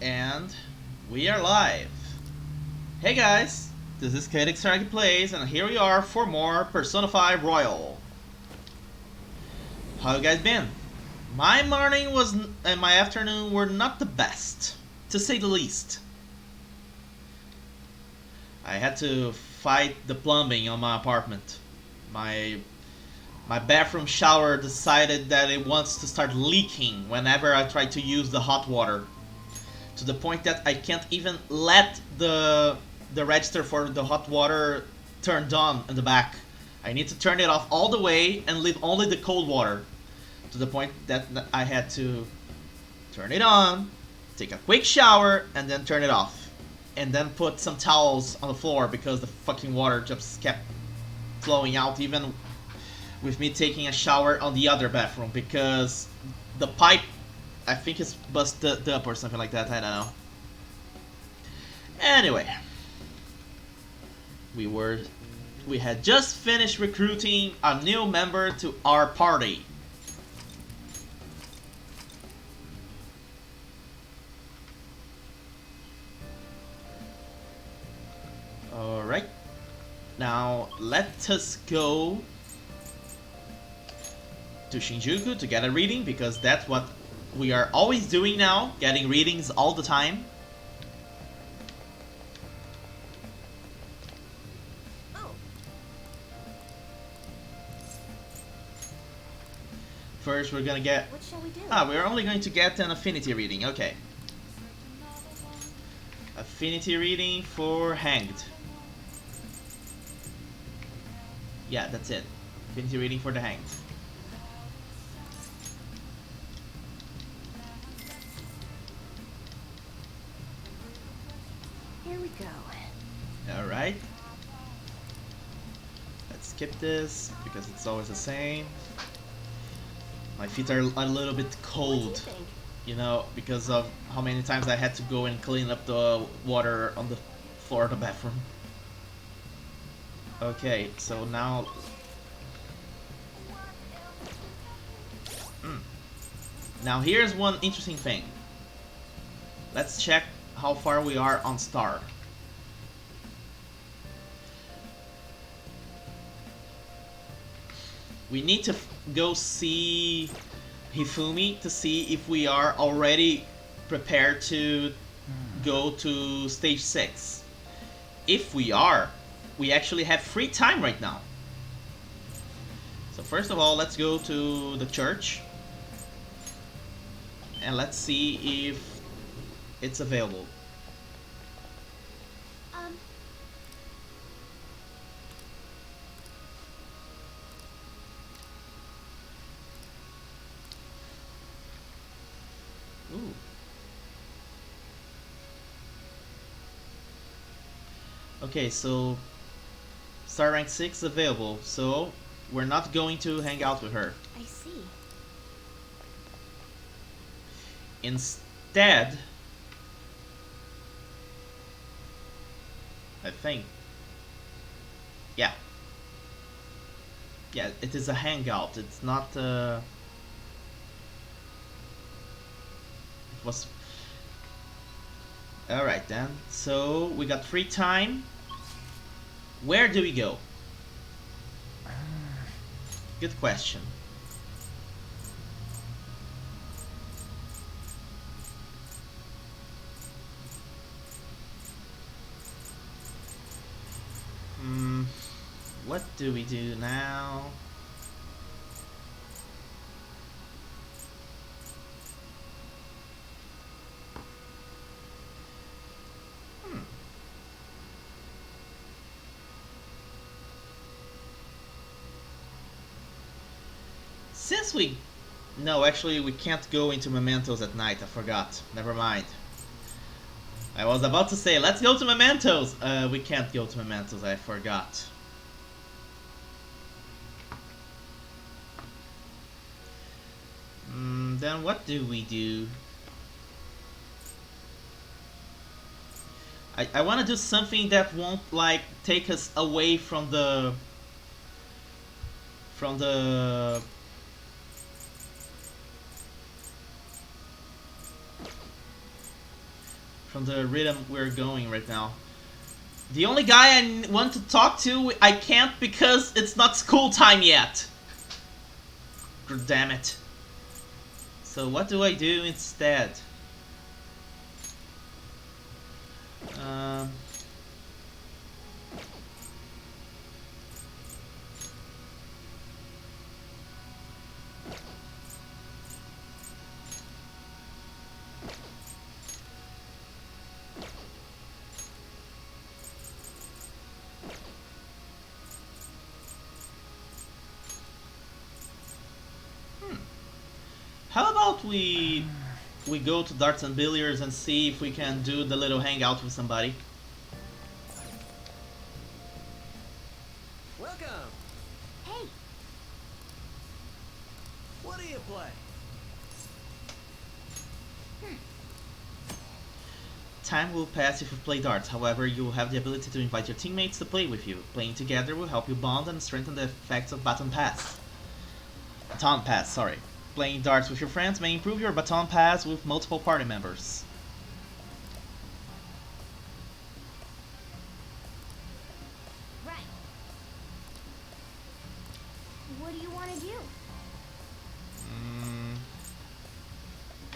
And we are live. Hey guys, this is Kaede Kisaragi Plays, and here we are for more Persona 5 Royal. How you guys been? My morning and my afternoon were not the best, to say the least. I had to fight the plumbing on my apartment. My bathroom shower decided that it wants to start leaking whenever I try to use the hot water. To the point that I can't even let the register for the hot water turned on in the back. I need to turn it off all the way and leave only the cold water. To the point that I had to turn it on, take a quick shower, and then turn it off. And then put some towels on the floor because the fucking water just kept flowing out, even with me taking a shower on the other bathroom, because the pipe, I think it's busted up or something like that, I don't know. Anyway, we had just finished recruiting a new member to our party. Alright, now let us go to Shinjuku to get a reading, because that's what we are always doing now, getting readings all the time. First we're gonna get... What shall we do? We're only going to get an affinity reading, okay. Affinity reading for Hanged. Yeah, that's it. Affinity reading for the Hanged. Here we go. Alright. Let's skip this, because it's always the same. My feet are a little bit cold, What do you think? you know, because of how many times I had to go and clean up the water on the floor of the bathroom. Okay, so now... Now here's one interesting thing. Let's check how far we are on Star. We need to go see Hifumi to see if we are already prepared to go to stage 6. If we are, we actually have free time right now. So first of all, let's go to the church and let's see if it's available. Ooh. Okay, so Star Rank 6 available, so we're not going to hang out with her. I see. Instead, I think, yeah, it is a hangout. It's not. It was. All right then. So we got free time. Where do we go? Good question. What do we do now? Since we... No, actually we can't go into Mementos at night, I forgot. Never mind. I was about to say, let's go to Mementos! We can't go to Mementos, I forgot. Then what do we do? I want to do something that won't, like, take us away from the from the rhythm we're going right now. The only guy I want to talk to, I can't because it's not school time yet. God damn it. So what do I do instead? How about we go to darts and billiards and see if we can do the little hangout with somebody? Welcome. Hey, What do you play? Time will pass if you play darts, however, you will have the ability to invite your teammates to play with you. Playing together will help you bond and strengthen the effects of baton pass. Baton pass, sorry. Playing darts with your friends may improve your baton pass with multiple party members. right. What do you want to do?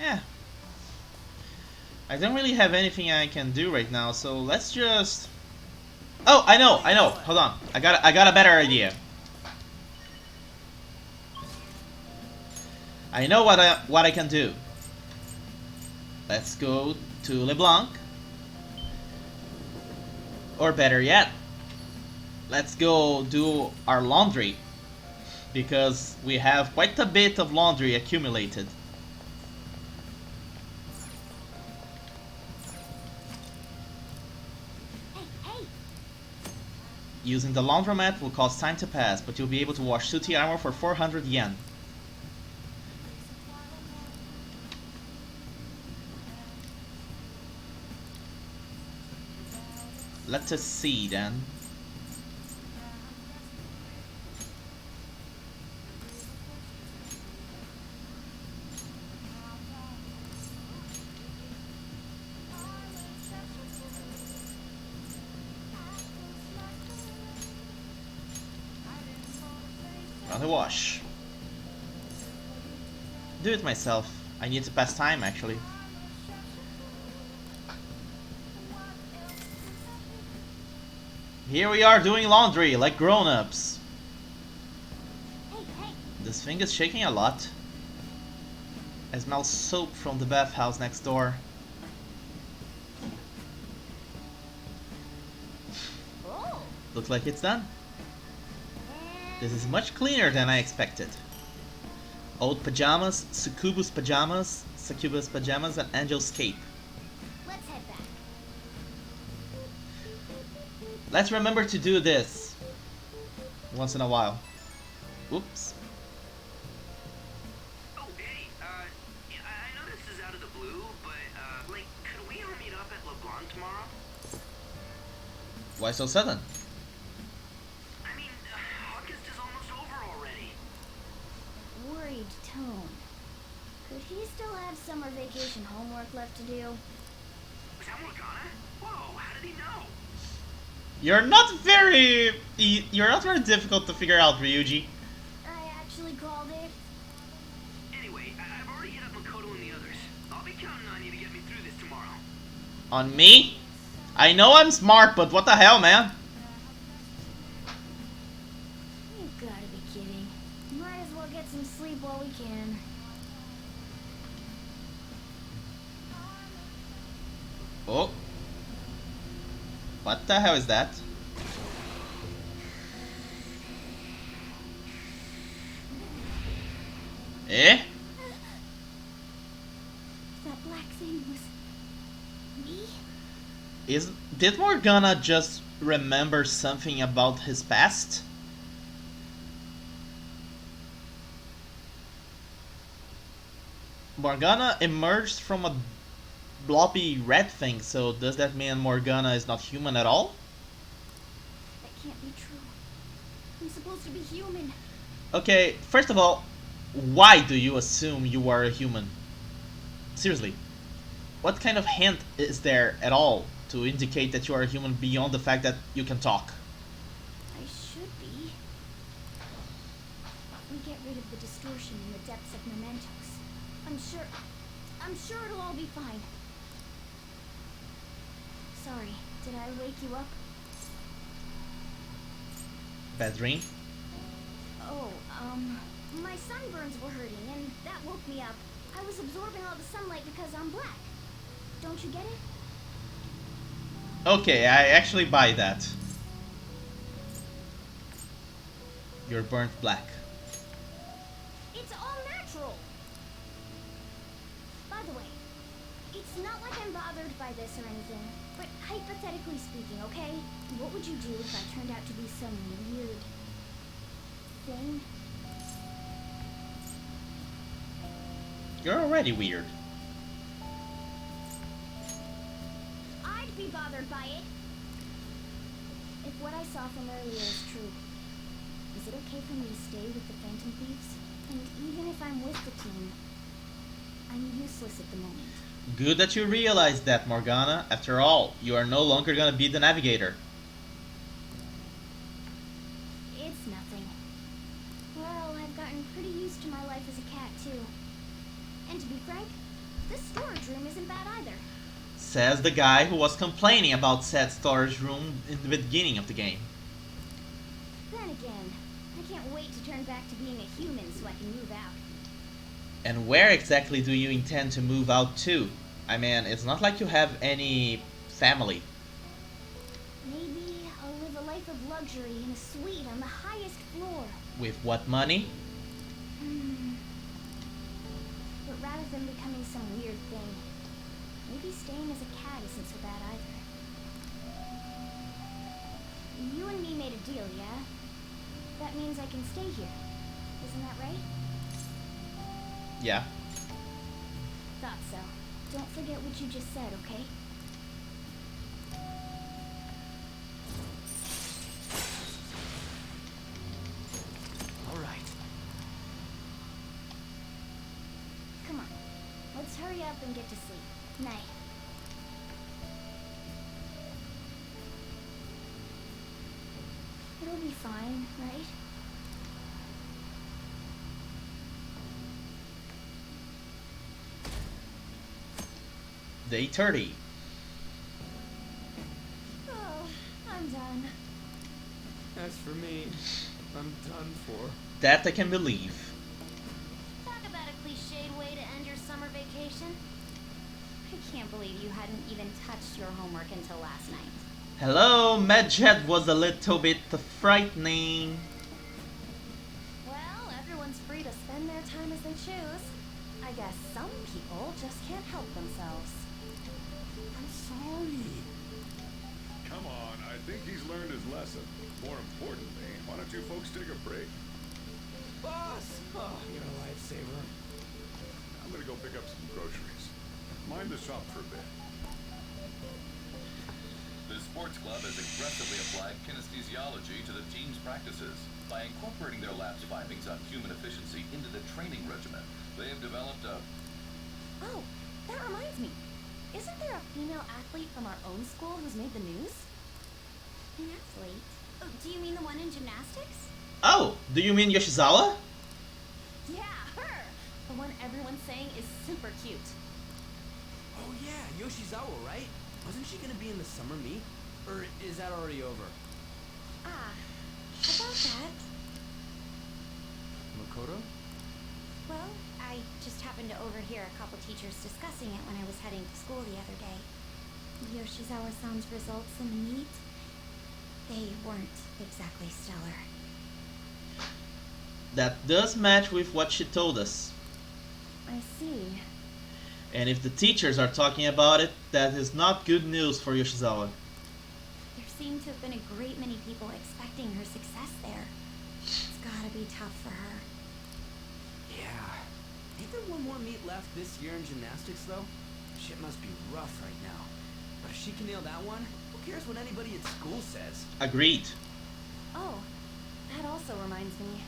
Yeah. I don't really have anything I can do right now, so let's just... Oh, I know. Hold on. I got a better idea. I know what I can do. Let's go to LeBlanc. Or better yet, let's go do our laundry. Because we have quite a bit of laundry accumulated. Hey. Using the laundromat will cause time to pass, but you'll be able to wash sooty armor for 400 yen. Let us see then. Another wash. Do it myself. I need to pass time actually. Here we are doing laundry like grown-ups. Hey. This thing is shaking a lot. I smell soap from the bathhouse next door. Oh. Looks like it's done. And This is much cleaner than I expected. Old pajamas, Sucubus pajamas, and Angel's cape. let's head back. Let's remember to do this once in a while. Oops. Oh, hey, yeah, I know this is out of the blue, but, like, could we all meet up at LeBlanc tomorrow? Why so sudden? I mean, August is almost over already. Worried tone. Could he still have summer vacation homework left to do? Was that Morgana? Whoa, how did he know? You're not very difficult to figure out, Ryuji. I actually called it. Anyway, I've already hit up Makoto and the others. I'll be counting on you to get me through this tomorrow. On me? I know I'm smart, but what the hell, man? You gotta be kidding. Might as well get some sleep while we can. Oh. What the hell is that? Eh? That black thing was me? Did Morgana just remember something about his past? Morgana emerged from a blobby red thing, so does that mean Morgana is not human at all? That can't be true. I'm supposed to be human. Okay, first of all, why do you assume you are a human? Seriously. What kind of hint is there at all to indicate that you are a human beyond the fact that you can talk? I should be. If we get rid of the distortion in the depths of Mementos, I'm sure it'll all be fine. Sorry, did I wake you up? Bad dream? Oh, my sunburns were hurting, and that woke me up. I was absorbing all the sunlight because I'm black. Don't you get it? Okay, I actually buy that. You're burnt black. It's all natural! By the way, it's not like I'm bothered by this or anything, but hypothetically speaking, okay? What would you do if I turned out to be some weird thing? You're already weird. I'd be bothered by it. If what I saw from earlier is true, is it okay for me to stay with the Phantom Thieves? And even if I'm with the team, I'm useless at the moment. Good that you realize that, Morgana. After all, you are no longer gonna be the navigator. It's nothing. Well, I've gotten pretty used to my life as a cat, too. And to be frank, this storage room isn't bad either. Says the guy who was complaining about said storage room in the beginning of the game. Then again, I can't wait to turn back to being a human so I can move out. And where exactly do you intend to move out to? I mean, it's not like you have any family. Maybe I'll live a life of luxury in a suite on the highest floor. With what money? But rather than becoming some weird thing, maybe staying as a cat isn't so bad either. You and me made a deal, yeah? That means I can stay here. Isn't that right? Yeah. Thought so. Don't forget what you just said, okay? All right. Come on. Let's hurry up and get to sleep. Night. It'll be fine, right? Day 30. Oh, I'm done. As for me, I'm done for. That I can believe. Talk about a cliched way to end your summer vacation. I can't believe you hadn't even touched your homework until last night. Hello, Medjet was a little bit frightening. Well, everyone's free to spend their time as they choose. I guess some people just can't help themselves. I'm sorry. Come on, I think he's learned his lesson. More importantly, why don't you folks take a break? Boss! Oh, you're a lifesaver. I'm gonna go pick up some groceries. Mind the shop for a bit. The sports club has aggressively applied kinesthesiology to the team's practices. By incorporating their lab's findings on human efficiency into the training regimen, they have developed a... Oh, that reminds me. Isn't there a female athlete from our own school who's made the news? An athlete? Oh, do you mean the one in gymnastics? Oh, do you mean Yoshizawa? Yeah, her! The one everyone's saying is super cute. Oh yeah, Yoshizawa, right? Wasn't she gonna be in the summer meet? Or is that already over? Ah, about that. Makoto? Well, I just happened to overhear a couple teachers discussing it when I was heading to school the other day. Yoshizawa-san's results in the meet, they weren't exactly stellar. That does match with what she told us. I see. And if the teachers are talking about it, that is not good news for Yoshizawa. There seem to have been a great many people expecting her success there. It's gotta be tough for her. Yeah. Ain't there one more meet left this year in gymnastics, though? Shit must be rough right now. But if she can nail that one, who cares what anybody at school says? Agreed. Oh, that also reminds me.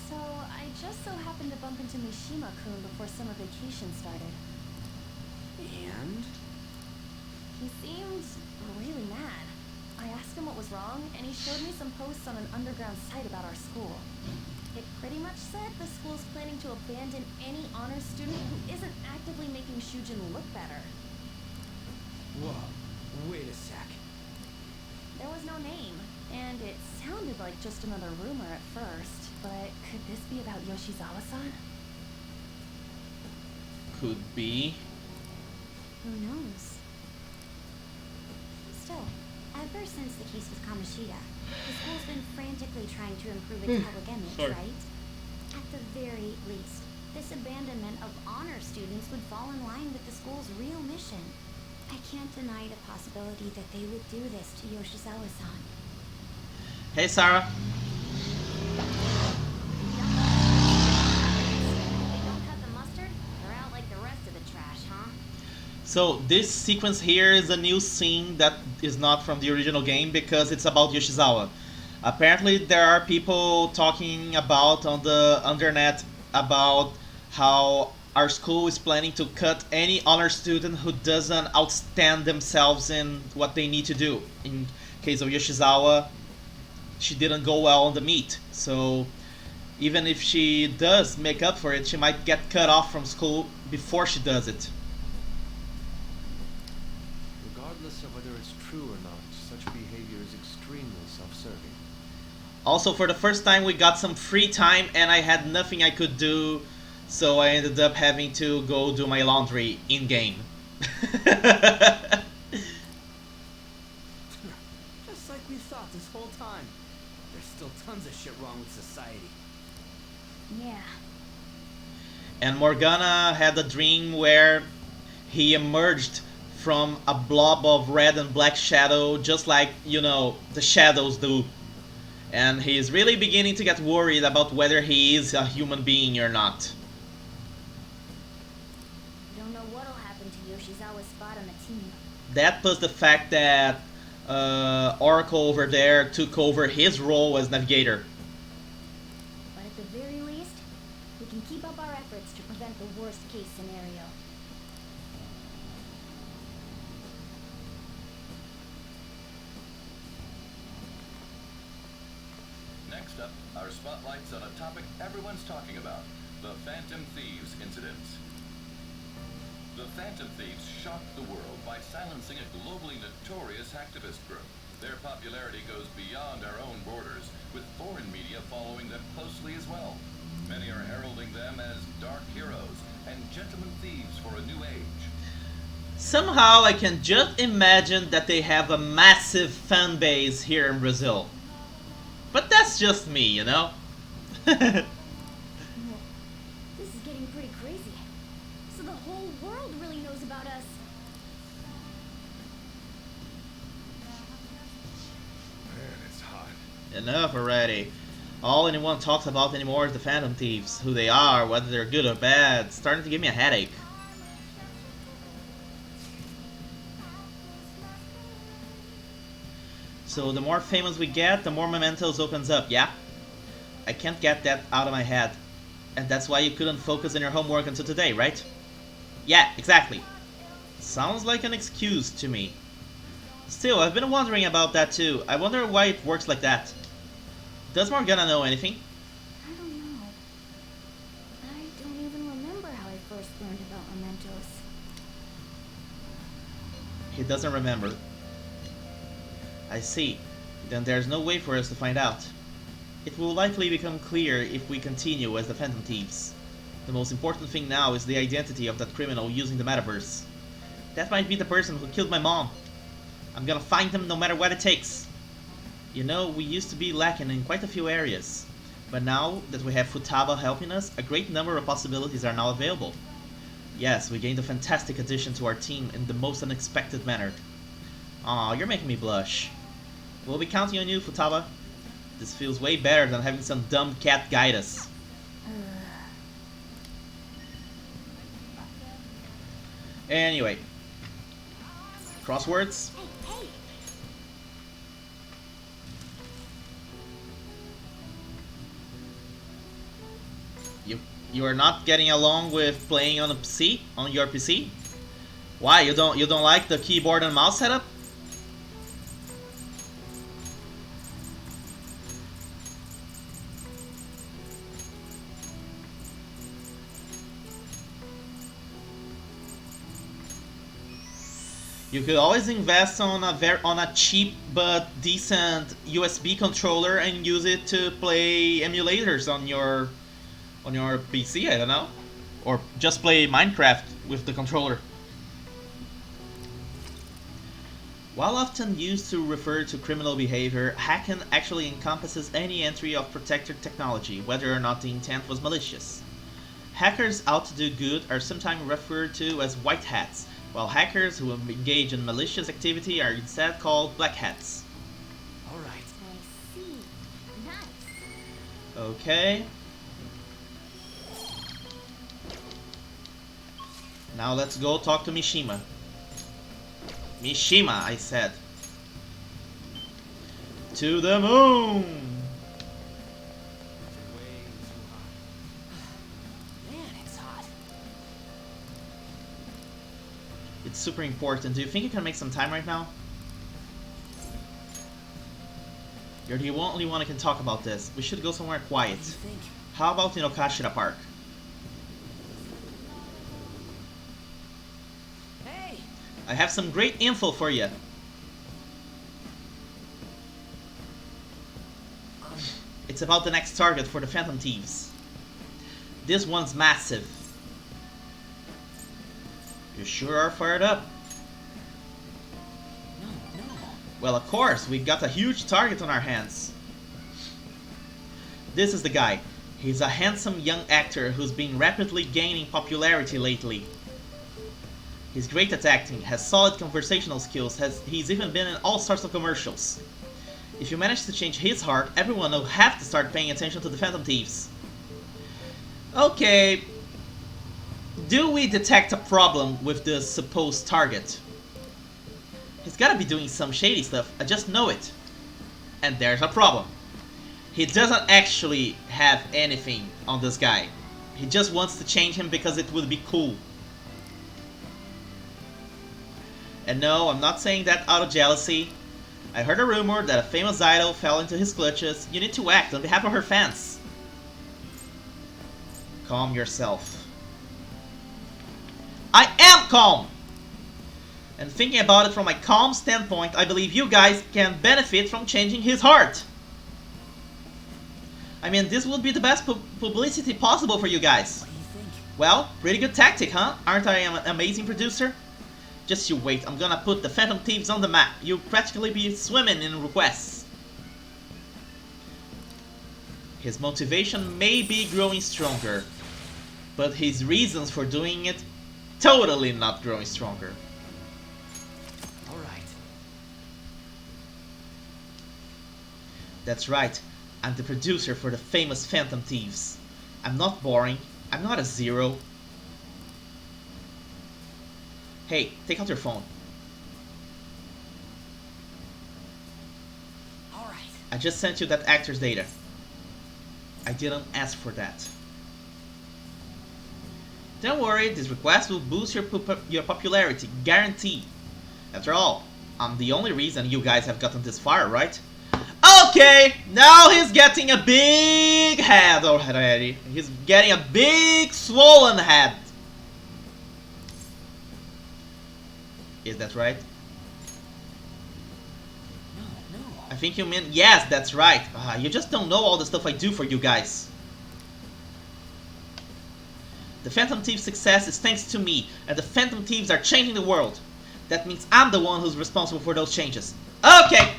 So, I just so happened to bump into Mishima-kun before summer vacation started. And? He seemed really mad. I asked him what was wrong, and he showed me some posts on an underground site about our school. It pretty much said the school's planning to abandon any honors student who isn't actively making Shujin look better. Whoa, wait a sec. There was no name, and it sounded like just another rumor at first, but could this be about Yoshizawa-san? Could be. Who knows? Still, ever since the case with Kamoshida, the school's been frantically trying to improve its public image, Sorry. right? At the very least, this abandonment of honor students would fall in line with the school's real mission. I can't deny the possibility that they would do this to Yoshizawa-san. Hey, Sarah. They don't cut the mustard, they're out like the rest of the trash, huh? So this sequence here is a new scene that is not from the original game because it's about Yoshizawa. Apparently there are people talking about on the internet about how our school is planning to cut any honor student who doesn't outstand themselves in what they need to do. In case of Yoshizawa, she didn't go well on the meet, so even if she does make up for it, she might get cut off from school before she does it. Regardless of whether it's true or not, such behavior is extremely self-serving. Also, for the first time we got some free time and I had nothing I could do, so I ended up having to go do my laundry in-game. Just like we thought this whole time. There's still tons of shit wrong with society. Yeah. And Morgana had a dream where he emerged from a blob of red and black shadow, just like, you know, the shadows do. And he's really beginning to get worried about whether he is a human being or not. Don't know what'll happen to Yoshizawa's spot on the team. That plus the fact that Oracle over there took over his role as navigator. But at the very least, we can keep up our efforts to prevent the worst case scenario. Next up, our spotlight's on a topic everyone's talking about, the Phantom Thieves incidents. The Phantom Thieves shocked the world by silencing a globally notorious hacktivist group. Their popularity goes beyond our own borders, with foreign media following them closely as well. Many are heralding them as dark heroes and gentlemen thieves for a new age. Somehow I can just imagine that they have a massive fan base here in Brazil. But that's just me, you know? This is getting pretty crazy. So the whole world really knows about us. Man, it's hot. Enough already. All anyone talks about anymore is the Phantom Thieves. Who they are, whether they're good or bad. It's starting to give me a headache. So the more famous we get, the more Mementos opens up, yeah? I can't get that out of my head. And that's why you couldn't focus on your homework until today, right? Yeah, exactly. Sounds like an excuse to me. Still, I've been wondering about that too. I wonder why it works like that. Does Morgana know anything? I don't know. I don't even remember how I first learned about Mementos. He doesn't remember. I see. Then there's no way for us to find out. It will likely become clear if we continue as the Phantom Thieves. The most important thing now is the identity of that criminal using the metaverse. That might be the person who killed my mom. I'm gonna find him no matter what it takes. You know, we used to be lacking in quite a few areas. But now that we have Futaba helping us, a great number of possibilities are now available. Yes, we gained a fantastic addition to our team in the most unexpected manner. Aw, you're making me blush. We'll be counting on you, Futaba. This feels way better than having some dumb cat guide us. Anyway. Crosswords? Hey, You are not getting along with playing on a PC? On your PC? Why, you don't like the keyboard and mouse setup? You could always invest on a cheap but decent USB controller and use it to play emulators on your PC. I don't know, or just play Minecraft with the controller. While often used to refer to criminal behavior, hacking actually encompasses any entry of protected technology, whether or not the intent was malicious. Hackers out to do good are sometimes referred to as white hats, while hackers who engage in malicious activity are instead called black hats. All right. I see. Nice. Okay. Now let's go talk to Mishima. Mishima, I said. To the moon! Way too hot. Man, it's hot. It's super important. Do you think you can make some time right now? You're the only one who can talk about this. We should go somewhere quiet. What do you think? How about in Okashira Park? Hey! I have some great info for you. It's about the next target for the Phantom Thieves. This one's massive. You sure are fired up. No. Well, of course, we've got a huge target on our hands. This is the guy. He's a handsome young actor who's been rapidly gaining popularity lately. He's great at acting, has solid conversational skills, he's even been in all sorts of commercials. If you manage to change his heart, everyone will have to start paying attention to the Phantom Thieves. Okay. Do we detect a problem with the supposed target? He's gotta be doing some shady stuff, I just know it. And there's a problem. He doesn't actually have anything on this guy. He just wants to change him because it would be cool. And no, I'm not saying that out of jealousy. I heard a rumor that a famous idol fell into his clutches. You need to act on behalf of her fans. Calm yourself. I am calm! And thinking about it from a calm standpoint, I believe you guys can benefit from changing his heart. I mean, this would be the best publicity possible for you guys. What do you think? Well, pretty good tactic, huh? Aren't I an amazing producer? Just you wait, I'm gonna put the Phantom Thieves on the map. You'll practically be swimming in requests. His motivation may be growing stronger, but his reasons for doing it totally not growing stronger. All right. That's right, I'm the producer for the famous Phantom Thieves. I'm not boring, I'm not a zero. Hey, take out your phone. All right. I just sent you that actor's data. I didn't ask for that. Don't worry, this request will boost your popularity, guaranteed. After all, I'm the only reason you guys have gotten this far, right? Okay, now he's getting a big head already. He's getting a big swollen head. Is that right? No. I think you mean yes, that's right. You just don't know all the stuff I do for you guys. The Phantom Thieves' success is thanks to me, and the Phantom Thieves are changing the world. That means I'm the one who's responsible for those changes. Okay!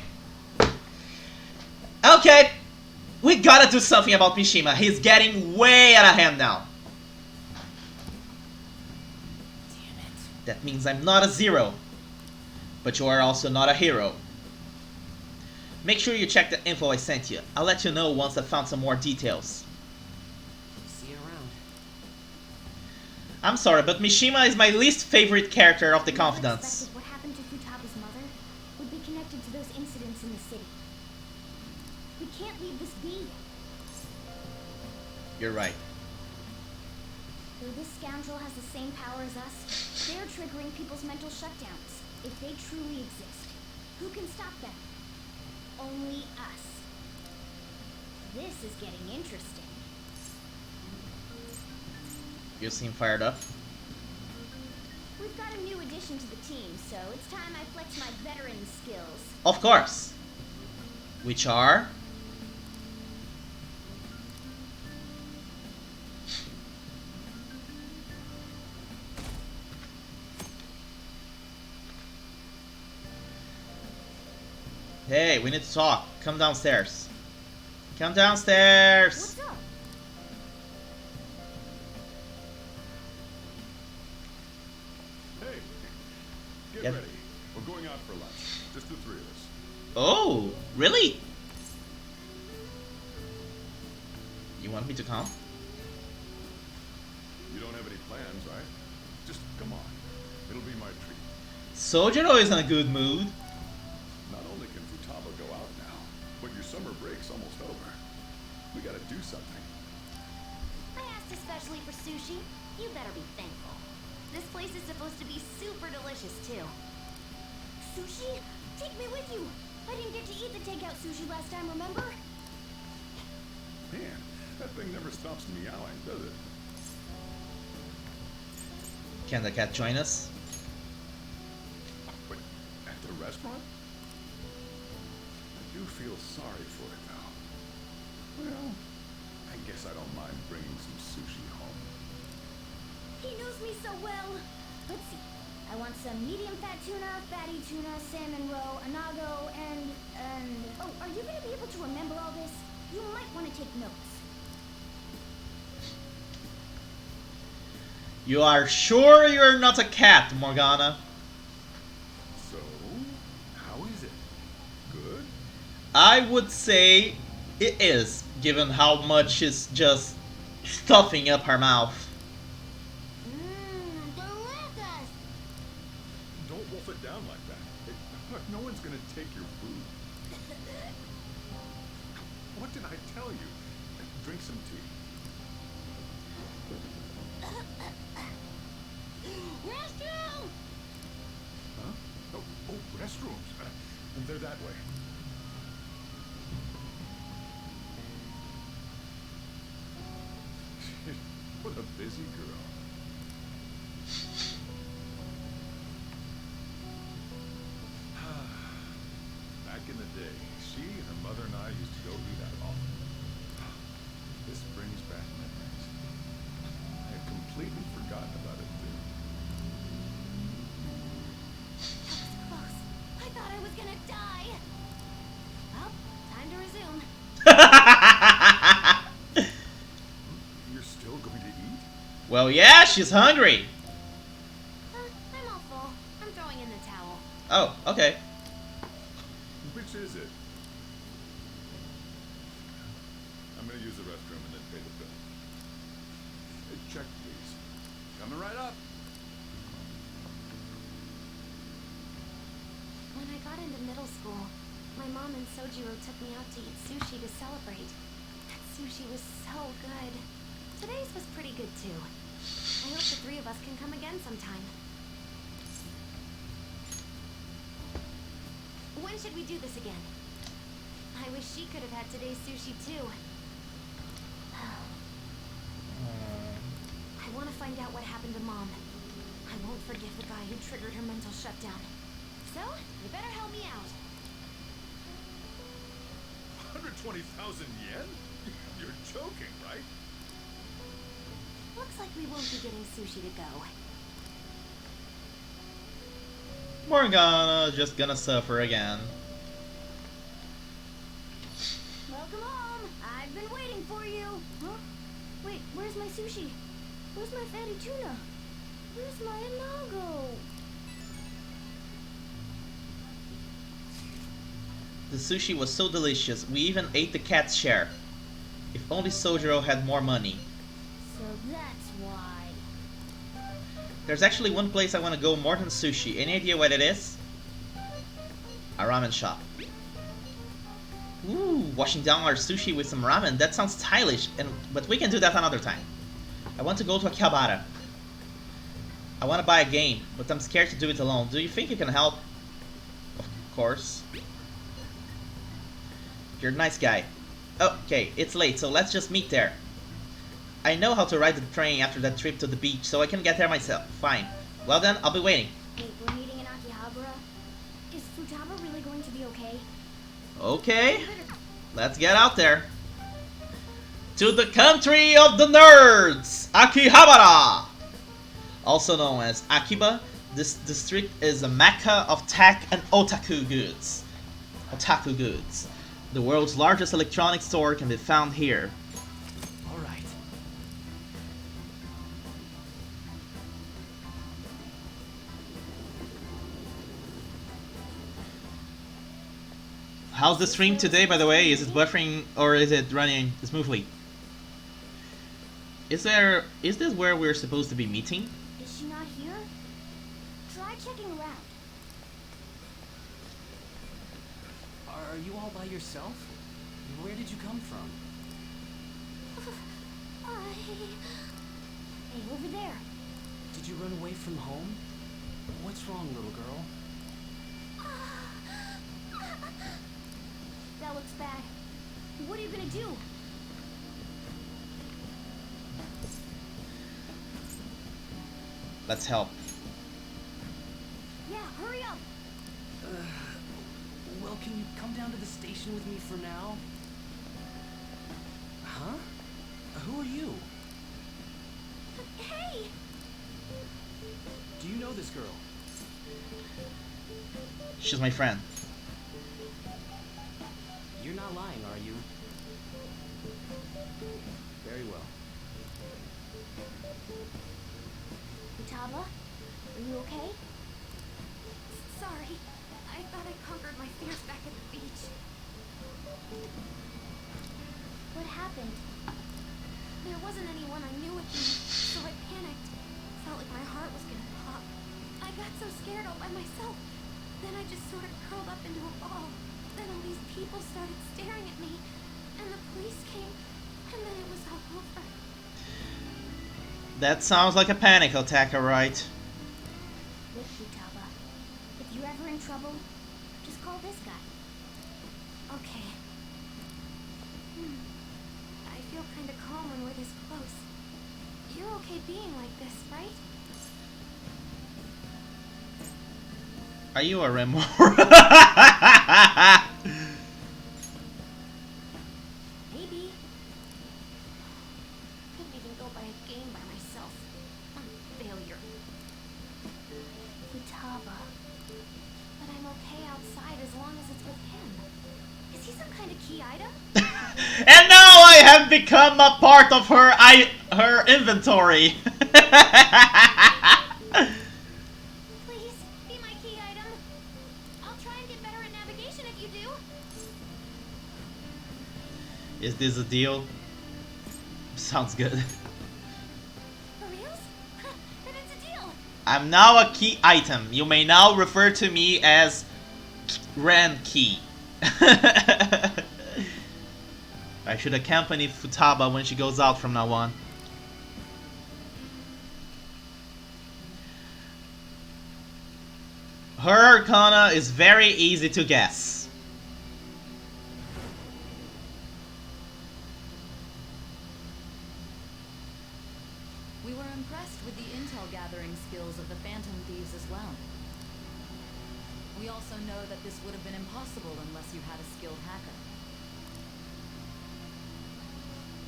Okay! We gotta do something about Mishima. He's getting way out of hand now. Damn it. That means I'm not a zero. But you are also not a hero. Make sure you check the info I sent you. I'll let you know once I've found some more details. See you around. I'm sorry, but Mishima is my least favorite character of the Never Confidants. expected what happened to Futaba's mother would be connected to those incidents in the city. We can't leave this be. You're right. Though this scoundrel has the same power as us, they're triggering people's mental shutdowns. If they truly exist, who can stop them? Only us. This is getting interesting. You seem fired up. We've got a new addition to the team, so it's time I flex my veteran skills. Of course. Which are? Hey, we need to talk. Come downstairs. Come downstairs. What's up? Hey, get Yep. ready. We're going out for lunch. Just the three of us. Oh, really? You want me to come? You don't have any plans, right? Just come on. It'll be my treat. Sojiro is in a good mood. Not only can Futaba go out now, but your summer break's almost over. We gotta do something. I asked especially for sushi. You better be thankful. This place is supposed to be super delicious, too. Sushi? Take me with you! I didn't get to eat the takeout sushi last time, remember? Man, that thing never stops meowing, does it? Can the cat join us? But at the restaurant? I do feel sorry for it now. Well, I guess I don't mind bringing some sushi home. He knows me so well. Let's see. I want some medium fat tuna, fatty tuna, salmon roe, anago, and... Oh, are you going to be able to remember all this? You might want to take notes. You are sure you're not a cat, Morgana? So, how is it? Good? I would say it is, given how much is just stuffing up her mouth. Delicious! Don't wolf it down like that. Look, no one's gonna take your food. What did I tell you? Drink some tea. Restroom! Huh? Oh, restrooms. They're that way. What a busy girl. Back in the day, she and her mother and I used to go do that often. This brings back memories. I had completely forgotten about it too. That was close. I thought I was gonna die. Well, time to resume. You're still going to eat? Well, yeah, she's hungry. I'm all full. I'm throwing in the towel. Oh, okay. Which is it? I'm gonna use the restroom and then pay the bill. Check, please. Coming right up. When I got into middle school, my mom and Sojiro took me out to eat sushi to celebrate. That sushi was so good. Today's was pretty good too. I hope the three of us can come again sometime. When should we do this again? I wish she could have had today's sushi too. I want to find out what happened to Mom. I won't forgive the guy who triggered her mental shutdown. So, you better help me out. 120,000 yen? You're joking, right? Looks like we won't be getting sushi to go. Morgana just gonna suffer again. Welcome home. I've been waiting for you. Huh? Wait, where's my sushi? Where's my fatty tuna? Where's my anago? The sushi was so delicious, we even ate the cat's share. If only Sojiro had more money. So that's why. There's actually one place I want to go more than sushi. Any idea what it is? A ramen shop. Ooh, washing down our sushi with some ramen. That sounds stylish, but we can do that another time. I want to go to Akihabara. I want to buy a game, but I'm scared to do it alone. Do you think you can help? Of course. You're a nice guy. Okay, it's late, so let's just meet there. I know how to ride the train after that trip to the beach, so I can get there myself. Fine. Well then, I'll be waiting. Wait, we're meeting in Akihabara? Is Futaba really going to be okay? Okay. Let's get out there. To the country of the nerds! Akihabara! Also known as Akiba, this district is a mecca of tech and otaku goods. The world's largest electronics store can be found here. All right. How's the stream today, by the way? Is it buffering or is it running smoothly? Is this where we're supposed to be meeting? Is she not here? Try checking around. Are you all by yourself? Where did you come from? Hey, over there. Did you run away from home? What's wrong, little girl? That looks bad. What are you gonna do? Let's help. Yeah, hurry up. Well, can you come down to the station with me for now? Huh? Who are you? Hey! Do you know this girl? She's my friend. You're not lying, are you? Very well. Futaba, are you okay? Sorry. I thought I conquered my fears back at the beach. What happened? There wasn't anyone I knew with me, so I panicked. Felt like my heart was gonna pop. I got so scared all by myself. Then I just sort of curled up into a ball. Then all these people started staring at me, and the police came, and then it was all over. That sounds like a panic attack, alright. Look, Futaba, if you're ever in trouble, just call this guy. Okay. I feel kind of calm when we're this close. You're okay being like this, right? Are you a remor? Maybe. Couldn't even go by a game by myself. I'm a failure. Futaba. But I'm okay outside as long as it's with him. Is he some kind of key item? And now I have become a part of her inventory. Please, be my key item. I'll try and get better at navigation if you do. Is this a deal? Sounds good. For reals? Then it's a deal. I'm now a key item. You may now refer to me as Ren Key. I should accompany Futaba when she goes out from now on. Her arcana is very easy to guess. We were impressed with the intel gathering skills of the Phantom Thieves as well. We also know that this would have been impossible unless you had a skilled hacker.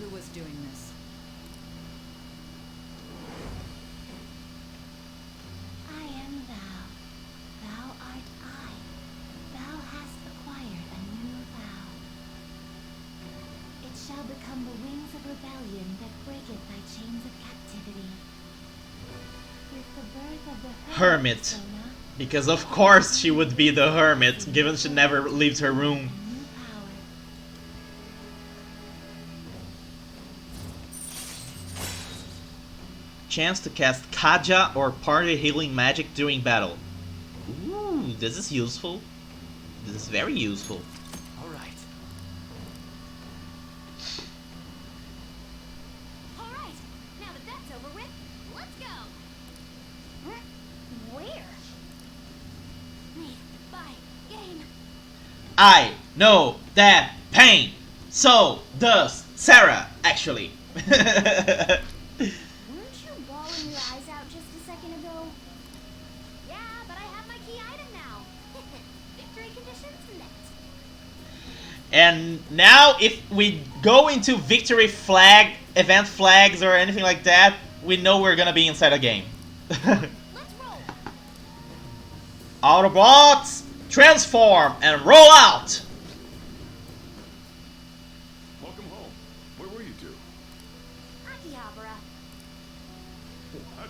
Who was doing this? I am thou. Thou art I. Thou hast acquired a new vow. It shall become the wings of rebellion that breaketh thy chains of captivity. With the birth of the Hermit. persona, Because of course she would be the hermit, given she never leaves her room. a new power. Chance to cast Kaja or party healing magic during battle. Ooh, this is useful. This is very useful. All right. All right. Now that that's over with, let's go. I know that pain. So does Sarah, actually. Weren't you bawling your eyes out just a second ago? Yeah, but I have my key item now. Victory conditions met. And now if we go into victory flag, event flags or anything like that, we know we're gonna be inside a game. Let's roll. Autobots, transform and roll out! Welcome home. Where were you two? Akihabara. What?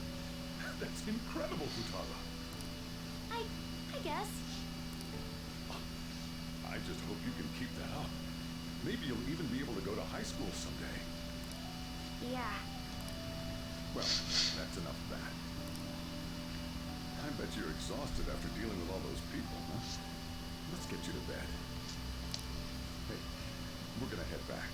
That's incredible, Futaba. I guess. I just hope you can keep that up. Maybe you'll even be able to go to high school someday. Yeah. Well, that's enough of that. I bet you're exhausted after dealing with all those people, huh? Let's get you to bed. Hey, we're gonna head back.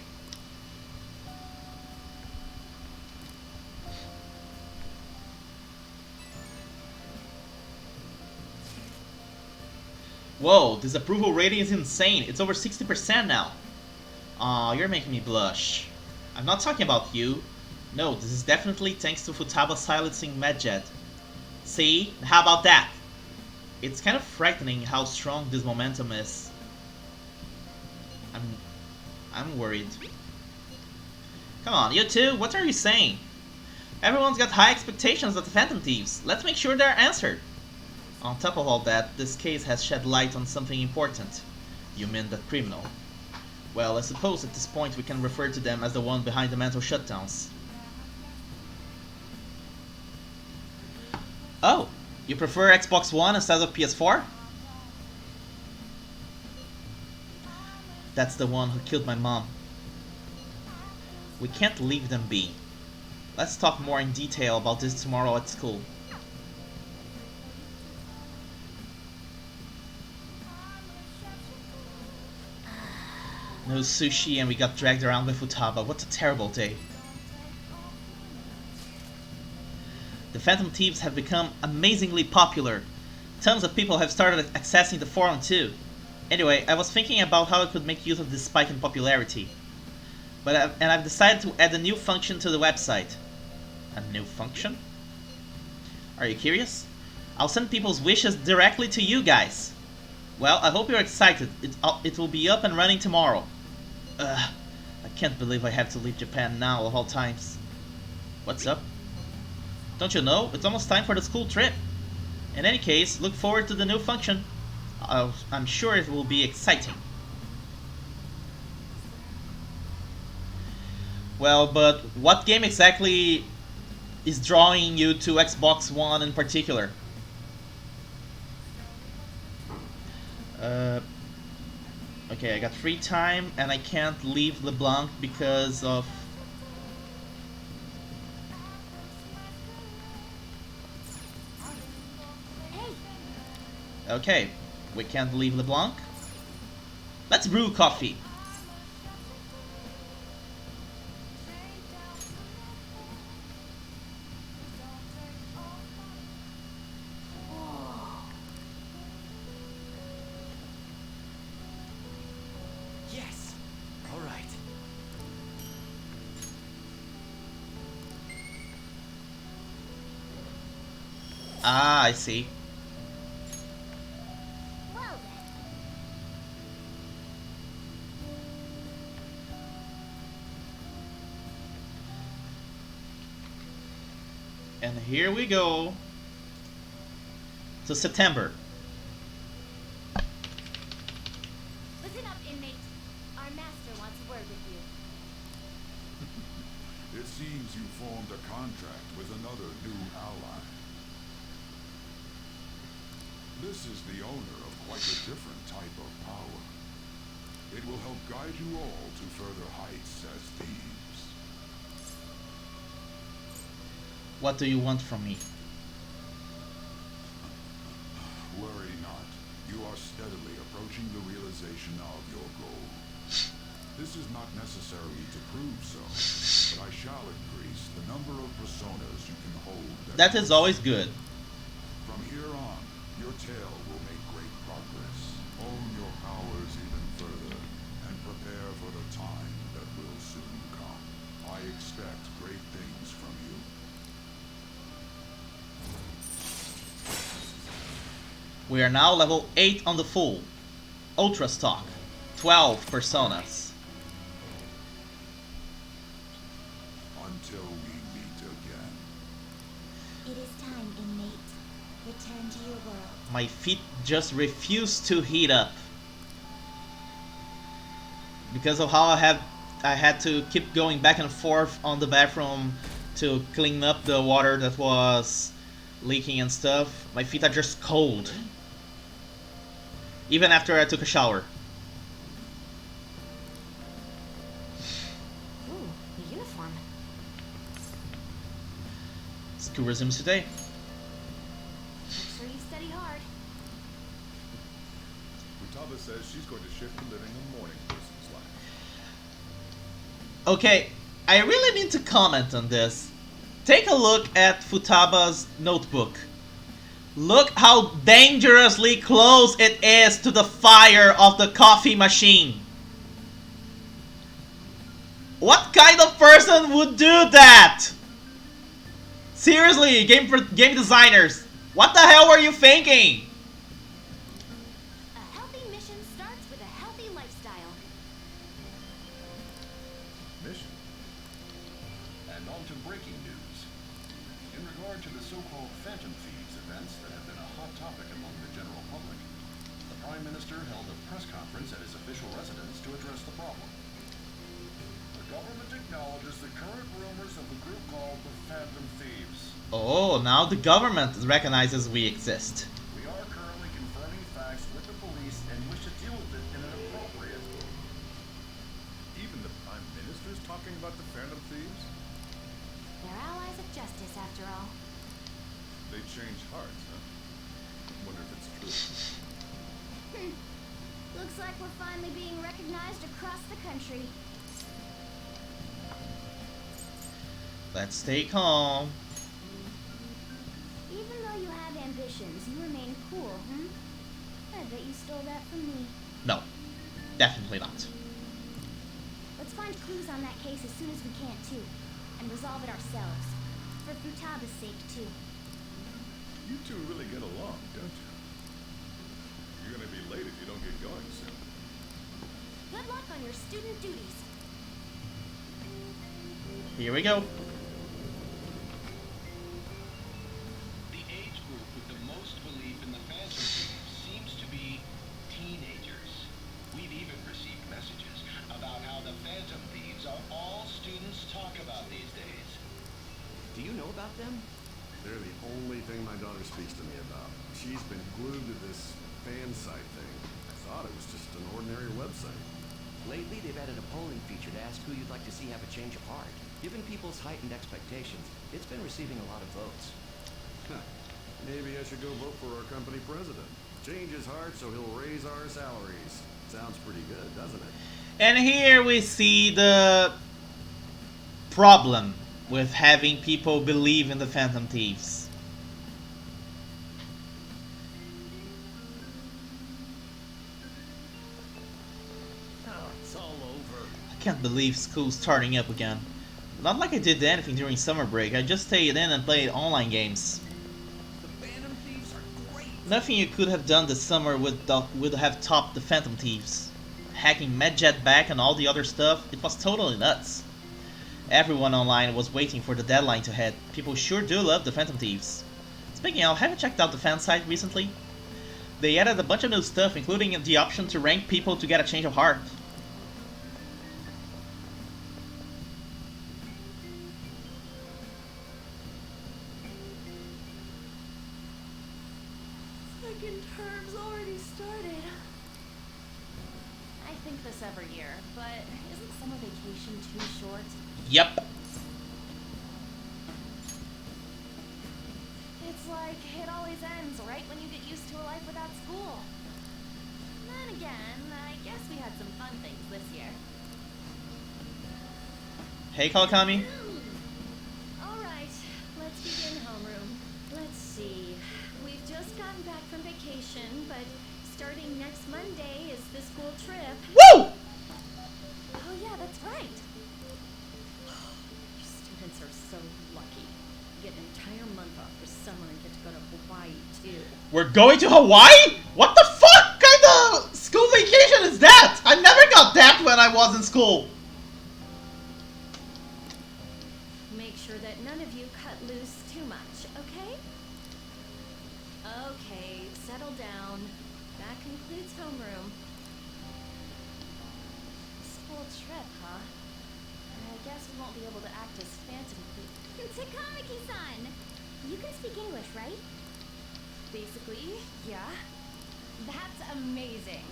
Whoa, this approval rating is insane. It's over 60% now. Aw, you're making me blush. I'm not talking about you. No, this is definitely thanks to Futaba silencing Medjet. See? How about that? It's kind of frightening how strong this momentum is. I'm worried. Come on, you two, what are you saying? Everyone's got high expectations of the Phantom Thieves. Let's make sure they're answered. On top of all that, this case has shed light on something important. You mean the criminal. Well, I suppose at this point we can refer to them as the one behind the mental shutdowns. Oh, you prefer Xbox One instead of PS4? That's the one who killed my mom. We can't leave them be. Let's talk more in detail about this tomorrow at school. No sushi and we got dragged around by Futaba. What a terrible day. The Phantom Thieves have become amazingly popular. Tons of people have started accessing the forum too. Anyway, I was thinking about how I could make use of this spike in popularity. I've decided to add a new function to the website. A new function? Are you curious? I'll send people's wishes directly to you guys. Well, I hope you're excited. It will be up and running tomorrow. I can't believe I have to leave Japan now of all times. What's up? Don't you know? It's almost time for the school trip. In any case, look forward to the new function. I'm sure it will be exciting. Well, but what game exactly is drawing you to Xbox One in particular? Okay, I got free time and I can't leave LeBlanc because of... Okay, we can't leave LeBlanc. Let's brew coffee. Yes. All right. Ah, I see. Well then. And here we go to September. Listen up, inmate. Our master wants a word with you. It seems you formed a contract with another new ally. This is the owner of quite a different type of power. It will help guide you all to further heights as thieves. What do you want from me? Worry not. You are steadily approaching the realization of your goal. This is not necessarily to prove so, but I shall increase the number of personas you can hold. That is always good. From here on, your tale will make great progress. Own your powers in We are now level 8 on the full. Ultra stock. 12 personas. Until we meet again. It is time, inmate. Return to your world. My feet just refuse to heat up. Because of how I had to keep going back and forth on the bathroom to clean up the water that was leaking and stuff. My feet are just cold. Even after I took a shower. Ooh, the uniform. School resumes today. Make sure you study hard. Futaba says she's going to shift to living a morning person's life. Okay, I really need to comment on this. Take a look at Futaba's notebook. Look how dangerously close it is to the fire of the coffee machine. What kind of person would do that? Seriously, game designers, what the hell were you thinking? A healthy mission starts with a healthy lifestyle. Mission. And on to breaking news. In regard to the so-called Phantom Thieves events that have been a hot topic among the general public, the Prime Minister held a press conference at his official residence to address the problem. The government acknowledges the current rumors of the group called the Phantom Thieves. Oh, now the government recognizes we exist. We are currently confirming facts with the police and wish to deal with it in an appropriate. Even the Prime Minister's talking about the Phantom Thieves? They're allies of justice, after all. They change hearts, huh? Wonder if it's true. Looks like we're finally being recognized across the country. Let's stay calm. Even though you have ambitions, you remain cool, I bet you stole that from me. No, definitely not. Let's find clues on that case as soon as we can, too. And resolve it ourselves. For Futaba's sake, too. You two really get along, don't you? You're gonna be late if you don't get going soon. Good luck on your student duties. Here we go. The age group with the most belief in the Phantom Thieves seems to be teenagers. We've even received messages about how the Phantom Thieves are all students talk about these days. Do you know about them? They're the only thing my daughter speaks to me about. She's been glued to this fan site thing. I thought it was just an ordinary website. Lately, they've added a polling feature to ask who you'd like to see have a change of heart. Given people's heightened expectations, it's been receiving a lot of votes. Huh. Maybe I should go vote for our company president. Change his heart so he'll raise our salaries. Sounds pretty good, doesn't it? And here we see the problem with having people believe in the Phantom Thieves. Oh, it's all over. I can't believe school's starting up again. Not like I did anything during summer break, I just stayed in and played online games. The Phantom Thieves are great. Nothing you could have done this summer would have topped the Phantom Thieves. Hacking Medjet back and all the other stuff, it was totally nuts. Everyone online was waiting for the deadline to hit. People sure do love the Phantom Thieves. Speaking of, have you checked out the fan site recently? They added a bunch of new stuff, including the option to rank people to get a change of heart. Second term's already started. I think this every year, but isn't summer vacation too short? Yep. It's like it always ends right when you get used to a life without school. Then again, I guess we had some fun things this year. Hey, Kawakami. Alright, let's begin homeroom. Let's see. We've just gotten back from vacation, but starting next Monday is the school trip. Woo! Oh yeah, that's right. Your students are so lucky. get an entire month off for summer and get to go to Hawaii too. We're going to Hawaii? What the fuck kind of school vacation is that? I never got that when I was in school. Make sure that none of you cut loose too much, okay? Okay, settle down. That concludes homeroom. School trip, huh? I guess we won't be able to act as phantom thieves. Takamaki-san! You can speak English, right? Basically, yeah. That's amazing.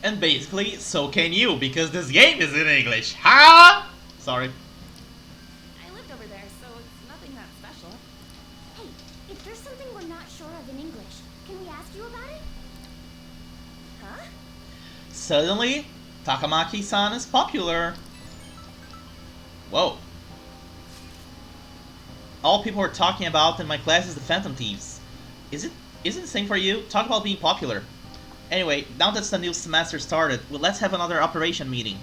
And basically, so can you, because this game is in English. Ha! Sorry. I lived over there, so it's nothing that special. Hey, if there's something we're not sure of in English, can we ask you about it? Huh? Suddenly, Takamaki-san is popular. Whoa. All people are talking about in my class is the Phantom Thieves. Is it the same for you? Talk about being popular. Anyway, now that the new semester started, well, let's have another operation meeting.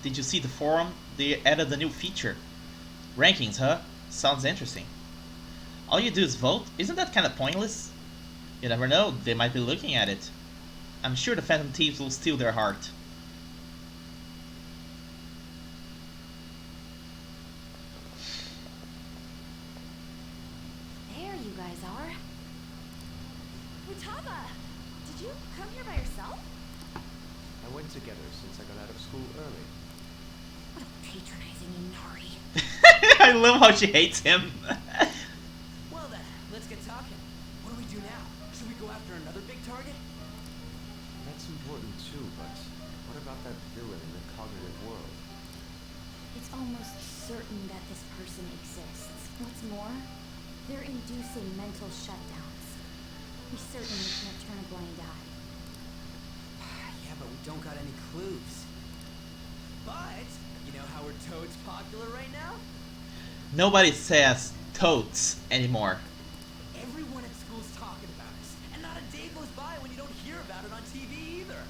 Did you see the forum? They added a new feature. Rankings, huh? Sounds interesting. All you do is vote? Isn't that kind of pointless? You never know, they might be looking at it. I'm sure the Phantom Thieves will steal their heart. There you guys are. Futaba! Did you come here by yourself? I went together since I got out of school early. What a patronizing Inari. I love how she hates him. Well then, let's get talking. What do we do now? Should we go after another big target? That's important too, but what about that villain in the cognitive world? It's almost certain that this person exists. What's more, they're inducing mental shutdowns. We certainly can't turn a blind eye. Yeah, but we don't got any clues. But, you know how we're toads popular right now? Nobody says totes anymore. Everyone at school's talking about us, and not a day goes by when you don't hear about it on TV either.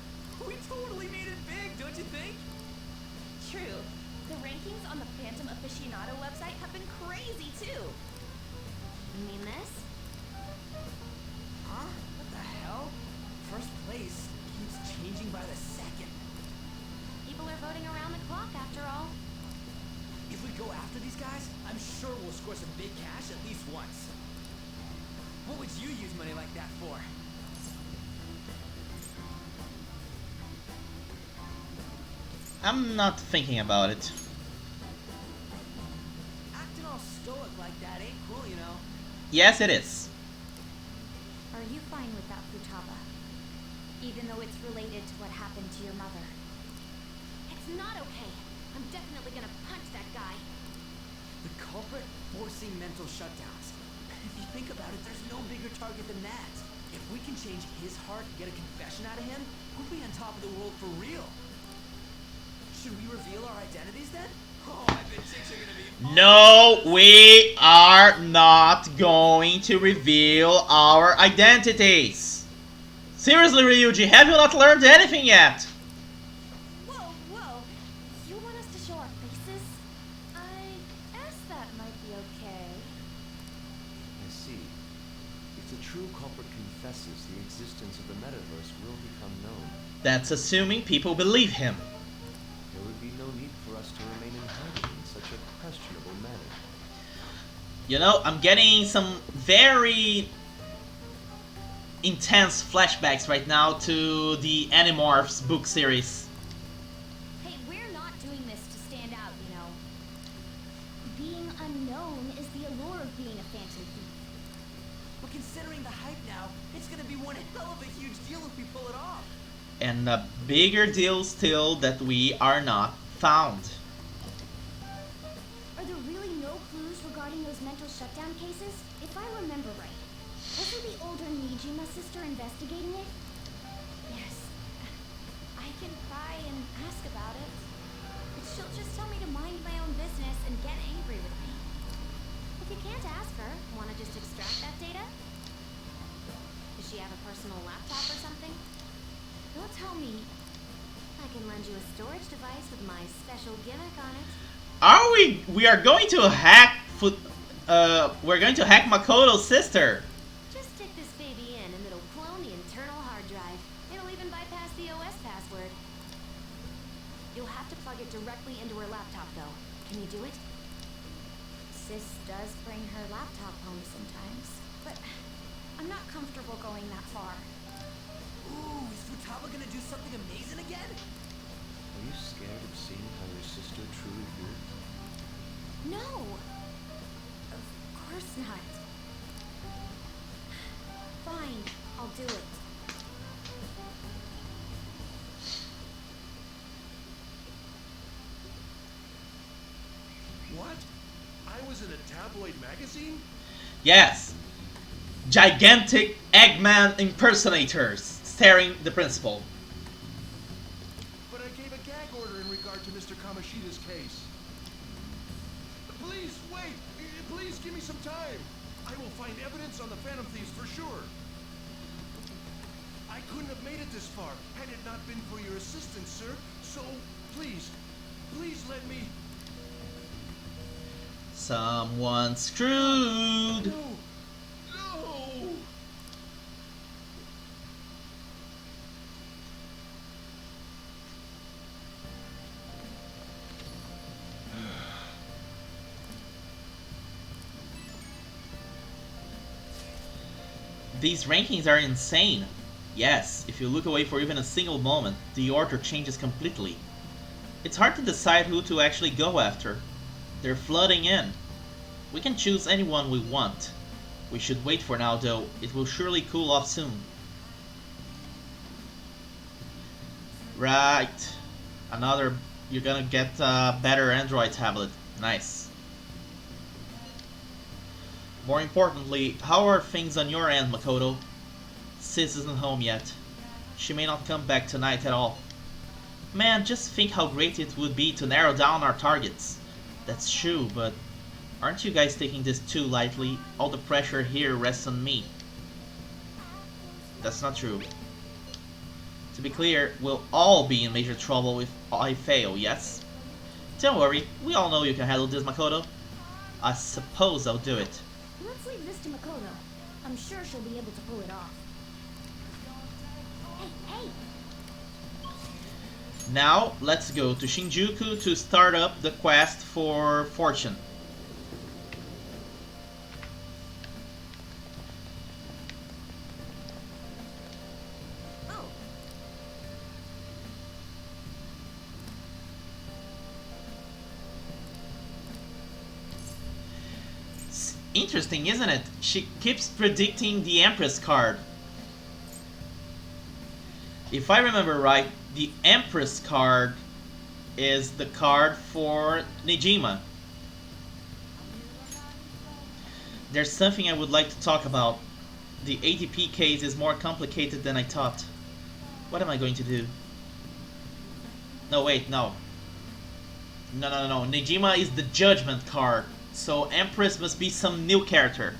We totally made it big, don't you think? True. The rankings on the Phantom Aficionado website have been crazy too. You mean this? Huh? What the hell? First place keeps changing by the second. People are voting around the clock after all. If we go after these guys, I'm sure we'll score some big cash at least once. What would you use money like that for? I'm not thinking about it. Acting all stoic like that ain't cool, you know. Yes, it is. Are you fine with that, Futaba? Even though it's related to what happened to your mother. It's not okay. I'm definitely gonna punch that guy. The culprit forcing mental shutdowns. If you think about it, there's no bigger target than that. If we can change his heart and get a confession out of him, we'll be on top of the world for real. Should we reveal our identities then? Oh, I bet chicks are gonna be... No, we are not going to reveal our identities. Seriously, Ryuji, have you not learned anything yet? Whoa. You want us to show our faces? I guess that might be okay. I see. If the true culprit confesses, the existence of the metaverse will become known. That's assuming people believe him. There would be no need for us to remain in hiding in such a questionable manner. You know, I'm getting some very intense flashbacks right now to the Animorphs book series. Hey, we're not doing this to stand out, you know. Being unknown is the allure of being a phantom thief. But considering the hype now, it's gonna be one hell of a huge deal if we pull it off. And a bigger deal still that we are not found. Are there really no clues regarding those mental shutdown cases? If I remember right, wasn't the older Nijima sister investigating it? Yes. I can try and ask about it. But she'll just tell me to mind my own business and get angry with me. If you can't ask her, wanna just extract that data? she have a personal laptop or something? Don't tell me. I can lend you a storage device with my special gimmick on it. Are we are going to hack we're going to hack Makoto's sister. Just stick this baby in and it'll clone the internal hard drive. It'll even bypass the OS password. You'll have to plug it directly into her laptop though. Can you do it? Sis does bring her laptop home sometimes, but I'm not comfortable going that far. Ooh, is Futaba gonna do something amazing again? Are you scared of seeing how your sister truly feels? No! Of course not. Fine, I'll do it. What? I was in a tabloid magazine? Yes. Gigantic Eggman impersonators staring the principal. But I gave a gag order in regard to Mr. Kamoshida's case. Please, wait! Please give me some time! I will find evidence on the Phantom Thieves for sure. I couldn't have made it this far had it not been for your assistance, sir. So, please, please let me... Someone screwed. No! No! These rankings are insane. Yes, if you look away for even a single moment, the order changes completely. It's hard to decide who to actually go after. They're flooding in. We can choose anyone we want. We should wait for now though, it will surely cool off soon. Right. Another, you're gonna get a better Android tablet. Nice. More importantly, how are things on your end, Makoto? Sis isn't home yet. She may not come back tonight at all. Man, just think how great it would be to narrow down our targets. That's true, but aren't you guys taking this too lightly? All the pressure here rests on me. That's not true. To be clear, we'll all be in major trouble if I fail, yes? Don't worry, we all know you can handle this, Makoto. I suppose I'll do it. Let's leave this to Makoto. I'm sure she'll be able to pull it off. Hey, hey! Now, let's go to Shinjuku to start up the quest for Fortune. Oh. It's interesting, isn't it? She keeps predicting the Empress card. If I remember right, the Empress card is the card for Nejima. There's something I would like to talk about. The ATP case is more complicated than I thought. What am I going to do? No, wait, no. No. Nejima is the Judgment card, so Empress must be some new character.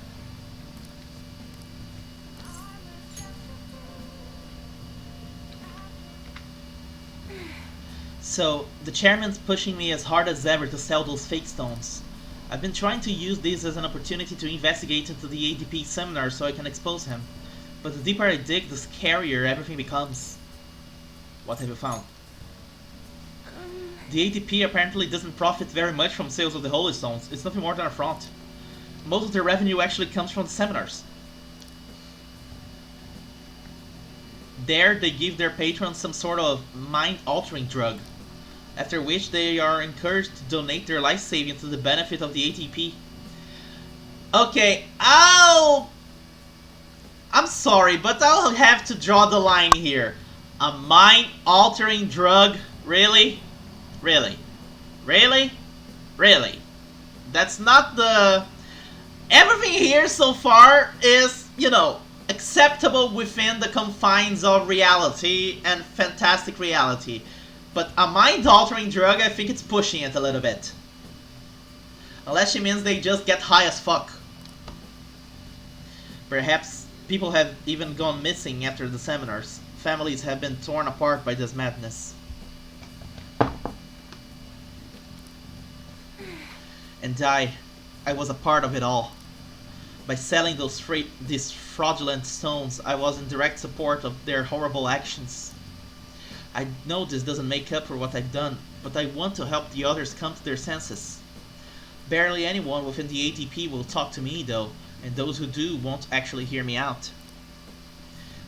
So, the chairman's pushing me as hard as ever to sell those fake stones. I've been trying to use this as an opportunity to investigate into the ADP seminar so I can expose him. But the deeper I dig, the scarier everything becomes. What have you found? The ADP apparently doesn't profit very much from sales of the Holy Stones. It's nothing more than a front. Most of their revenue actually comes from the seminars. There, they give their patrons some sort of mind-altering drug, after which they are encouraged to donate their life savings to the benefit of the ATP. Okay, I'm sorry, but I'll have to draw the line here. A mind-altering drug? Really? Really? Really? Really? That's not the... Everything here so far is, you know, acceptable within the confines of reality and fantastic reality. But a mind-altering drug, I think it's pushing it a little bit. Unless she means they just get high as fuck. Perhaps People have even gone missing after the seminars. Families have been torn apart by this madness. And I was a part of it all. By selling these fraudulent stones, I was in direct support of their horrible actions. I know this doesn't make up for what I've done, but I want to help the others come to their senses. Barely anyone within the ATP will talk to me, though, and those who do won't actually hear me out.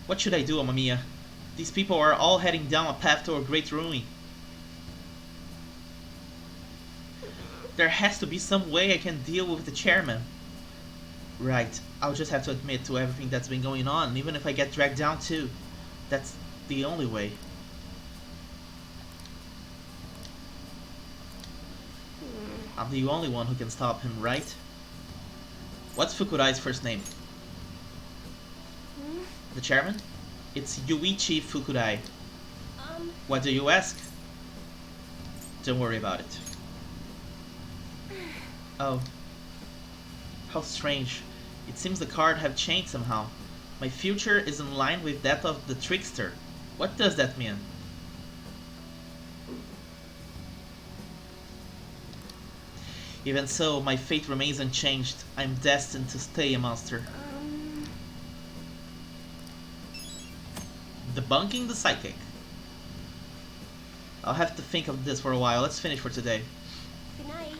What should I do, Amamiya? These people are all heading down a path toward great ruin. There has to be some way I can deal with the chairman. Right, I'll just have to admit to everything that's been going on, even if I get dragged down too. That's the only way. I'm the only one who can stop him, right? What's Fukurai's first name? The chairman? It's Yuichi Fukurai. What do you ask? Don't worry about it. Oh. How strange. It seems the card have changed somehow. My future is in line with that of the trickster. What does that mean? Even so, my fate remains unchanged. I'm destined to stay a monster. Debunking the psychic. I'll have to think of this for a while. Let's finish for today. Good night.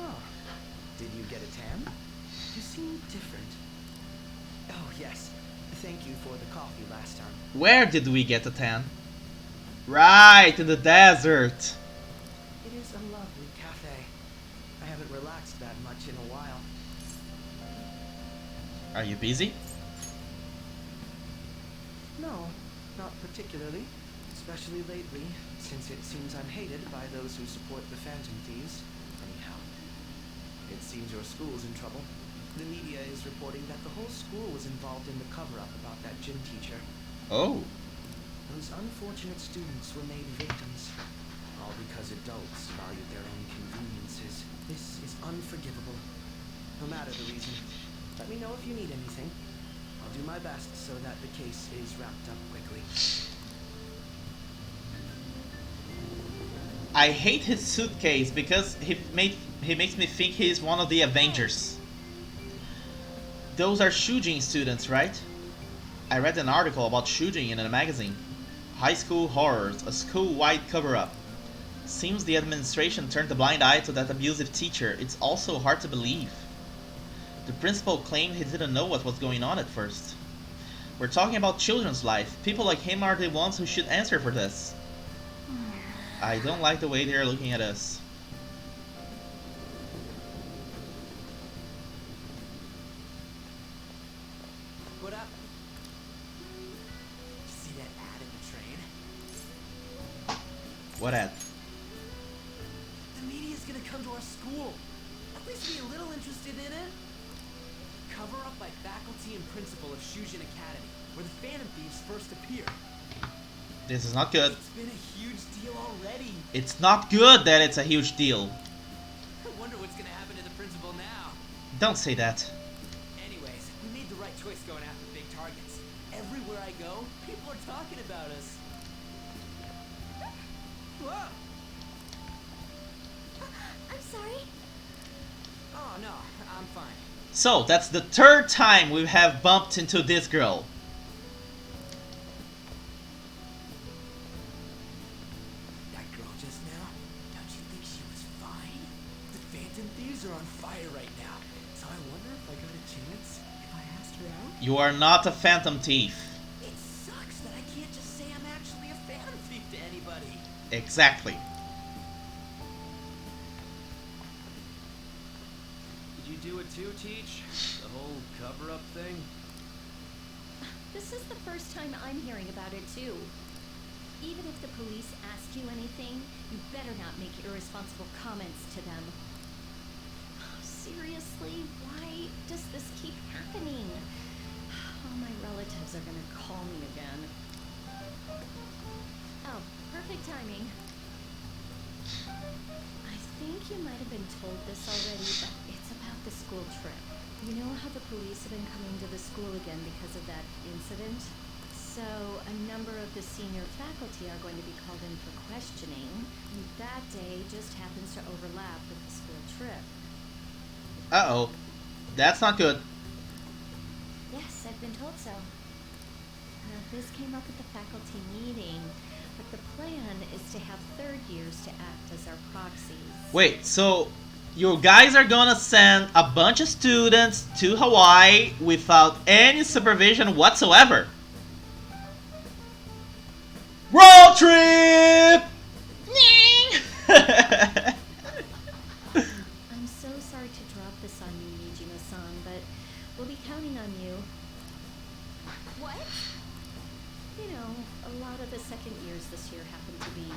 Oh, did you get a tan? You seem different. Oh, yes. Thank you for the coffee last time. Where did we get a tan? Right, in the desert. It is a lovely cafe. I haven't relaxed that much in a while. Are you busy? No, not particularly. Especially lately, since it seems I'm hated by those who support the Phantom Thieves. Anyhow, it seems your school's in trouble. The media is reporting that the whole school was involved in the cover-up about that gym teacher. Oh. Those unfortunate students were made victims. All because adults valued their own conveniences. This is unforgivable. No matter the reason. Let me know if you need anything. I'll do my best so that the case is wrapped up quickly. I hate his suitcase because he makes me think he's one of the Avengers. Those are Shujin students, right? I read an article about Shujin in a magazine. High school horrors, a school-wide cover-up. Seems the administration turned a blind eye to that abusive teacher. It's also hard to believe. The principal claimed he didn't know what was going on at first. We're talking about children's life. People like him are the ones who should answer for this. I don't like the way they're looking at us. What up? See that ad in the train? What ad? The media's gonna come to our school. At least be a little interested in it. Cover up by faculty and principal of Shujin Academy, where the Phantom Thieves first appeared. This is not good. It's been a huge deal already. It's not good that it's a huge deal. I wonder what's gonna happen to the principal now. Don't say that. Anyways, we made the right choice going after big targets. Everywhere I go, people are talking about us. Whoa! I'm sorry. Oh no, I'm fine. So, that's the third time we have bumped into this girl. That girl just now, don't you think she was fine? The Phantom Thieves are on fire right now, so I wonder if I got a chance if I asked her out. You are not a phantom thief. It sucks that I can't just say I'm actually a Phantom Thief to anybody. Exactly. Did you do it too, Teach? The whole cover-up thing? This is the first time I'm hearing about it too. Even if the police ask you anything, you better not make irresponsible comments to them. Seriously, why does this keep happening? All my relatives are gonna call me again. Oh, perfect timing. I think you might have been told this already, but it's about the school trip. You know how the police have been coming to the school again because of that incident? So, a number of the senior faculty are going to be called in for questioning, and that day just happens to overlap with the school trip. Uh-oh. That's not good. Yes, I've been told so. Now, this came up at the faculty meeting, but the plan is to have third years to act as our proxies. Wait, so you guys are gonna send a bunch of students to Hawaii without any supervision whatsoever? Road trip! I'm so sorry to drop this on you, Mijima-san, but we'll be counting on you. What? You know, a lot of the second years this year happen to be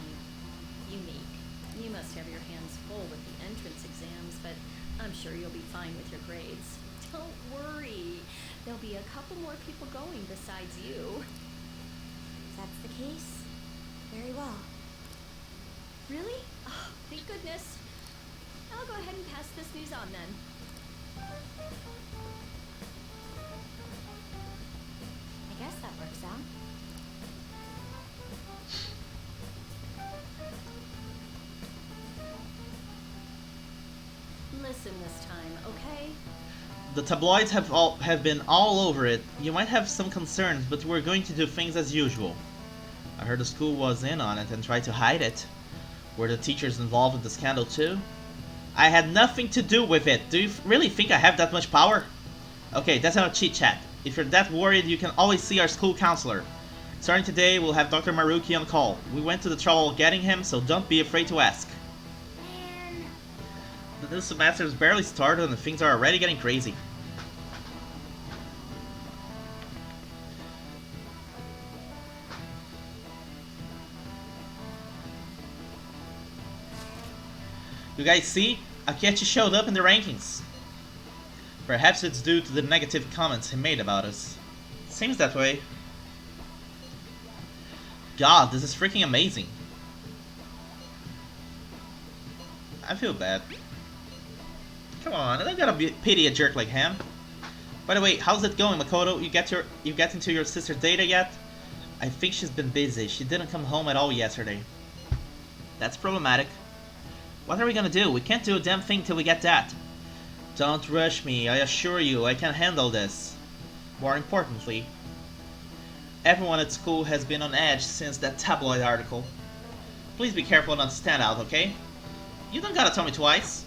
unique. You must have your hands full with the entrance exams, but I'm sure you'll be fine with your grades. Don't worry. There'll be a couple more people going besides you. If that's the case, very well. Really? Oh, thank goodness. I'll go ahead and pass this news on then. I guess that works out. Listen this time, okay? The tabloids have been all over it. You might have some concerns, but we're going to do things as usual. I heard the school was in on it and tried to hide it. Were the teachers involved in the scandal too? I had nothing to do with it. Do you really think I have that much power? Okay, that's not a chit chat. If you're that worried, you can always see our school counselor. Starting today, we'll have Dr. Maruki on call. We went to the trouble of getting him, so don't be afraid to ask. Man. The new semester has barely started and things are already getting crazy. You guys see? Akechi showed up in the rankings. Perhaps it's due to the negative comments he made about us. Seems that way. God, this is freaking amazing. I feel bad. Come on, I don't gotta pity a jerk like him. By the way, how's it going, Makoto? You get into your sister's data yet? I think she's been busy. She didn't come home at all yesterday. That's problematic. What are we gonna do? We can't do a damn thing till we get that. Don't rush me, I assure you, I can handle this. More importantly, everyone at school has been on edge since that tabloid article. Please be careful not to stand out, okay? You don't gotta tell me twice.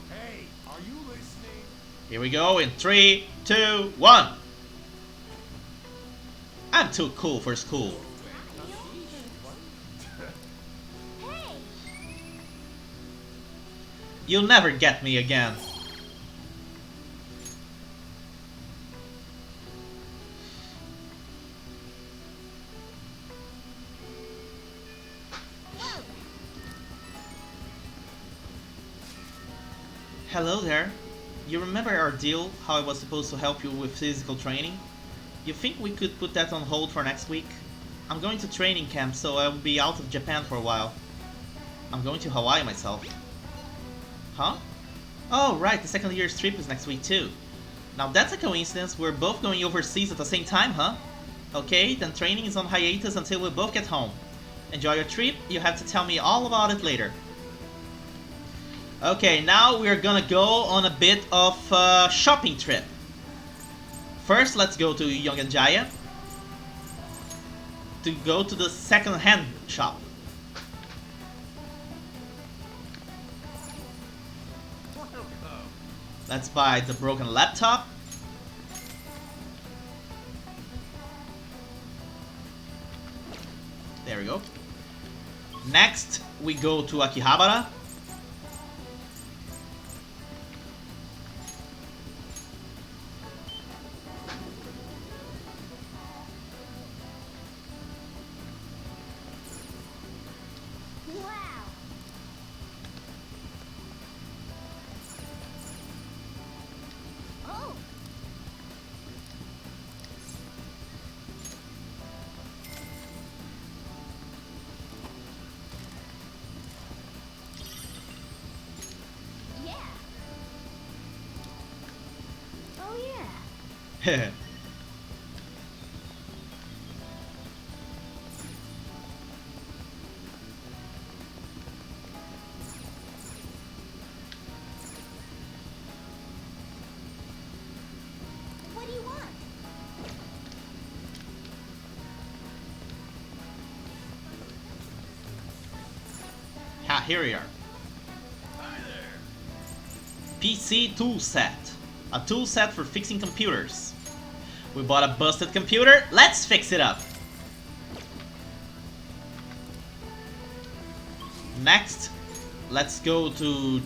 Hey, are you listening? Here we go in 3, 2, 1. I'm too cool for school. Hey! You'll never get me again. Hello there. You remember our deal, how I was supposed to help you with physical training? You think we could put that on hold for next week? I'm going to training camp, so I will be out of Japan for a while. I'm going to Hawaii myself. Huh? Oh, right, the second year's trip is next week too. Now that's a coincidence, we're both going overseas at the same time, huh? Okay, then training is on hiatus until we both get home. Enjoy your trip, you have to tell me all about it later. Okay, now we're gonna go on a bit of a shopping trip. First, let's go to Yongenjaya to go to the second-hand shop. Let's buy the broken laptop. There we go. Next, we go to Akihabara. Wow! Oh! What do you want? Ha, here we are. PC tool set. A tool set for fixing computers. We bought a busted computer, let's fix it up. Next, let's go to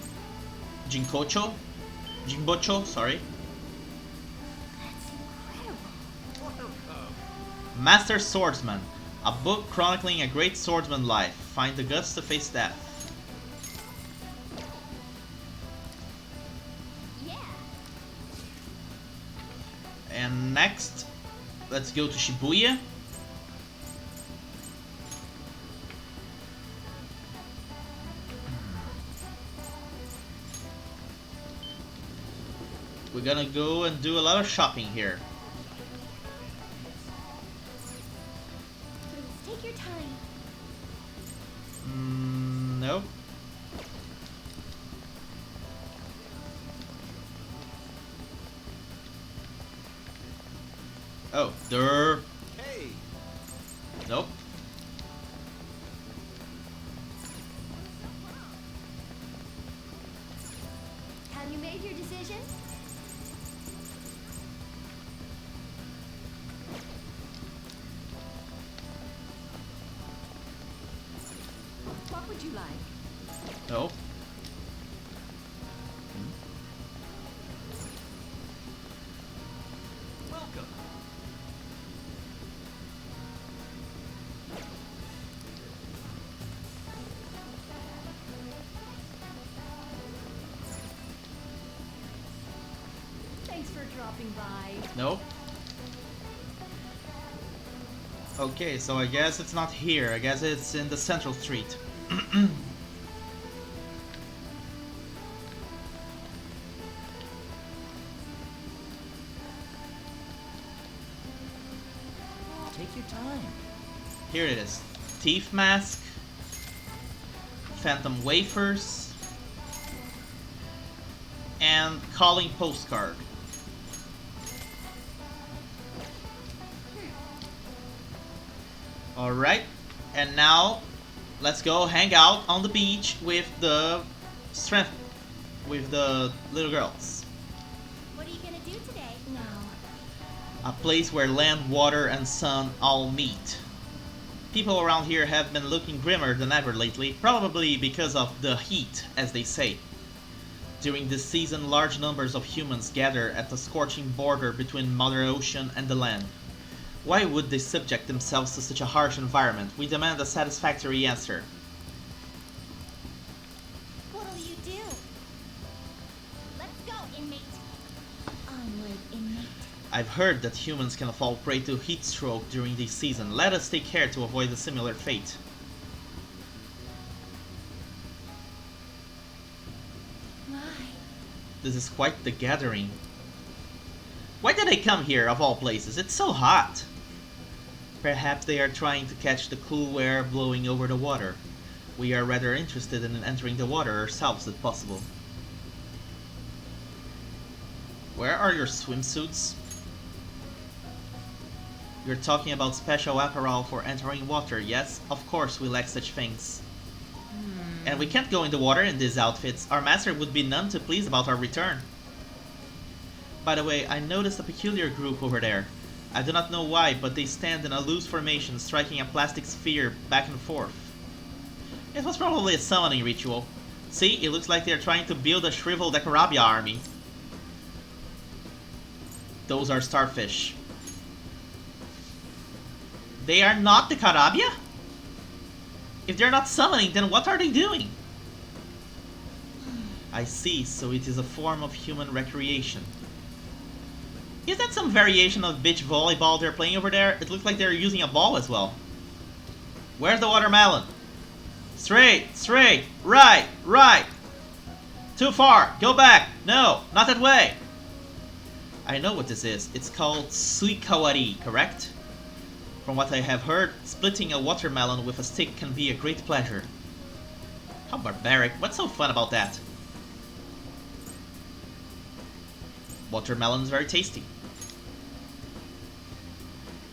Jinbocho, sorry. That's incredible. Master Swordsman. A book chronicling a great swordsman's life. Find the guts to face death. Yeah. And next, let's go to Shibuya. We're gonna go and do a lot of shopping here. Please take your time. Nope. Oh, there. Hey! Nope. Have you made your decision? What would you like? Nope. Welcome. Thanks for dropping by. Nope. Okay, so I guess it's not here. I guess it's in the central street. Take your time. Here it is. Thief mask. Phantom wafers. And calling postcard. Alright. And now let's go hang out on the beach with the little girls. What are you gonna do today? No. A place where land, water, and sun all meet. People around here have been looking grimmer than ever lately, probably because of the heat, as they say. During this season, large numbers of humans gather at the scorching border between Mother Ocean and the land. Why would they subject themselves to such a harsh environment? We demand a satisfactory answer. What'll you do? Let's go, inmate. Onward, inmate. I've heard that humans can fall prey to heat stroke during this season. Let us take care to avoid a similar fate. My. This is quite the gathering. Why did they come here, of all places? It's so hot. Perhaps they are trying to catch the cool air blowing over the water. We are rather interested in entering the water ourselves if possible. Where are your swimsuits? You're talking about special apparel for entering water, yes? Of course we lack such things. And we can't go in the water in these outfits. Our master would be none too pleased about our return. By the way, I noticed a peculiar group over there. I do not know why, but they stand in a loose formation, striking a plastic sphere back and forth. It was probably a summoning ritual. See, it looks like they are trying to build a shriveled Karabia army. Those are starfish. They are not the Karabia? If they're not summoning, then what are they doing? I see, so it is a form of human recreation. Is that some variation of beach volleyball they're playing over there? It looks like they're using a ball as well. Where's the watermelon? Straight, straight, right, right. Too far, go back. No, not that way. I know what this is. It's called suikawari, correct? From what I have heard, splitting a watermelon with a stick can be a great pleasure. How barbaric. What's so fun about that? Watermelon is very tasty.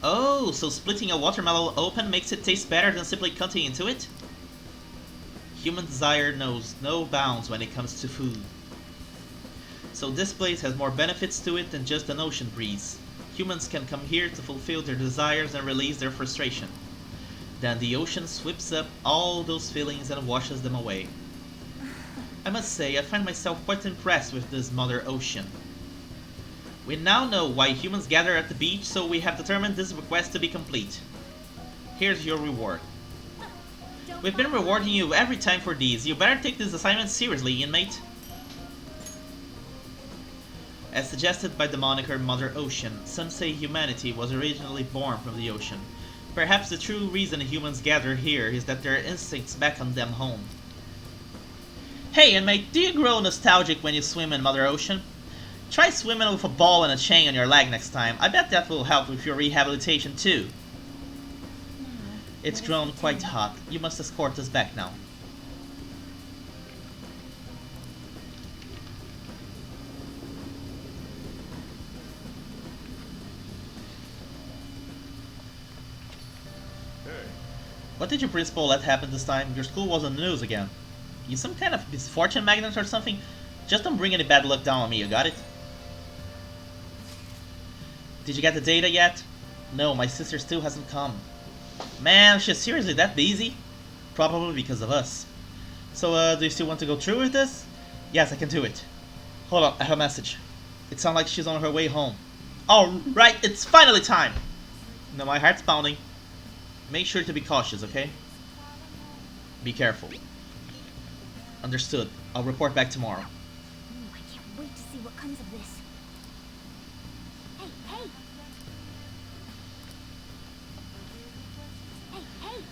Oh, so splitting a watermelon open makes it taste better than simply cutting into it? Human desire knows no bounds when it comes to food. So this place has more benefits to it than just an ocean breeze. Humans can come here to fulfill their desires and release their frustration. Then the ocean sweeps up all those feelings and washes them away. I must say, I find myself quite impressed with this Mother Ocean. We now know why humans gather at the beach, so we have determined this request to be complete. Here's your reward. We've been rewarding you every time for these. You better take this assignment seriously, inmate. As suggested by the moniker Mother Ocean, some say humanity was originally born from the ocean. Perhaps the true reason humans gather here is that their instincts beckon them home. Hey inmate, do you grow nostalgic when you swim in Mother Ocean? Try swimming with a ball and a chain on your leg next time. I bet that will help with your rehabilitation too. It's grown quite hot. You must escort us back now. What did your principal let happen this time? Your school was on the news again. You some kind of misfortune magnet or something? Just don't bring any bad luck down on me, you got it? Did you get the data yet? No, my sister still hasn't come. Man, she's seriously that busy? Probably because of us. So, do you still want to go through with this? Yes, I can do it. Hold on, I have a message. It sounds like she's on her way home. Alright, it's finally time! Now my heart's pounding. Make sure to be cautious, okay? Be careful. Understood. I'll report back tomorrow. I can't wait to see what comes of this. Hey, hey! Hey, hey!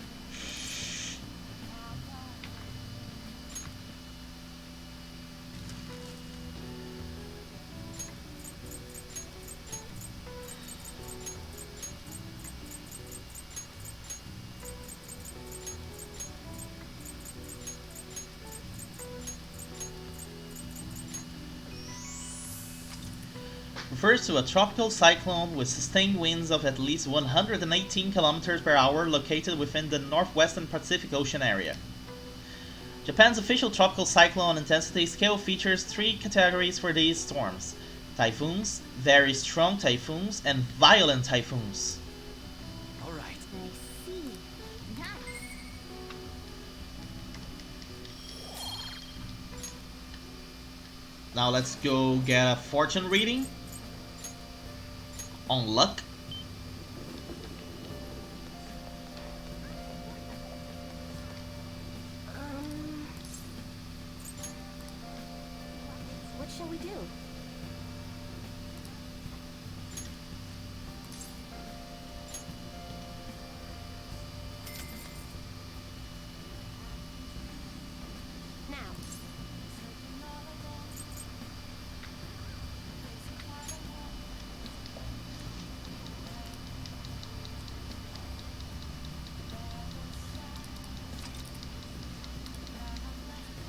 Refers to a tropical cyclone with sustained winds of at least 118 km per hour located within the northwestern Pacific Ocean area. Japan's official tropical cyclone intensity scale features 3 categories for these storms: typhoons, very strong typhoons, and violent typhoons. Alright. I see. Nice. Now let's go get a fortune reading on luck. What shall we do? Now.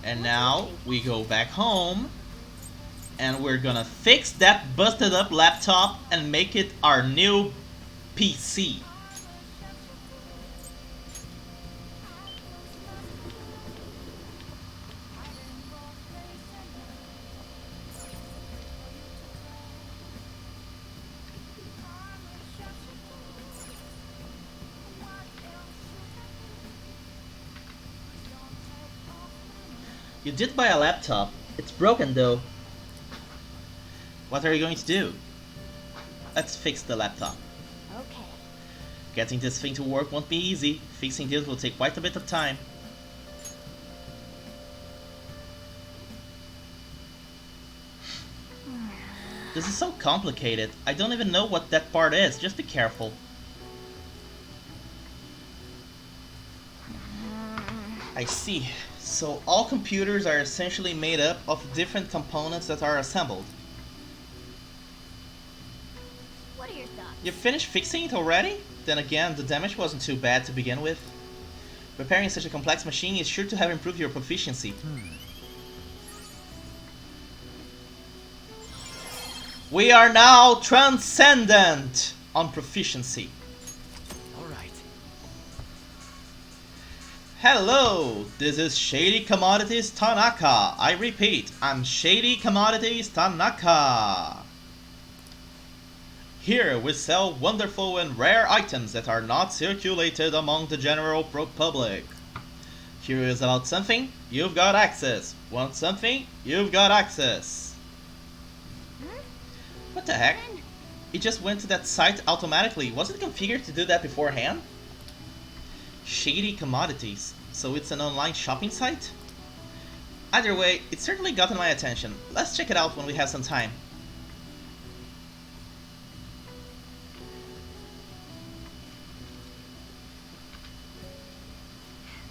And now we go back home and we're gonna fix that busted up laptop and make it our new PC. You did buy a laptop. It's broken though. What are you going to do? Let's fix the laptop. Okay. Getting this thing to work won't be easy. Fixing this will take quite a bit of time. This is so complicated. I don't even know what that part is. Just be careful. I see. So all computers are essentially made up of different components that are assembled. You finished fixing it already? Then again, the damage wasn't too bad to begin with. Repairing such a complex machine is sure to have improved your proficiency. We are now transcendent on proficiency. Alright. Hello, this is Shady Commodities Tanaka. I repeat, I'm Shady Commodities Tanaka. Here we sell wonderful and rare items that are not circulated among the general public. Curious about something? You've got access. Want something? You've got access. What the heck? It just went to that site automatically. Wasn't it configured to do that beforehand? Shady Commodities. So it's an online shopping site? Either way, it's certainly gotten my attention. Let's check it out when we have some time.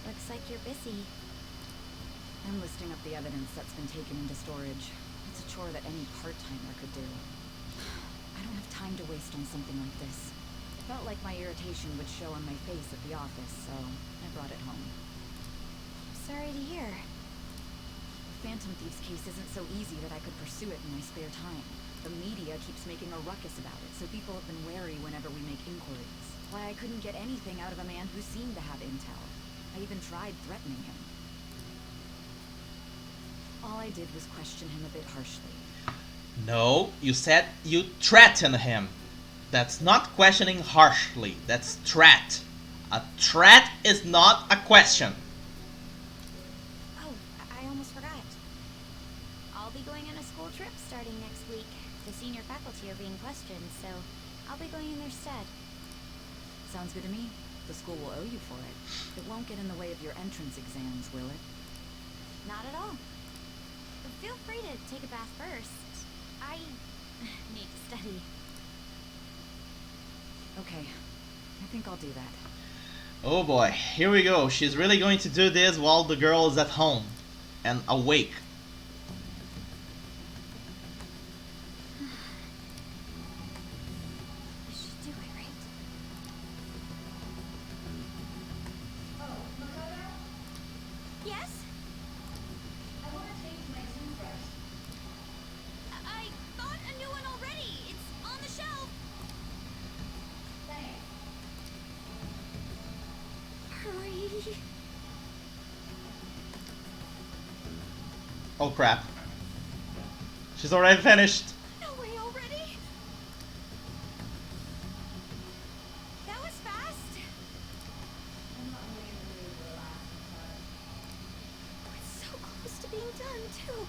Looks like you're busy. I'm listing up the evidence that's been taken into storage. It's a chore that any part-timer could do. I don't have time to waste on something like this. I felt like my irritation would show on my face at the office, so I brought it home. Sorry to hear. The Phantom Thieves case isn't so easy that I could pursue it in my spare time. The media keeps making a ruckus about it, so people have been wary whenever we make inquiries. Why I couldn't get anything out of a man who seemed to have intel. I even tried threatening him. All I did was question him a bit harshly. No, you said you threatened him. That's not questioning harshly. That's threat. A threat is not a question. Oh, I almost forgot. I'll be going on a school trip starting next week. The senior faculty are being questioned, so I'll be going in their stead. Sounds good to me. The school will owe you for it. It won't get in the way of your entrance exams, will it? Not at all. But feel free to take a bath first. I need to study. Okay. I think I'll do that. Oh boy, here we go. She's really going to do this while the girl is at home and awake. I should do it, right? Yes? I want to take my toothbrush. I bought a new one already. It's on the shelf. Thanks. Hurry. Oh crap. She's already finished. No way already. That was fast. I'm not really in the mood for a last massage. It's so close to being done, too.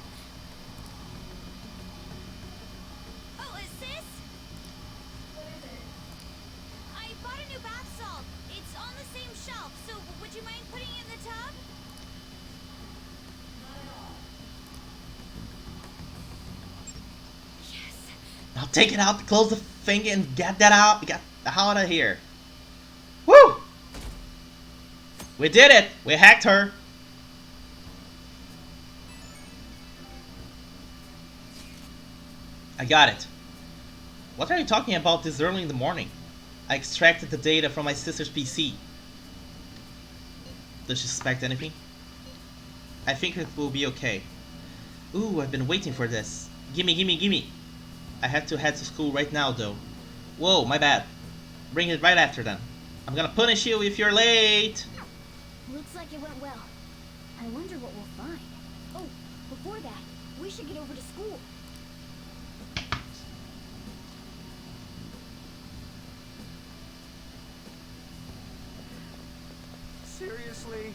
Oh, sis? What is it? I bought a new bath salt. It's on the same shelf, so would you mind putting it in the tub? Not at all. Yes. Now take it out, close the thing and get that out. Get the hell out of here. Woo! We did it! We hacked her. I got it. What are you talking about this early in the morning? I extracted the data from my sister's PC. Does she suspect anything? I think it will be okay. Ooh, I've been waiting for this. Gimme, gimme, gimme. I have to head to school right now, though. Whoa, my bad. Bring it right after then. I'm gonna punish you if you're late. Looks like it went well. I wonder what we'll find. Oh, before that, we should get over to school. Seriously?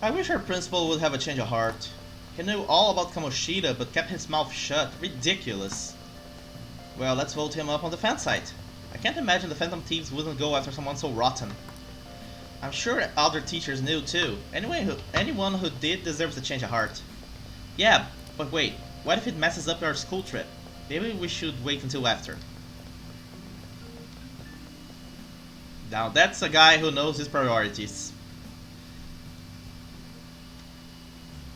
I wish our principal would have a change of heart. He knew all about Kamoshida, but kept his mouth shut. Ridiculous. Well, let's vote him up on the fan site. I can't imagine the Phantom Thieves wouldn't go after someone so rotten. I'm sure other teachers knew too. Anyone who did deserves a change of heart. Yeah, but wait. What if it messes up our school trip? Maybe we should wait until after. Now that's a guy who knows his priorities.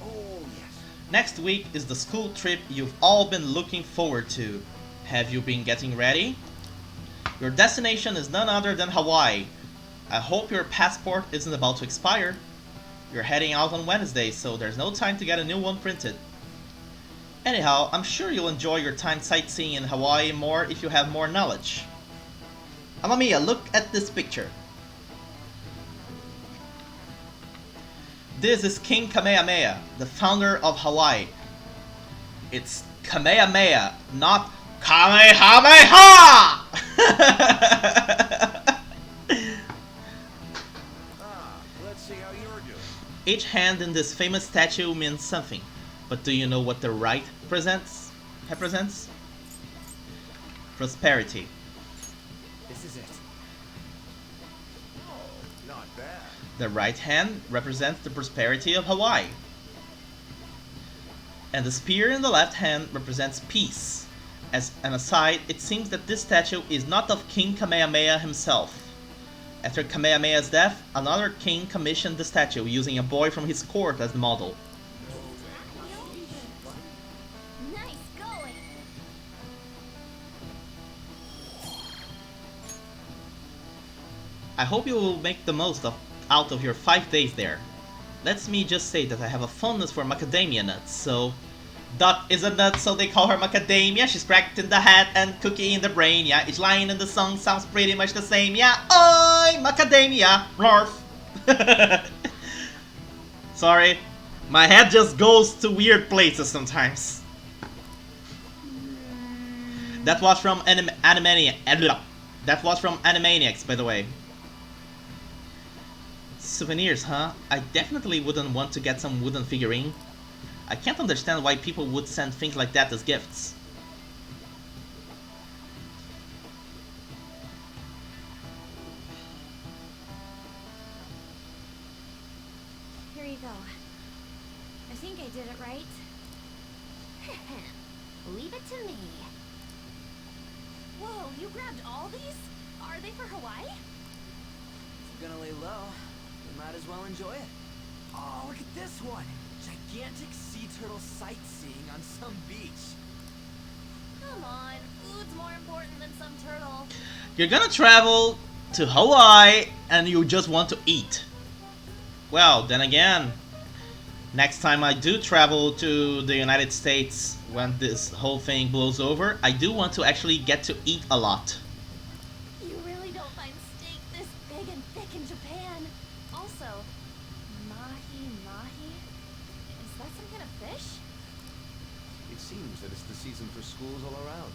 Oh, yes. Next week is the school trip you've all been looking forward to. Have you been getting ready? Your destination is none other than Hawaii. I hope your passport isn't about to expire. You're heading out on Wednesday, so there's no time to get a new one printed. Anyhow, I'm sure you'll enjoy your time sightseeing in Hawaii more if you have more knowledge. Amamiya, look at this picture. This is King Kamehameha, the founder of Hawaii. It's Kamehameha, not Kamehameha! Let's see how you're doing. Each hand in this famous statue means something, but do you know what the right represents? Prosperity. This is it. Oh, not bad. The right hand represents the prosperity of Hawaii. And the spear in the left hand represents peace. As an aside, it seems that this statue is not of King Kamehameha himself. After Kamehameha's death, another king commissioned the statue using a boy from his court as the model. Nice going. I hope you will make the most out of your 5 days there. Let me just say that I have a fondness for macadamia nuts, so... Duck is a nut, so they call her macadamia. She's cracked in the head and cookie in the brain. Yeah, each line in the song sounds pretty much the same. Yeah, oi, macadamia, rorf. Sorry, my head just goes to weird places sometimes. That was from Animaniacs, by the way. Souvenirs, huh? I definitely wouldn't want to get some wooden figurine. I can't understand why people would send things like that as gifts. Here you go. I think I did it right. Leave it to me. Whoa, you grabbed all these? Are they for Hawaii? If you're gonna lay low, you might as well enjoy it. Oh, look at this one! Gigantic sea turtle sightseeing on some beach. Come on, food's more important than some turtle. You're gonna travel to Hawaii and you just want to eat. Well, then again, next time I do travel to the United States, when this whole thing blows over, I do want to actually get to eat a lot. You really don't find steak this big and thick in Japan. Also, mahi. Is that some kind of fish? It seems that it's the season for schools all around.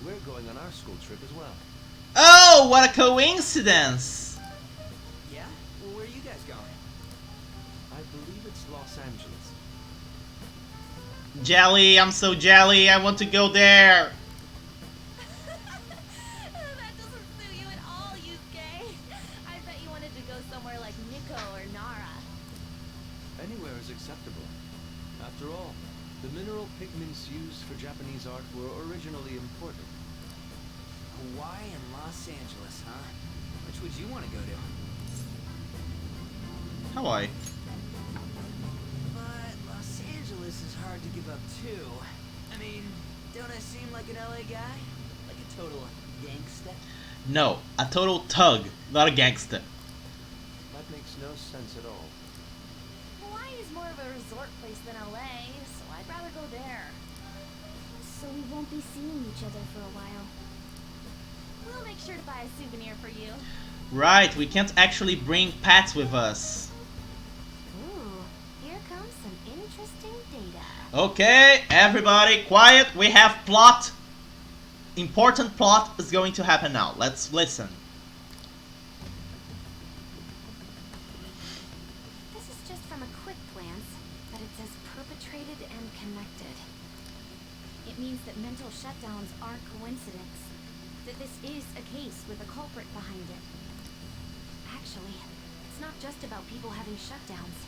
We're going on our school trip as well. Oh, what a coincidence! Yeah? Well, where are you guys going? I believe it's Los Angeles. Jelly, I'm so jelly, I want to go there! That doesn't suit you at all, Yusuke. I bet you wanted to go somewhere like Nikko or Nara. Anywhere is acceptable. After all, the mineral pigments used for Japanese art were originally imported. Hawaii and Los Angeles, huh? Which would you want to go to? Hawaii. But Los Angeles is hard to give up too. I mean, don't I seem like an LA guy? Like a total gangsta? No, a total tug, not a gangster. That makes no sense at all. Hawaii is more of a resort place than LA, so I'd rather go there. So we won't be seeing each other for a while. We'll make sure to buy a souvenir for you. Right, we can't actually bring pets with us. Ooh, here comes some interesting data. Okay, everybody, quiet. We have plot. Important plot is going to happen now. Let's listen. This is just from a quick glance, but it says perpetrated and connected. It means that mental shutdowns aren't coincidence. That this is a case with a culprit behind it. Actually, it's not just about people having shutdowns.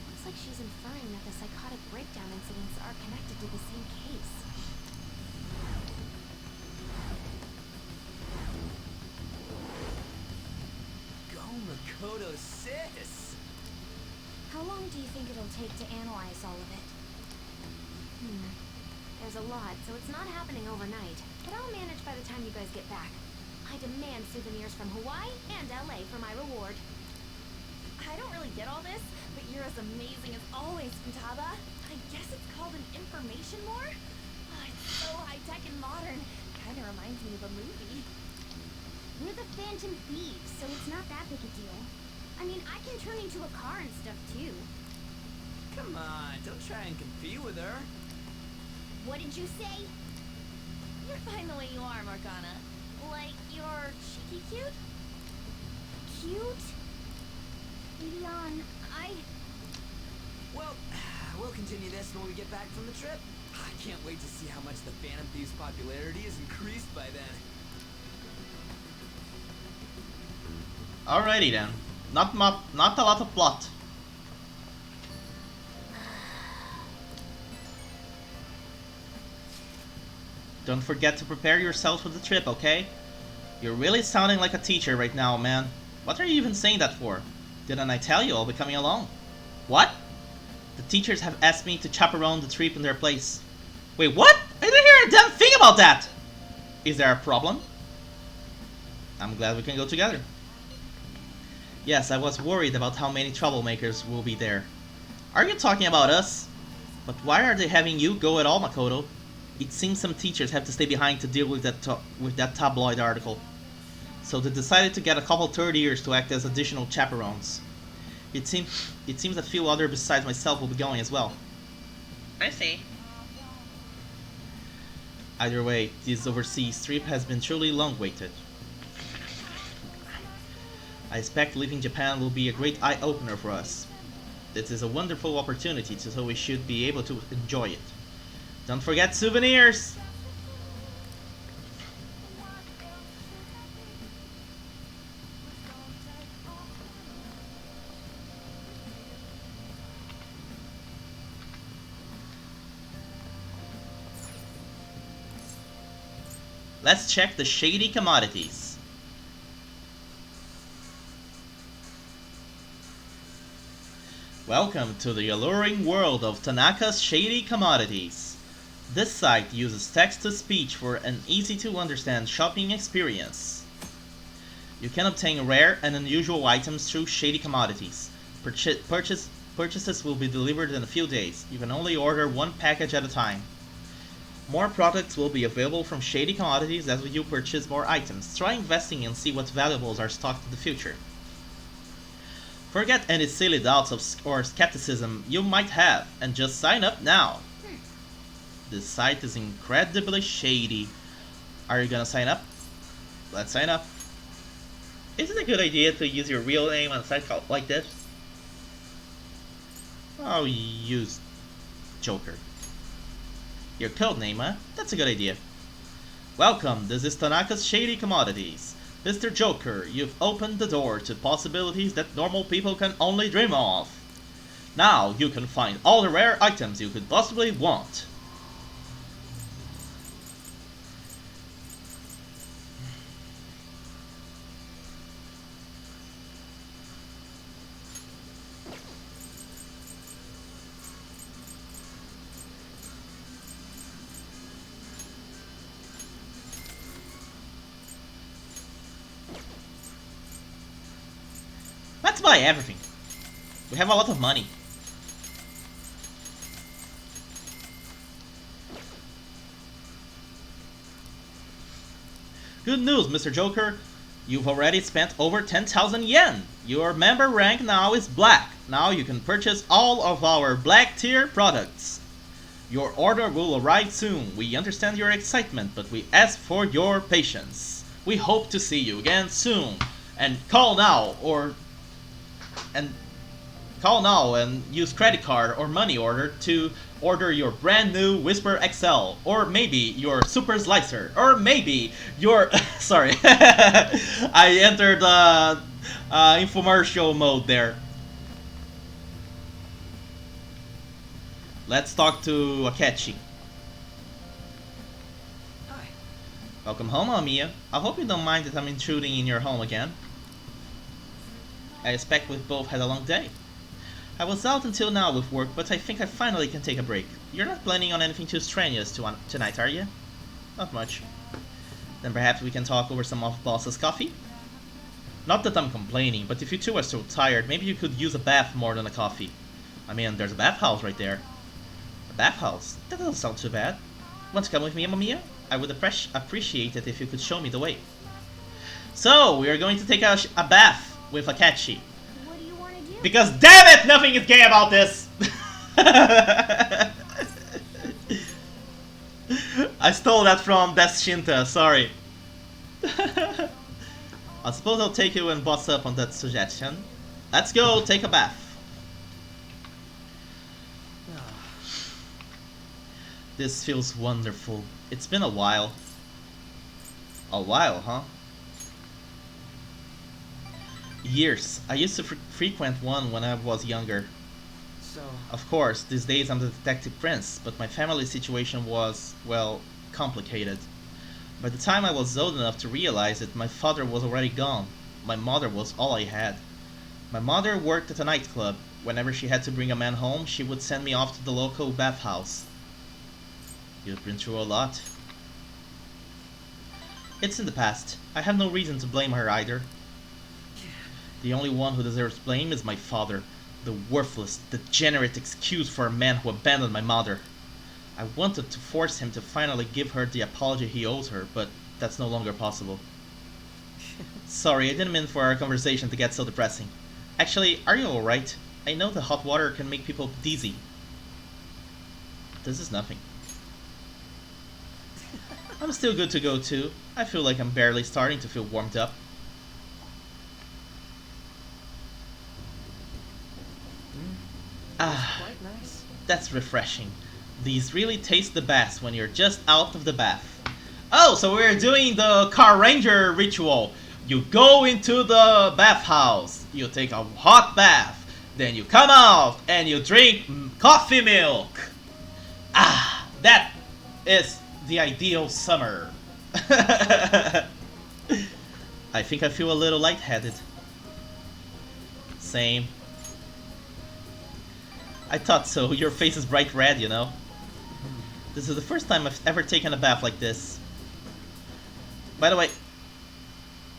Looks like she's inferring that the psychotic breakdown incidents are connected to the same case. Go Makoto sis! How long do you think it'll take to analyze all of it? There's a lot, so it's not happening overnight. But I'll manage by the time you guys get back. I demand souvenirs from Hawaii and LA for my reward. I don't really get all this, but you're as amazing as always, Futaba. I guess it's called an information war? Oh, it's so high-tech and modern. Kinda reminds me of a movie. We're the Phantom Thieves, so it's not that big a deal. I mean, I can turn into a car and stuff too. Come on, don't try and compete with her. What did you say? You're fine the way you are, Morgana. Like, you're cheeky cute? Cute? Leon, Well, we'll continue this when we get back from the trip. I can't wait to see how much the Phantom Thieves' popularity is increased by then. Alrighty then. Not a lot of plot. Don't forget to prepare yourself for the trip, okay? You're really sounding like a teacher right now, man. What are you even saying that for? Didn't I tell you I'll be coming along? What? The teachers have asked me to chaperone the trip in their place. Wait, what? I didn't hear a damn thing about that! Is there a problem? I'm glad we can go together. Yes, I was worried about how many troublemakers will be there. Are you talking about us? But why are they having you go at all, Makoto? It seems some teachers have to stay behind to deal with that tabloid article. So they decided to get a couple third years to act as additional chaperones. It seems a few others besides myself will be going as well. I see. Either way, this overseas trip has been truly long-awaited. I expect leaving Japan will be a great eye-opener for us. This is a wonderful opportunity, so we should be able to enjoy it. Don't forget souvenirs! Let's check the shady commodities. Welcome to the alluring world of Tanaka's Shady Commodities. This site uses text-to-speech for an easy-to-understand shopping experience. You can obtain rare and unusual items through Shady Commodities. Purchases will be delivered in a few days. You can only order one package at a time. More products will be available from Shady Commodities as you purchase more items. Try investing and see what valuables are stocked in the future. Forget any silly doubts or skepticism you might have and just sign up now. This site is incredibly shady. Are you gonna sign up? Let's sign up. Is it a good idea to use your real name on a site called like this? Oh, use Joker. Your code name, huh? That's a good idea. Welcome, this is Tanaka's Shady Commodities. Mr. Joker, you've opened the door to possibilities that normal people can only dream of. Now you can find all the rare items you could possibly want. Let's buy everything. We have a lot of money. Good news, Mr. Joker. You've already spent over 10,000 yen. Your member rank now is black. Now you can purchase all of our black tier products. Your order will arrive soon. We understand your excitement, but we ask for your patience. We hope to see you again soon. And call now and use credit card or money order to order your brand new Whisper XL, or maybe your Super Slicer, or maybe your sorry I entered infomercial mode there. Let's talk to Akechi. Hi. Welcome home, Amiya. I hope you don't mind that I'm intruding in your home again. I expect we've both had a long day. I was out until now with work, but I think I finally can take a break. You're not planning on anything too strenuous tonight, are you? Not much. Then perhaps we can talk over some of Boss's coffee? Not that I'm complaining, but if you two are so tired, maybe you could use a bath more than a coffee. I mean, there's a bathhouse right there. A bathhouse? That doesn't sound too bad. Want to come with me, Mamiya? I would appreciate it if you could show me the way. So, we are going to take a bath with Akechi. What do you want to do? Because damn it, nothing is gay about this! I stole that from Deshinta, sorry. I suppose I'll take you and boss up on that suggestion. Let's go take a bath. This feels wonderful. It's been a while. A while, huh? Years. I used to frequent one when I was younger. So, Of course, these days I'm the detective prince, but my family situation was, well, complicated. By the time I was old enough to realize it, my father was already gone. My mother was all I had. My mother worked at a nightclub. Whenever she had to bring a man home, she would send me off to the local bathhouse. You've been through a lot. It's in the past. I have no reason to blame her either. The only one who deserves blame is my father, the worthless, degenerate excuse for a man who abandoned my mother. I wanted to force him to finally give her the apology he owes her, but that's no longer possible. Sorry, I didn't mean for our conversation to get so depressing. Actually, are you alright? I know the hot water can make people dizzy. This is nothing. I'm still good to go too. I feel like I'm barely starting to feel warmed up. Ah, quite nice. that's refreshing. These really taste the best when you're just out of the bath. Oh, so we're doing the car ranger ritual. You go into the bathhouse, you take a hot bath, then you come out and you drink coffee milk. Ah, that is the ideal summer. I think I feel a little lightheaded. Same. I thought so. Your face is bright red, you know. This is the first time I've ever taken a bath like this. By the way,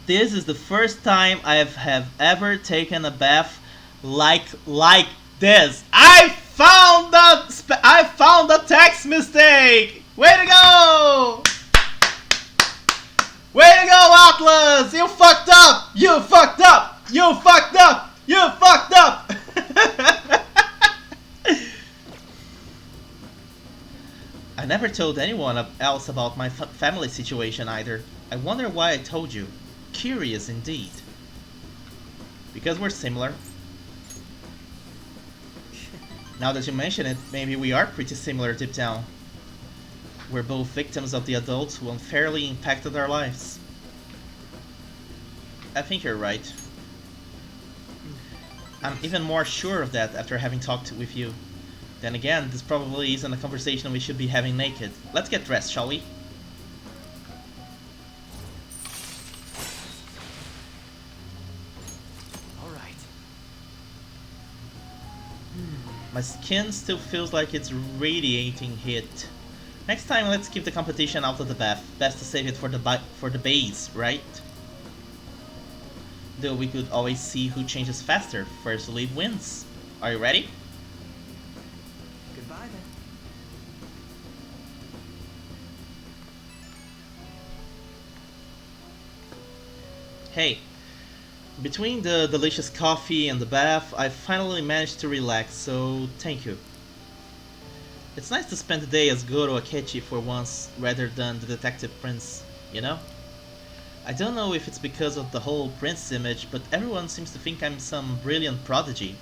this is the first time I have ever taken a bath like this. I found the text mistake. Way to go! Way to go, Atlas! You fucked up! You fucked up! You fucked up! You fucked up! I never told anyone else about my family situation either. I wonder why I told you. Curious indeed. Because we're similar. Now that you mention it, maybe we are pretty similar deep down. We're both victims of the adults who unfairly impacted our lives. I think you're right. I'm even more sure of that after having talked with you. Then again, this probably isn't a conversation we should be having naked. Let's get dressed, shall we? Alright. My skin still feels like it's radiating heat. Next time, let's keep the competition out of the bath. Best to save it for the base, right? Though we could always see who changes faster. First to leave wins. Are you ready? Goodbye then. Hey. Between the delicious coffee and the bath, I finally managed to relax, so thank you. It's nice to spend the day as Goro Akechi for once, rather than the detective prince, you know? I don't know if it's because of the whole prince image, but everyone seems to think I'm some brilliant prodigy.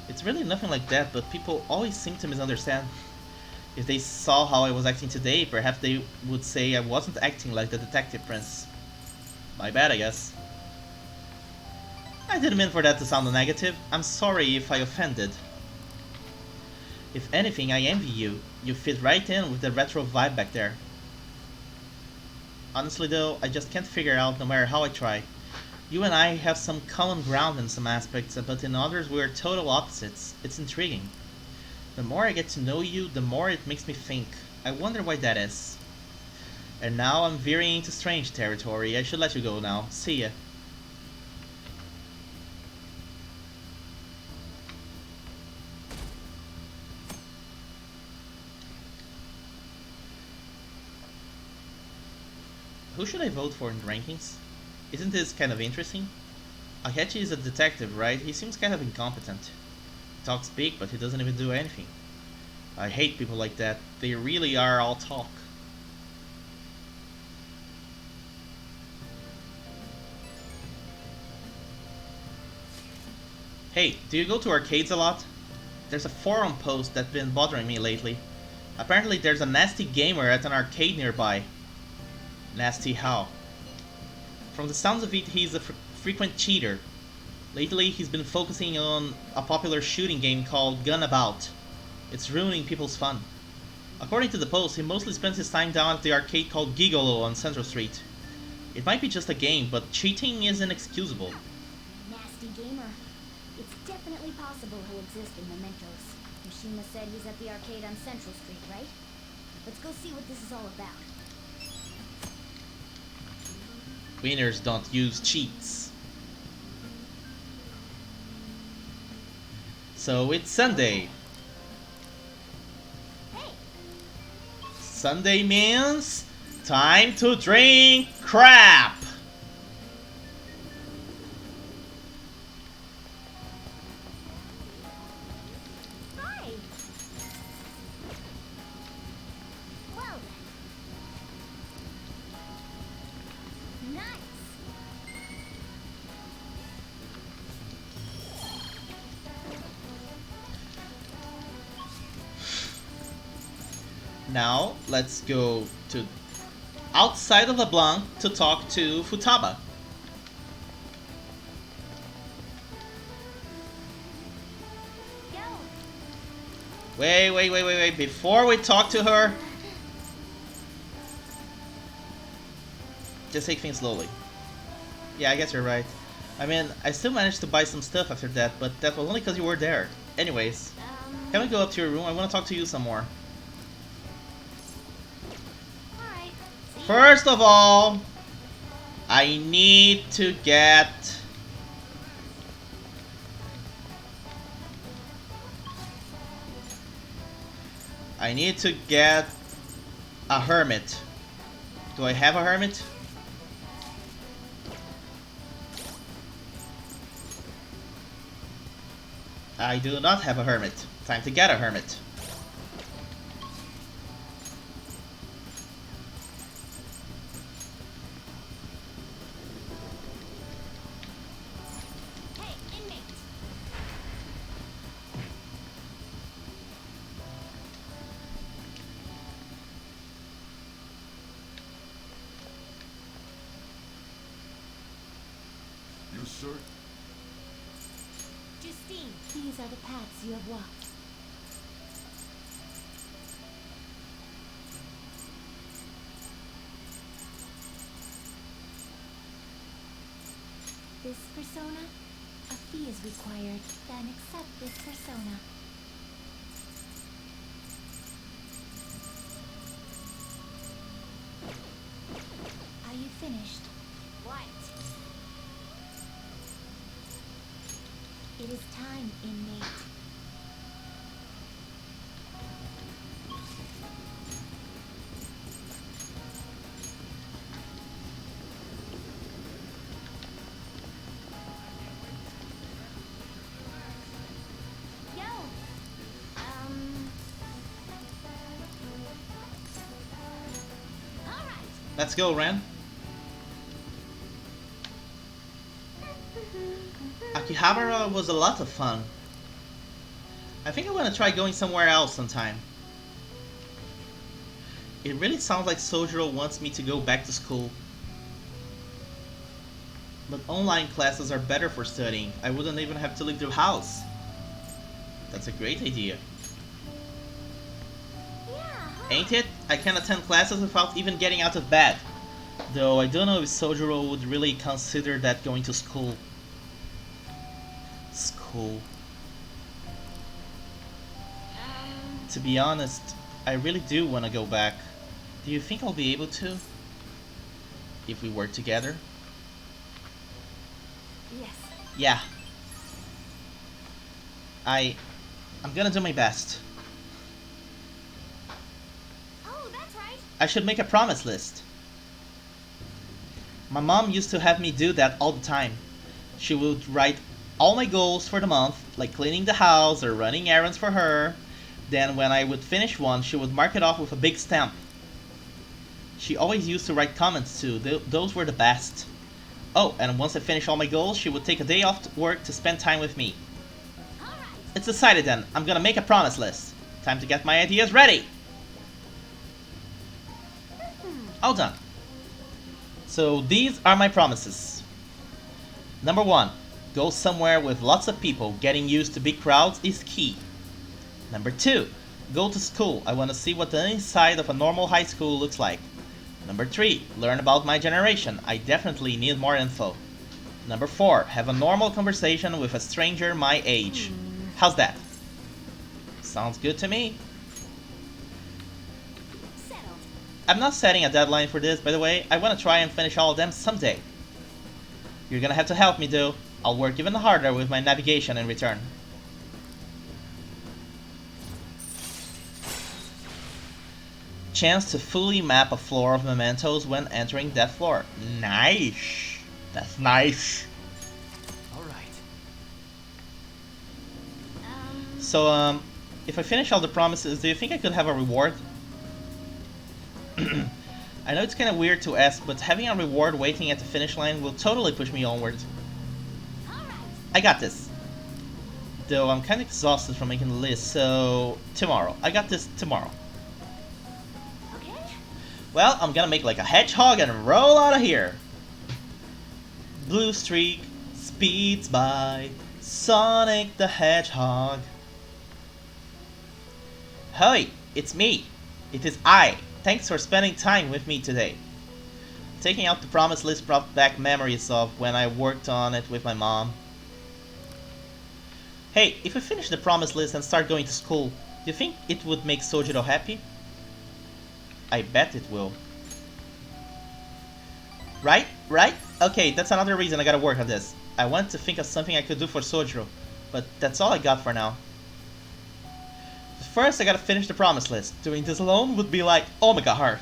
It's really nothing like that, but people always seem to misunderstand. If they saw how I was acting today, perhaps they would say I wasn't acting like the detective prince. My bad, I guess. I didn't mean for that to sound negative. I'm sorry if I offended. If anything, I envy you. You fit right in with the retro vibe back there. Honestly though, I just can't figure out no matter how I try. You and I have some common ground in some aspects, but in others we are total opposites. It's intriguing. The more I get to know you, the more it makes me think. I wonder why that is. And now I'm veering into strange territory. I should let you go now. See ya. Who should I vote for in the rankings? Isn't this kind of interesting? Akechi is a detective, right? He seems kind of incompetent. He talks big, but he doesn't even do anything. I hate people like that. They really are all talk. Hey, do you go to arcades a lot? There's a forum post that's been bothering me lately. Apparently there's a nasty gamer at an arcade nearby. Nasty how? From the sounds of it, he's a frequent cheater. Lately, he's been focusing on a popular shooting game called Gun About. It's ruining people's fun. According to the post, he mostly spends his time down at the arcade called Gigolo on Central Street. It might be just a game, but cheating is inexcusable. Nasty gamer. It's definitely possible he'll exist in Mementos. Mishima said he's at the arcade on Central Street, right? Let's go see what this is all about. Winners don't use cheats. So it's Sunday. Hey. Sunday means time to drink crap. Hi. Well then. Nice. Now let's go to outside of LeBlanc to talk to Futaba. Yo. Wait. Before we talk to her, just take things slowly. Yeah, I guess you're right. I mean, I still managed to buy some stuff after that, but that was only because you were there. Anyways, can we go up to your room? I want to talk to you some more. Alright. First of all, I need to get... a hermit. Do I have a hermit? I do not have a hermit. Time to get a hermit. Hey, inmate. You sir? Justine, these are the paths you have walked. This persona? A fee is required. Then accept this persona. Are you finished? What? It is time, inmate. Yo! Alright. Let's go, Ren. Akihabara was a lot of fun. I think I want to try going somewhere else sometime. It really sounds like Sojiro wants me to go back to school. But online classes are better for studying. I wouldn't even have to leave the house. That's a great idea. Yeah. Ain't it? I can attend classes without even getting out of bed. Though I don't know if Sojiro would really consider that going to school. To be honest, I really do want to go back. Do you think I'll be able to? If we work together? Yes. Yeah. I'm gonna do my best. Oh, that's right. I should make a promise list. My mom used to have me do that all the time. She would write all my goals for the month, like cleaning the house or running errands for her. Then when I would finish one, she would mark it off with a big stamp. She always used to write comments too. Those were the best. Oh, and once I finished all my goals, she would take a day off work to spend time with me. It's decided then. I'm gonna make a promise list. Time to get my ideas ready. All done. So these are my promises. Number 1. Go somewhere with lots of people. Getting used to big crowds is key. Number 2. Go to school. I want to see what the inside of a normal high school looks like. Number 3. Learn about my generation. I definitely need more info. Number 4. Have a normal conversation with a stranger my age. How's that? Sounds good to me. Settled. I'm not setting a deadline for this, by the way. I want to try and finish all of them someday. You're gonna have to help me though. I'll work even harder with my navigation in return. Chance to fully map a floor of mementos when entering that floor. Nice. That's nice. Alright. So, if I finish all the promises, do you think I could have a reward? I know it's kind of weird to ask, but having a reward waiting at the finish line will totally push me onward. I got this. Though I'm kind of exhausted from making the list, so tomorrow. I got this tomorrow. Okay. Well, I'm gonna make like a hedgehog and roll out of here. Blue streak speeds by Sonic the Hedgehog. Hi, it's me. It is I. Thanks for spending time with me today. Taking out the promise list brought back memories of when I worked on it with my mom. Hey, if we finish the promise list and start going to school, do you think it would make Sojiro happy? I bet it will. Right? Right? Okay, that's another reason I gotta work on this. I want to think of something I could do for Sojiro, but that's all I got for now. First, I gotta finish the promise list. Doing this alone would be like Omega Heart,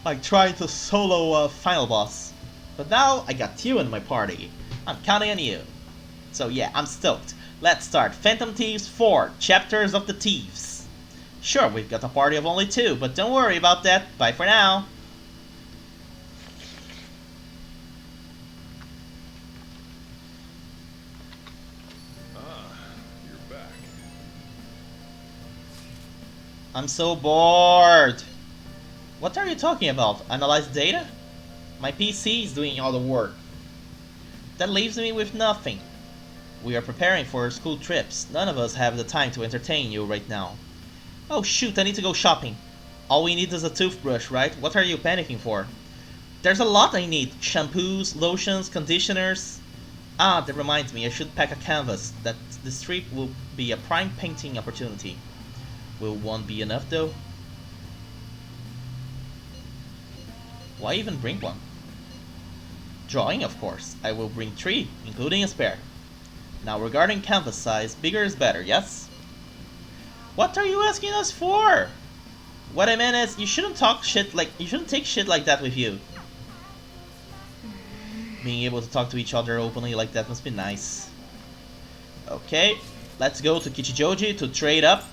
like trying to solo a final boss. But now, I got you in my party. I'm counting on you. So yeah, I'm stoked. Let's start Phantom Thieves 4, Chapters of the Thieves. Sure, we've got a party of only 2, but don't worry about that. Bye for now. You're back. I'm so bored. What are you talking about? Analyze data? My PC is doing all the work. That leaves me with nothing. We are preparing for school trips. None of us have the time to entertain you right now. Oh shoot, I need to go shopping. All we need is a toothbrush, right? What are you panicking for? There's a lot I need. Shampoos, lotions, conditioners. Ah, that reminds me, I should pack a canvas. This trip will be a prime painting opportunity. Will one be enough though? Why even bring one? Drawing, of course. I will bring 3, including a spare. Now regarding canvas size, bigger is better, yes? What are you asking us for? What I meant is, you shouldn't take shit like that with you. Being able to talk to each other openly like that must be nice. Okay, let's go to Kichijoji to trade up.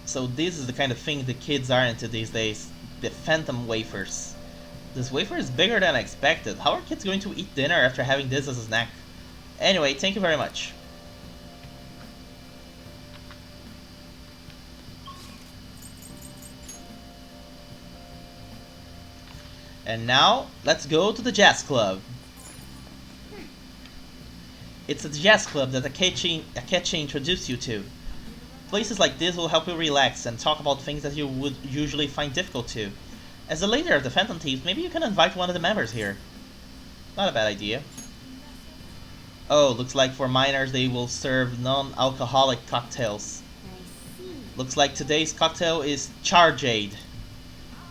So this is the kind of thing the kids are into these days. The phantom wafers. This wafer is bigger than I expected. How are kids going to eat dinner after having this as a snack? Anyway, thank you very much. And now, let's go to the jazz club. It's a jazz club that Akechi introduced you to. Places like this will help you relax and talk about things that you would usually find difficult to. As the leader of the Phantom Thieves, maybe you can invite one of the members here. Not a bad idea. Oh, looks like for minors they will serve non-alcoholic cocktails. Looks like today's cocktail is Charjade.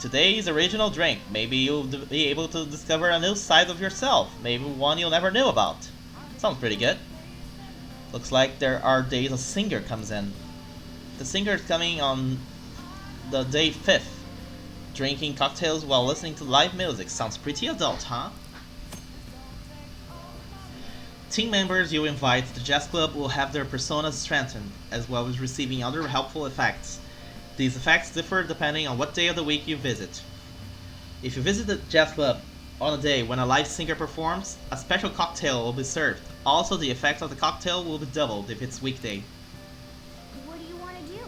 Today's original drink. Maybe you'll be able to discover a new side of yourself. Maybe one you'll never knew about. Sounds pretty good. Looks like there are days a singer comes in. The singer is coming on the day 5th. Drinking cocktails while listening to live music. Sounds pretty adult, huh? Team members you invite to the jazz club will have their personas strengthened, as well as receiving other helpful effects. These effects differ depending on what day of the week you visit. If you visit the jazz club on a day when a live singer performs, a special cocktail will be served. Also, the effect of the cocktail will be doubled if it's weekday. What do you want to do?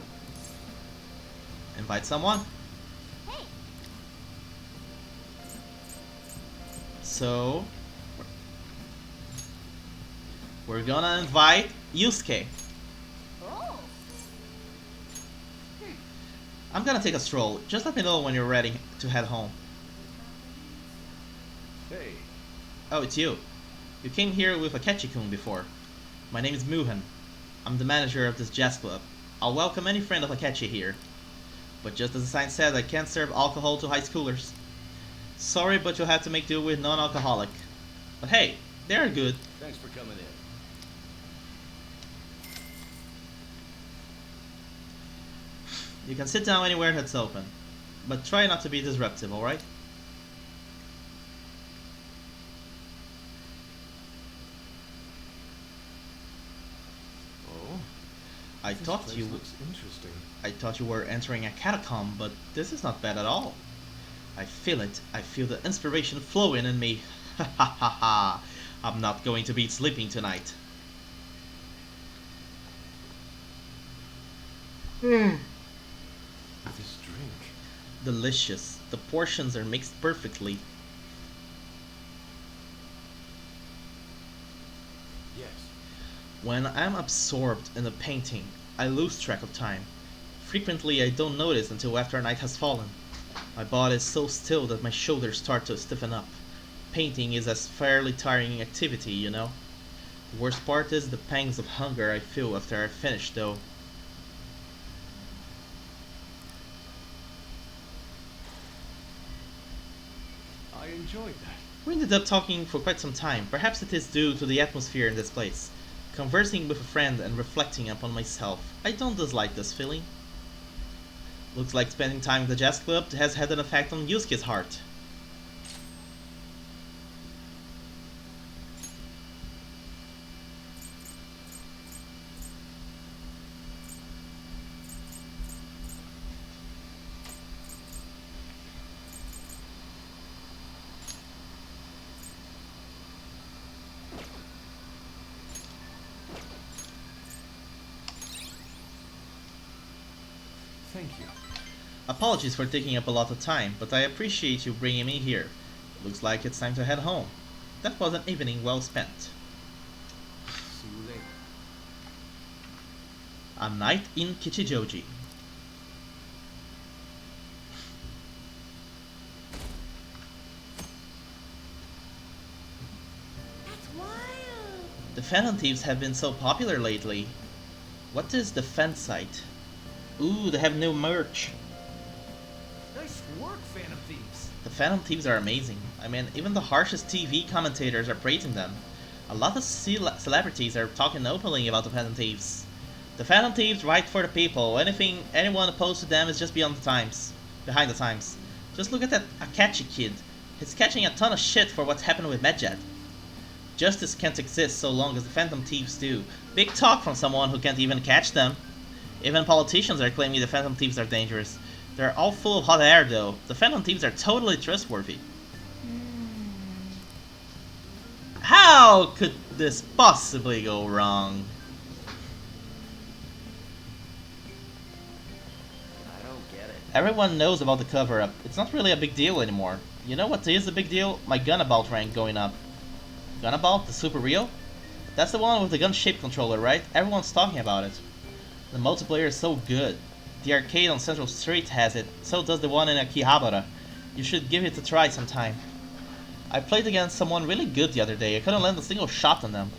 Invite someone. Hey. So, we're gonna invite Yusuke. Oh. I'm gonna take a stroll. Just let me know when you're ready to head home. Hey. Oh, it's you. You came here with Akechi-kun before. My name is Muhan. I'm the manager of this jazz club. I'll welcome any friend of Akechi here. But just as the sign said, I can't serve alcohol to high schoolers. Sorry, but you'll have to make do with non-alcoholic. But hey, they're good. Thanks for coming in. You can sit down anywhere that's open. But try not to be disruptive, alright? I thought you looks interesting. I thought you were entering a catacomb, but this is not bad at all. I feel it. I feel the inspiration flowing in me. Ha ha ha ha. I'm not going to be sleeping tonight. This drink. Delicious. The portions are mixed perfectly. Yes. When I'm absorbed in a painting, I lose track of time. Frequently, I don't notice until after night has fallen. My body is so still that my shoulders start to stiffen up. Painting is a fairly tiring activity, you know. The worst part is the pangs of hunger I feel after I finish, though. I enjoyed that. We ended up talking for quite some time. Perhaps it is due to the atmosphere in this place. Conversing with a friend and reflecting upon myself. I don't dislike this feeling. Looks like spending time in the jazz club has had an effect on Yusuke's heart. Thank you. Apologies for taking up a lot of time, but I appreciate you bringing me here. Looks like it's time to head home. That was an evening well spent. See you later. A night in Kichijoji. That's wild. The Phantom Thieves have been so popular lately. What is the fan site? Ooh, they have new merch. Nice work, Phantom Thieves. The Phantom Thieves are amazing. I mean, even the harshest TV commentators are praising them. A lot of celebrities are talking openly about the Phantom Thieves. The Phantom Thieves write for the people. Anyone opposed to them is just behind the times. Just look at that Akechi kid. He's catching a ton of shit for what's happened with Medjet. Justice can't exist so long as the Phantom Thieves do. Big talk from someone who can't even catch them. Even politicians are claiming the Phantom Thieves are dangerous. They're all full of hot air though. The Phantom Thieves are totally trustworthy. How could this possibly go wrong? I don't get it. Everyone knows about the cover-up. It's not really a big deal anymore. You know what is a big deal? My Gunabout rank going up. Gunabout? The super real? That's the one with the gun-shaped controller, right? Everyone's talking about it. The multiplayer is so good. The arcade on Central Street has it. So does the one in Akihabara. You should give it a try sometime. I played against someone really good the other day. I couldn't land a single shot on them.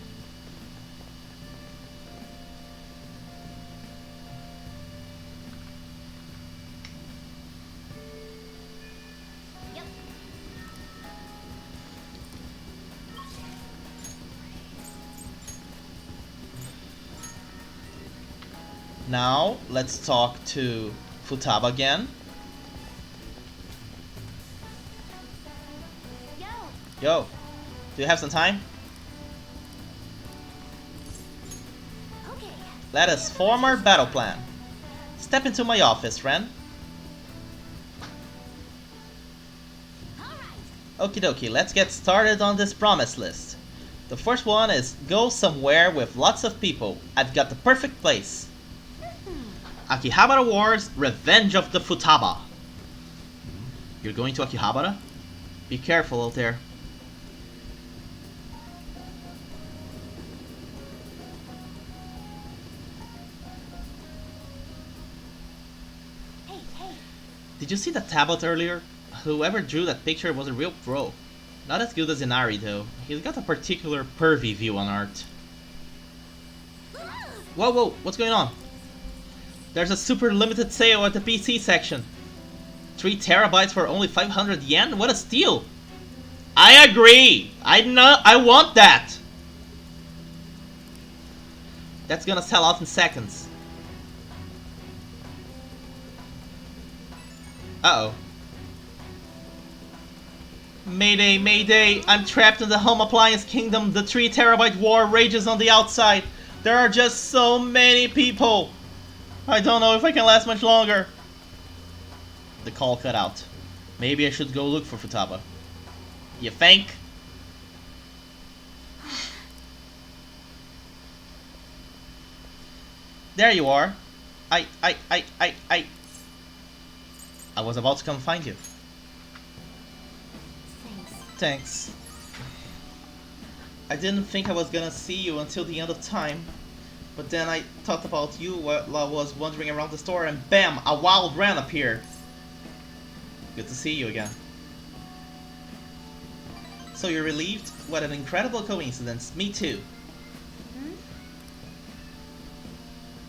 Now, let's talk to Futaba again. Yo, do you have some time? Okay. Let us form our battle plan. Step into my office, Ren. Okie dokie, let's get started on this promise list. The first one is go somewhere with lots of people. I've got the perfect place. Akihabara Wars, Revenge of the Futaba. You're going to Akihabara? Be careful out there. Hey, hey. Did you see that tablet earlier? Whoever drew that picture was a real pro. Not as good as Inari though. He's got a particular pervy view on art. Whoa, whoa, what's going on? There's a super limited sale at the PC section. 3 terabytes for only 500 yen? What a steal! I agree! I want that! That's gonna sell out in seconds. Uh-oh. Mayday, mayday! I'm trapped in the home appliance kingdom. The 3 terabyte war rages on the outside. There are just so many people. I don't know if I can last much longer. The call cut out. Maybe I should go look for Futaba. You think? There you are. I was about to come find you. Thanks. I didn't think I was gonna see you until the end of time. But then I thought about you while I was wandering around the store and bam! A wild ran appeared. Good to see you again. So you're relieved? What an incredible coincidence. Me too.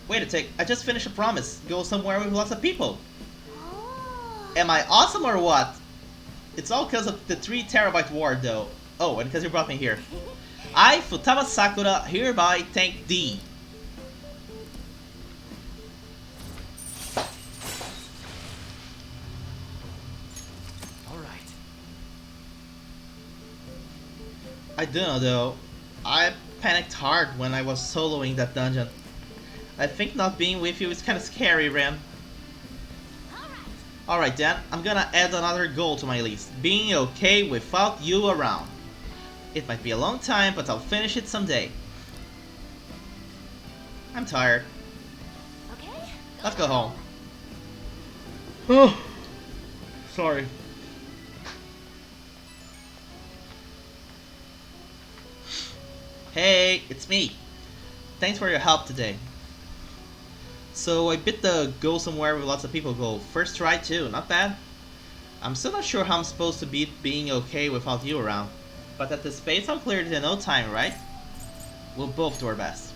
Wait a tick, I just finished a promise. Go somewhere with lots of people. Am I awesome or what? It's all because of the 3 terabyte war though. Oh, and because you brought me here. I, Futaba Sakura, hereby thank thee. Alright. I don't know though. I panicked hard when I was soloing that dungeon. I think not being with you is kinda scary, Ren. Alright then, I'm gonna add another goal to my list. Being okay without you around. It might be a long time, but I'll finish it someday. I'm tired. Okay. Let's go home. Oh, sorry. Hey, it's me. Thanks for your help today. So I bit the go somewhere with lots of people goal. First try too, not bad. I'm still not sure how I'm supposed to beat being okay without you around. But at this pace I'll clear it in no time, right? We'll both do our best.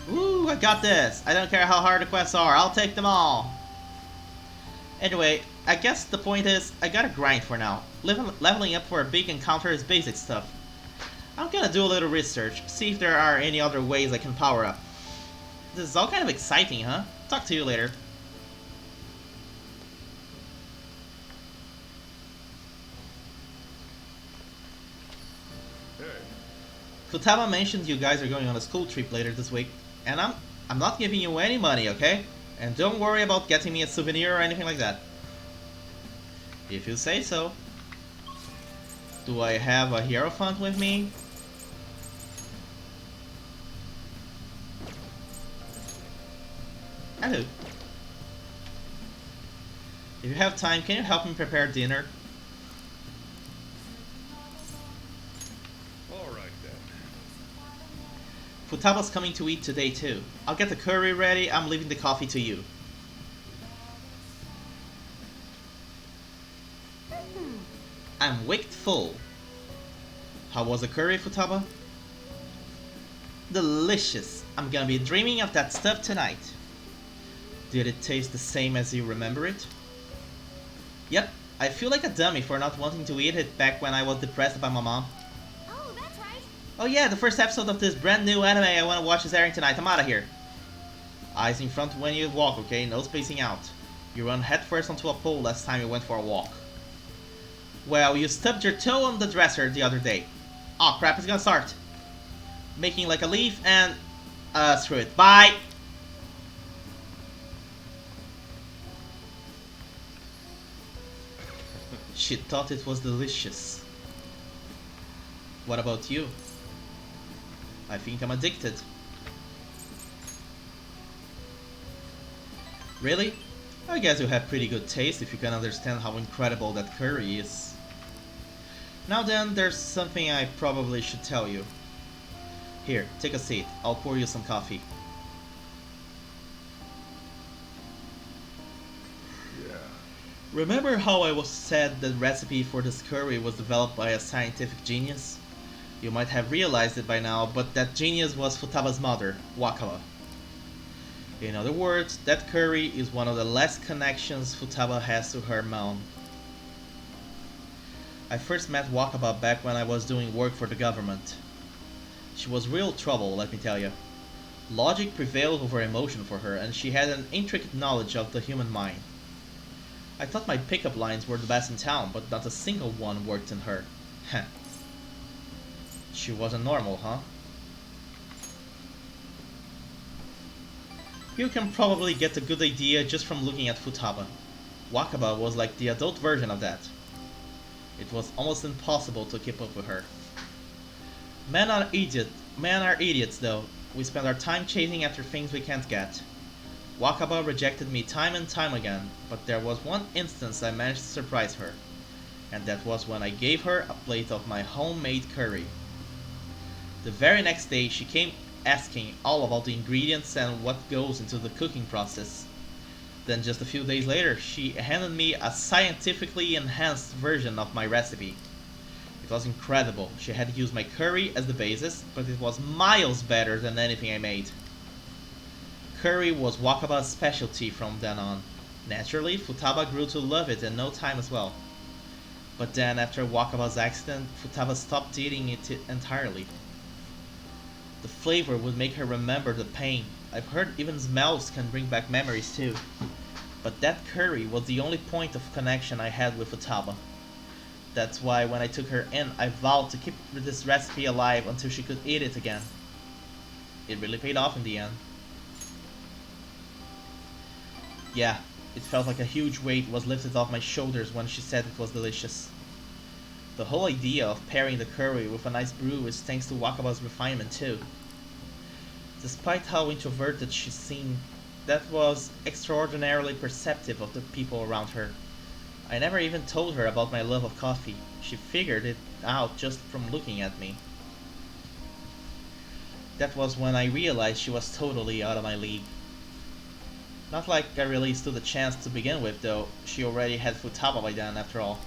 Woo, I got this! I don't care how hard the quests are, I'll take them all! Anyway, I guess the point is, I gotta grind for now. Leveling up for a big encounter is basic stuff. I'm gonna do a little research, see if there are any other ways I can power up. This is all kind of exciting, huh? Talk to you later. Hey. Futaba mentioned you guys are going on a school trip later this week, and I'm not giving you any money, okay? And don't worry about getting me a souvenir or anything like that. If you say so. Do I have a Hierophant with me? Hello. If you have time, can you help me prepare dinner? Alright then. Futaba's coming to eat today too. I'll get the curry ready, I'm leaving the coffee to you. I'm wicked full. How was the curry, Futaba? Delicious. I'm gonna be dreaming of that stuff tonight. Did it taste the same as you remember it? Yep, I feel like a dummy for not wanting to eat it back when I was depressed by my mom. Oh, that's right. Oh yeah, the first episode of this brand new anime I wanna watch is airing tonight. I'm outta here. Eyes in front when you walk, okay? No spacing out. You run headfirst onto a pole last time you went for a walk. Well, you stubbed your toe on the dresser the other day. Aw crap, it's gonna start. Making like a leaf and... screw it. Bye! She thought it was delicious. What about you? I think I'm addicted. Really? I guess you have pretty good taste if you can understand how incredible that curry is. Now then, there's something I probably should tell you. Here, take a seat. I'll pour you some coffee. Yeah. Remember how I was said the recipe for this curry was developed by a scientific genius? You might have realized it by now, but that genius was Futaba's mother, Wakaba. In other words, that curry is one of the last connections Futaba has to her mom. I first met Wakaba back when I was doing work for the government. She was real trouble, let me tell you. Logic prevailed over emotion for her, and she had an intricate knowledge of the human mind. I thought my pickup lines were the best in town, but not a single one worked in her. Heh. She wasn't normal, huh? You can probably get a good idea just from looking at Futaba. Wakaba was like the adult version of that. It was almost impossible to keep up with her. Men are idiots though. We spend our time chasing after things we can't get. Wakaba rejected me time and time again, but there was one instance I managed to surprise her. And that was when I gave her a plate of my homemade curry. The very next day she came asking all about the ingredients and what goes into the cooking process. Then just a few days later, she handed me a scientifically enhanced version of my recipe. It was incredible. She had used my curry as the basis, but it was miles better than anything I made. Curry was Wakaba's specialty from then on. Naturally, Futaba grew to love it in no time as well. But then, after Wakaba's accident, Futaba stopped eating it entirely. The flavor would make her remember the pain. I've heard even smells can bring back memories too. But that curry was the only point of connection I had with Futaba. That's why when I took her in, I vowed to keep this recipe alive until she could eat it again. It really paid off in the end. Yeah, it felt like a huge weight was lifted off my shoulders when she said it was delicious. The whole idea of pairing the curry with a nice brew is thanks to Wakaba's refinement too. Despite how introverted she seemed, that was extraordinarily perceptive of the people around her. I never even told her about my love of coffee. She figured it out just from looking at me. That was when I realized she was totally out of my league. Not like I really stood a chance to begin with though, she already had Futaba by then after all.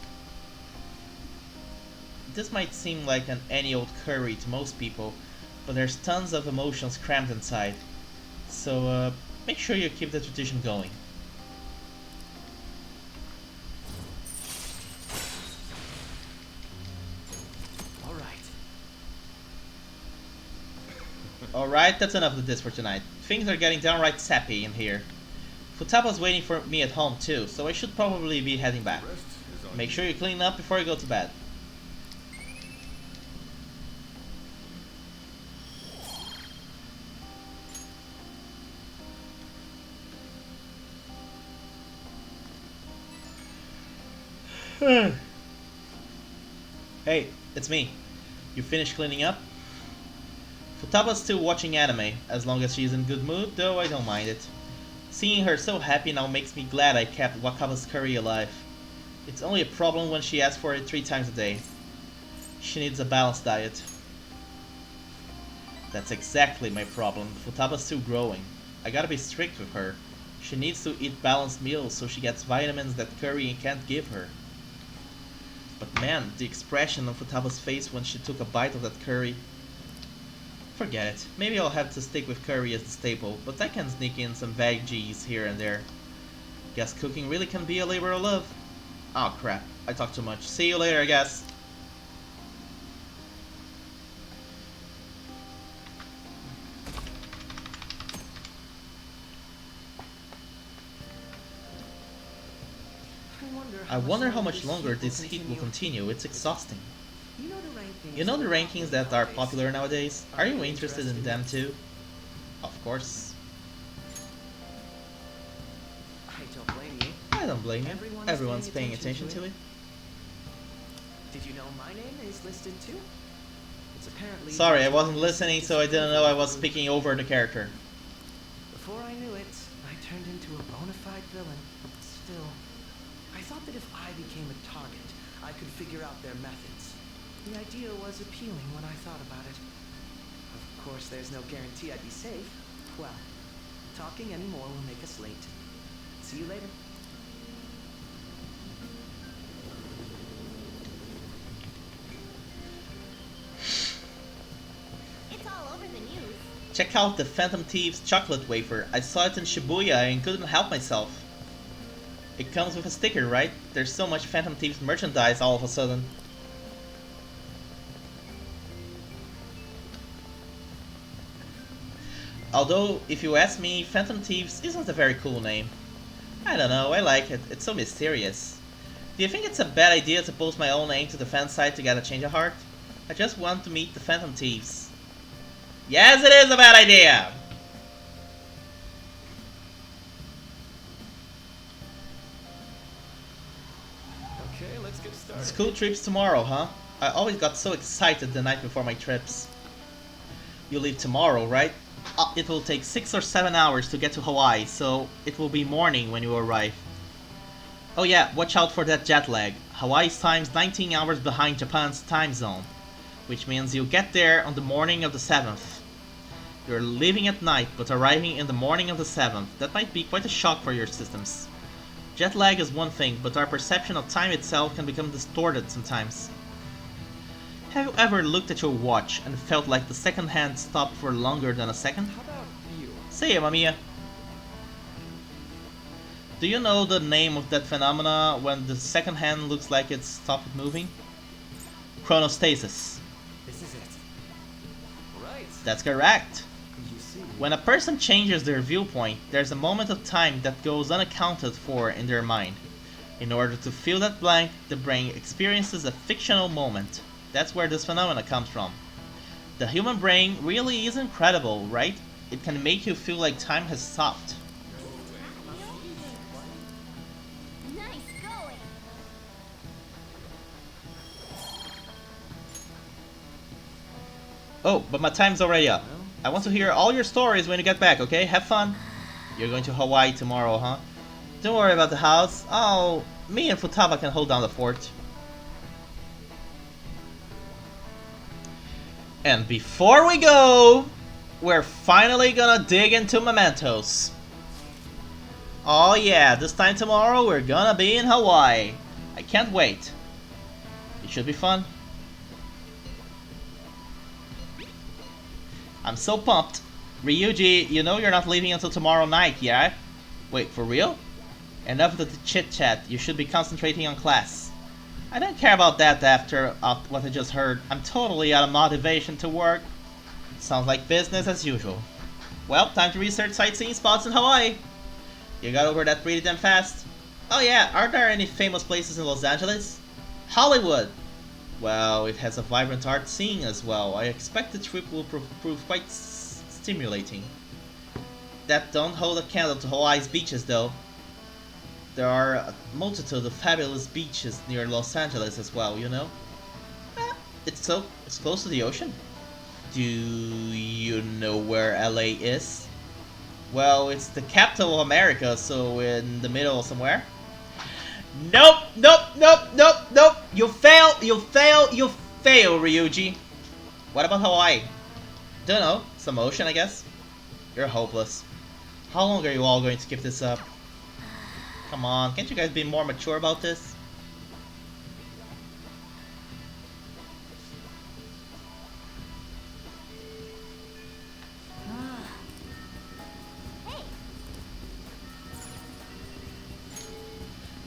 This might seem like an any old curry to most people, but there's tons of emotions crammed inside. So make sure you keep the tradition going. Alright, that's enough of this for tonight. Things are getting downright sappy in here. Futaba's waiting for me at home too, so I should probably be heading back. Make sure you clean up before you go to bed. Hey, it's me. You finished cleaning up? Futaba's still watching anime, as long as she's in good mood, though I don't mind it. Seeing her so happy now makes me glad I kept Wakaba's curry alive. It's only a problem when she asks for it 3 times a day. She needs a balanced diet. That's exactly my problem. Futaba's still growing. I gotta be strict with her. She needs to eat balanced meals so she gets vitamins that curry can't give her. But man, the expression on Futaba's face when she took a bite of that curry. Forget it. Maybe I'll have to stick with curry as the staple, but I can sneak in some veggies here and there. Guess cooking really can be a labor of love. Oh crap, I talked too much. See you later, I guess. I wonder how much longer this heat will continue. It's exhausting. You know the rankings that are popular nowadays? Are you interested in them too? Of course. I don't blame you. I don't blame you. Everyone's paying attention to it. Did you know my name is listed too? It's apparently. Sorry, I wasn't listening, so I didn't know I was speaking over the character. Before I knew it, I turned into a bona fide villain. Still, I thought that if I became a target, I could figure out their methods. The idea was appealing when I thought about it. Of course, there's no guarantee I'd be safe. Well, talking anymore will make us late. See you later. It's all over the news. Check out the Phantom Thieves chocolate wafer. I saw it in Shibuya and couldn't help myself. It comes with a sticker, right? There's so much Phantom Thieves merchandise all of a sudden. Although, if you ask me, Phantom Thieves isn't a very cool name. I don't know, I like it. It's so mysterious. Do you think it's a bad idea to post my own name to the fan site to get a change of heart? I just want to meet the Phantom Thieves. Yes, it is a bad idea! Okay, let's get started. School trips tomorrow, huh? I always got so excited the night before my trips. You leave tomorrow, right? It will take 6 or 7 hours to get to Hawaii, so it will be morning when you arrive. Oh yeah, watch out for that jet lag. Hawaii's time's 19 hours behind Japan's time zone, which means you'll get there on the morning of the 7th. You're leaving at night, but arriving in the morning of the 7th. That might be quite a shock for your systems. Jet lag is one thing, but our perception of time itself can become distorted sometimes. Have you ever looked at your watch and felt like the second hand stopped for longer than a second? How about you? Say it, Mamiya. Do you know the name of that phenomena when the second hand looks like it's stopped moving? Chronostasis. This is it. Right. That's correct. You see. When a person changes their viewpoint, there's a moment of time that goes unaccounted for in their mind. In order to fill that blank, the brain experiences a fictional moment. That's where this phenomena comes from. The human brain really is incredible, right? It can make you feel like time has stopped. Nice going. Oh, but my time's already up. I want to hear all your stories when you get back, okay? Have fun. You're going to Hawaii tomorrow, huh? Don't worry about the house. Oh, me and Futaba can hold down the fort. And before we go, we're finally gonna dig into Mementos. Oh yeah, this time tomorrow we're gonna be in Hawaii. I can't wait. It should be fun. I'm so pumped. Ryuji, you know you're not leaving until tomorrow night, yeah? Wait, for real? Enough of the chit-chat, you should be concentrating on class. I don't care about that after what I just heard. I'm totally out of motivation to work. Sounds like business as usual. Well, time to research sightseeing spots in Hawaii. You got over that pretty damn fast. Oh yeah, are there any famous places in Los Angeles? Hollywood! Well, it has a vibrant art scene as well. I expect the trip will prove quite stimulating. That don't hold a candle to Hawaii's beaches though. There are a multitude of fabulous beaches near Los Angeles as well, you know? It's close to the ocean. Do you know where LA is? Well, it's the capital of America, so in the middle somewhere. Nope, nope, nope, nope, nope. You fail, you fail, you fail, Ryuji. What about Hawaii? Don't know. Some ocean, I guess. You're hopeless. How long are you all going to keep this up? Come on, can't you guys be more mature about this?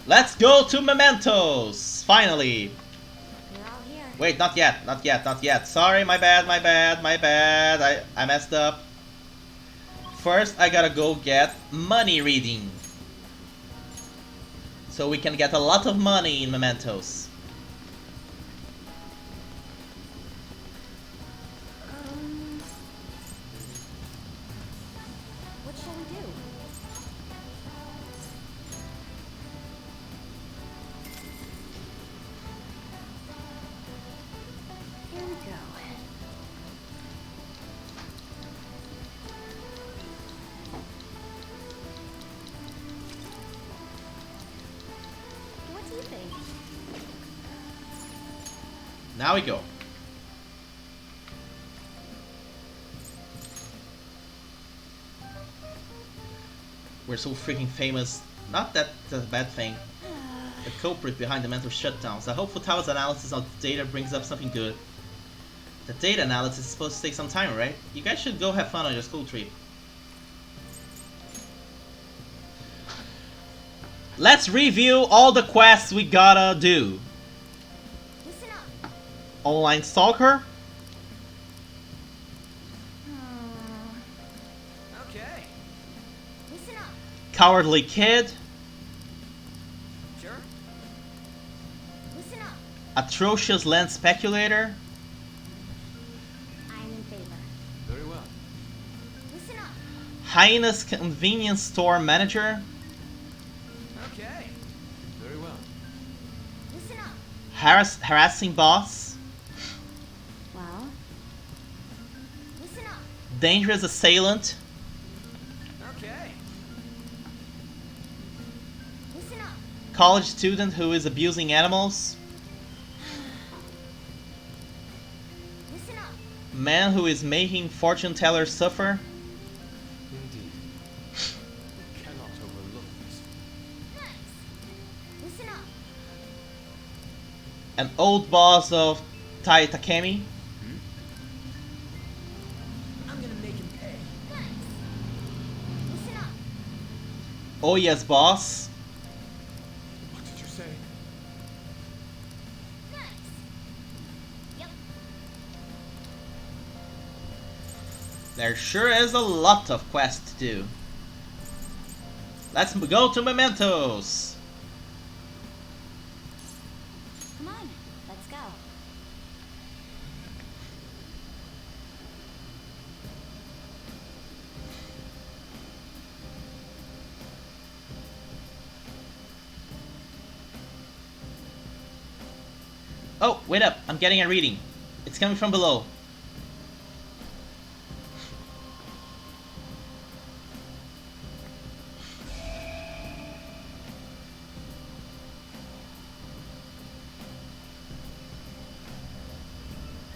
Let's go to Mementos! Finally! We're all here. Wait, not yet, not yet, not yet. Sorry, my bad, my bad, my bad. I messed up. First, I gotta go get money reading. So we can get a lot of money in Mementos. What shall we do? Here we go. What do you think? Now we go. We're so freaking famous. Not that that's a bad thing. The culprit behind the mental shutdowns. I hope Futawa's analysis of the data brings up something good. The data analysis is supposed to take some time, right? You guys should go have fun on your school trip. Let's review all the quests we gotta do. Listen up. Online stalker, Okay, Listen up. cowardly kid, sure. Listen up. atrocious land speculator, I'm in favor. Very well. Listen up. hyena's convenience store manager, Okay. Very well. Listen up. harassing boss, Well, Listen up. dangerous assailant, Okay. Listen up. college student who is abusing animals, Listen up. man who is making fortune tellers suffer, Indeed. We cannot overlook this. Nice. Listen up. an old boss of Tai Takemi, I'm gonna make him pay. Nice. Listen up. Oya's boss, What did you say? Nice. Yep. there sure is a lot of quests to do. Let's go to Mementos! come on, let's go. Oh, wait up, I'm getting a reading. It's coming from below.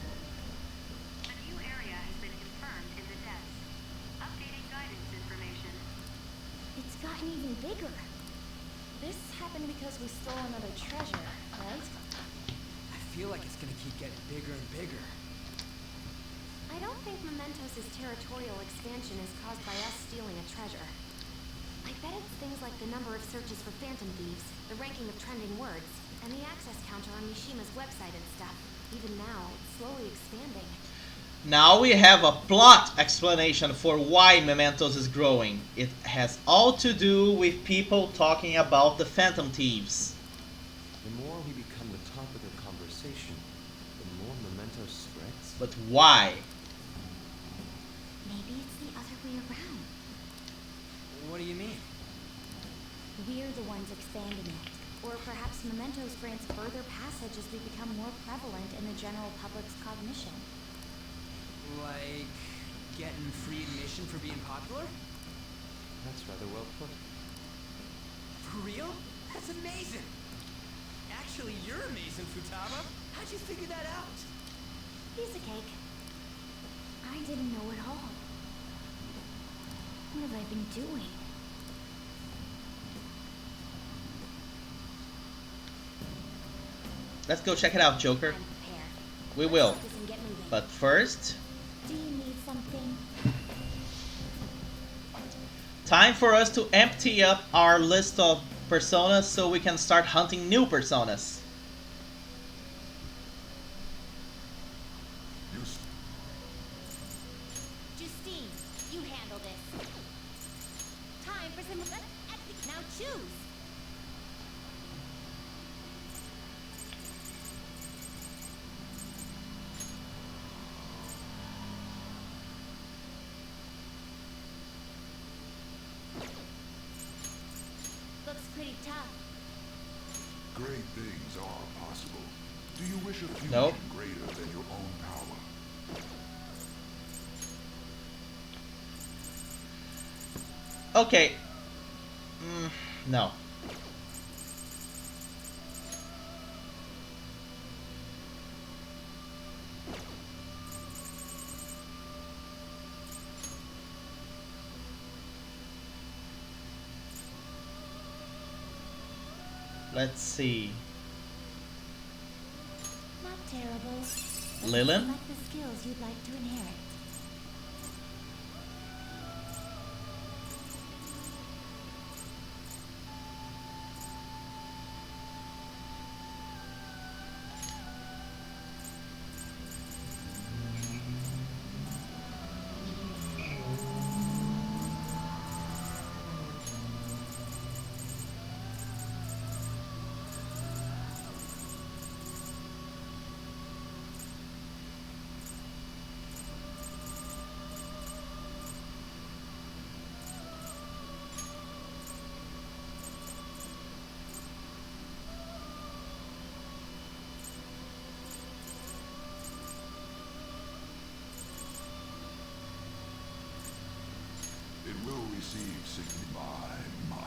A new area has been confirmed in the test. Updating guidance information. It's gotten even bigger. This happened because we stole another treasure, right? I feel like it's gonna keep getting bigger and bigger. I don't think Mementos' territorial expansion is caused by us stealing a treasure. I bet it's things like the number of searches for phantom thieves, the ranking of trending words, and the access counter on Mishima's website and stuff. Even now, it's slowly expanding. Now we have a plot explanation for why Mementos is growing. It has all to do with people talking about the Phantom Thieves. The more we become the topic of conversation, the more Mementos spreads. But why? Maybe it's the other way around. What do you mean? We're the ones expanding it. Or perhaps Mementos grants further passage as we become more prevalent in the general public's cognition. Like getting free admission for being popular? That's rather well put. For real? That's amazing! Actually, you're amazing, Futaba. How'd you figure that out? Piece of cake. I didn't know at all. What have I been doing? Let's go check it out, Joker. I'm prepared. We Let's will. focus and get moving. But first, Do you need something? time for us to empty up our list of personas so we can start hunting new personas. Justine, you handle this. Time for some... Now choose. Looks pretty tough. Great things are possible. Do you wish a fusion Nope. greater than your own power? Okay. No. Let's see. Not terrible. Lilin? Select the skills you'd like to inherit. It will receive significant my.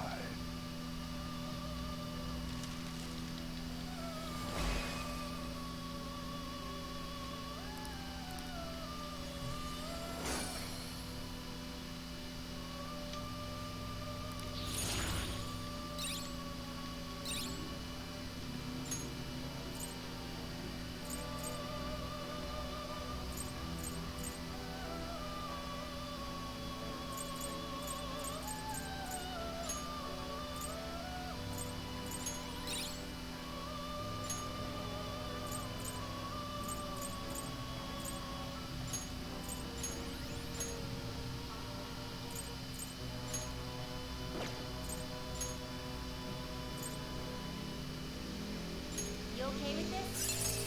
You okay with this?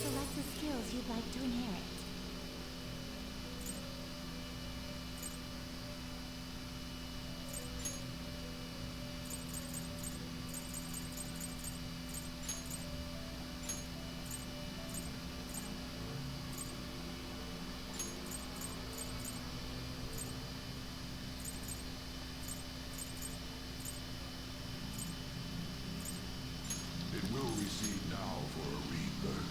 Select the skills you'd like to inherit. It will receive now for a rebirth.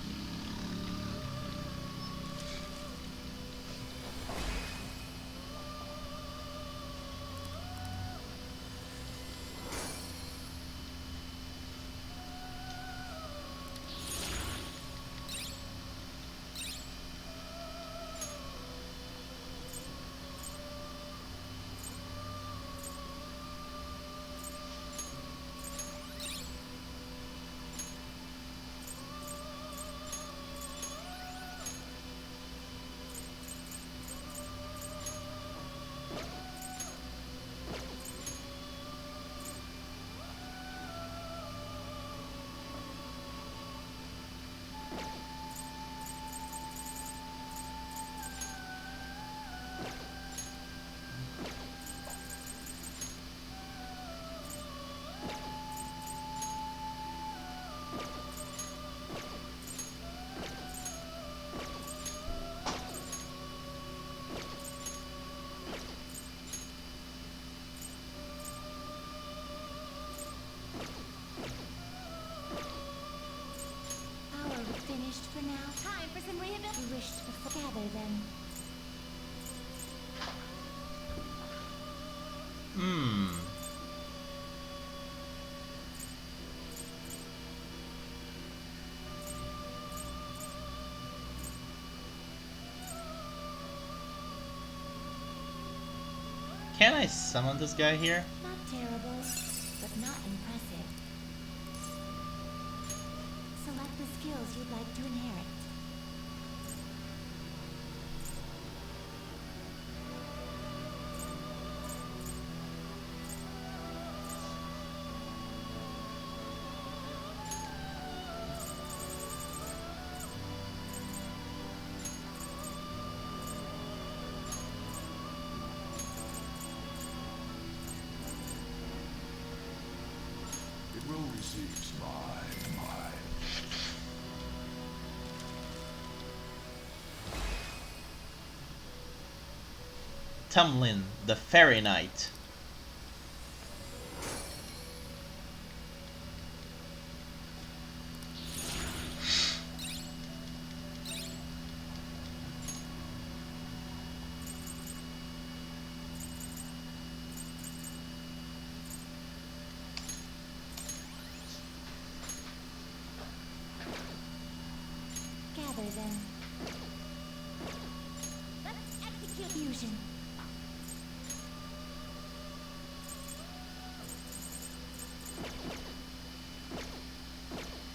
wished before. Gather then. Can I summon this guy here? Not terrible, but not impressive. Select the skills you'd like to inherit. It will receive my. Tumlin, the Fairy Knight. Gather then. Let's execute fusion.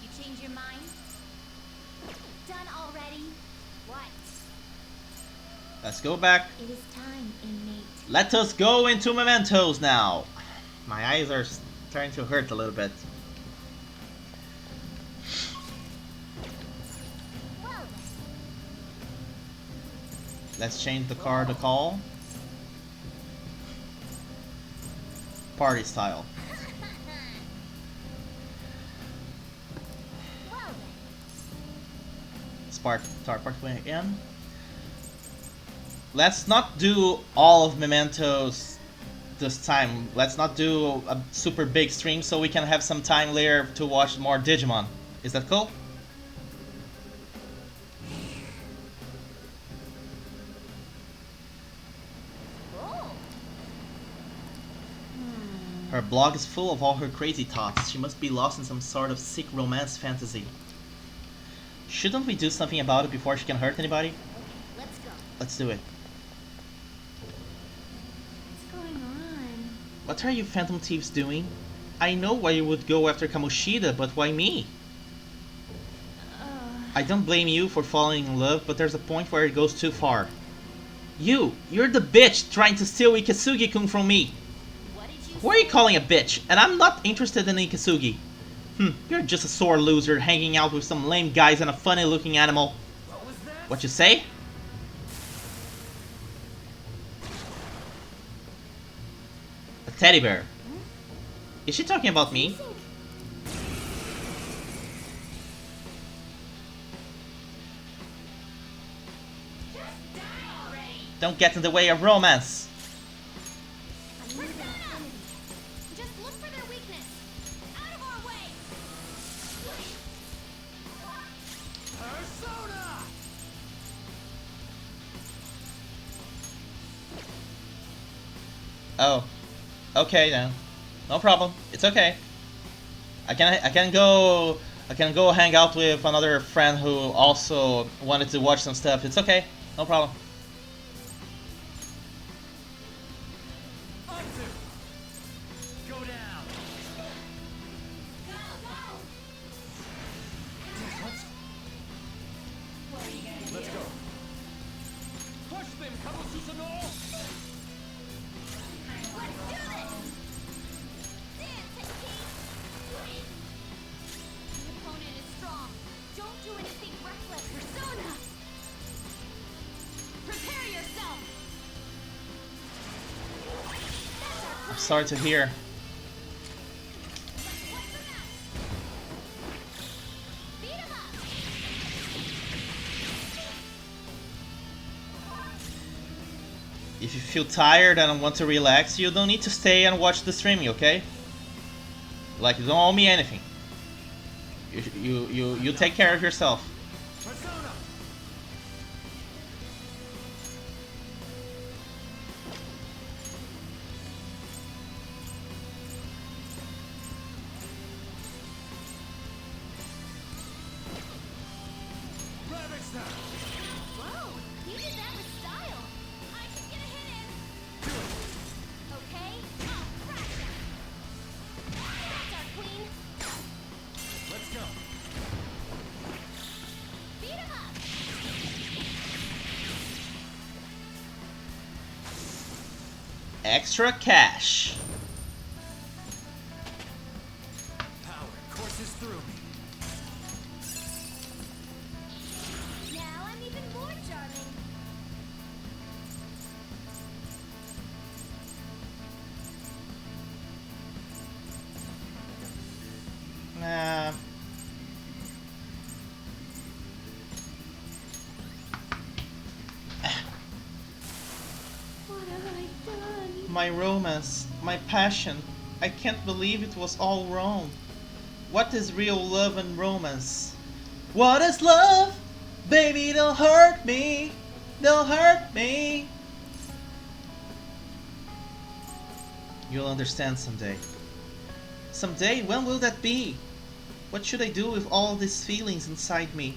You change your mind? Done already? What? Let's go back. It is time, inmate. Let us go into Mementos now. My eyes are starting to hurt a little bit. Well then. Let's change the car to call. Party style. Well then. Start part again. Let's not do all of Mementos this time. Let's not do a super big stream so we can have some time later to watch more Digimon. Is that cool? Oh. Her blog is full of all her crazy thoughts. She must be lost in some sort of sick romance fantasy. Shouldn't we do something about it before she can hurt anybody? Okay, let's go. Let's do it. What's going on? What are you Phantom Thieves doing? I know why you would go after Kamoshida, but why me? I don't blame you for falling in love, but there's a point where it goes too far. You're the bitch trying to steal Ikasugi-kun from me. What did you Who are you calling a bitch? And I'm not interested in Ikasugi. You're just a sore loser hanging out with some lame guys and a funny looking animal. What was that? What you say? A teddy bear. Is she talking about me? Just die already. Don't get in the way of romance. Just look for their weakness. Out of our way. Persona! Oh. Okay then. No problem. It's okay. I can go hang out with another friend who also wanted to watch some stuff. It's okay. No problem. Up to. Go down. Go, go. What are you gonna do? Let's go. Push them, Kabususanoo! Let's do this. Dance, Hiki. The opponent is strong. Don't do anything reckless. Persona. Prepare yourself. I'm sorry to hear. Beat him up. If you feel tired and want to relax, you don't need to stay and watch the streaming, okay? Like, you don't owe me anything. You take care of yourself. Persona! Extra cash. Power courses through me. Now I'm even more charming. Nah. What have I done? My romance, my passion. I can't believe it was all wrong. What is real love and romance? What is love? Baby, don't hurt me. Don't hurt me. You'll understand someday. Someday, when will that be? What should I do with all these feelings inside me?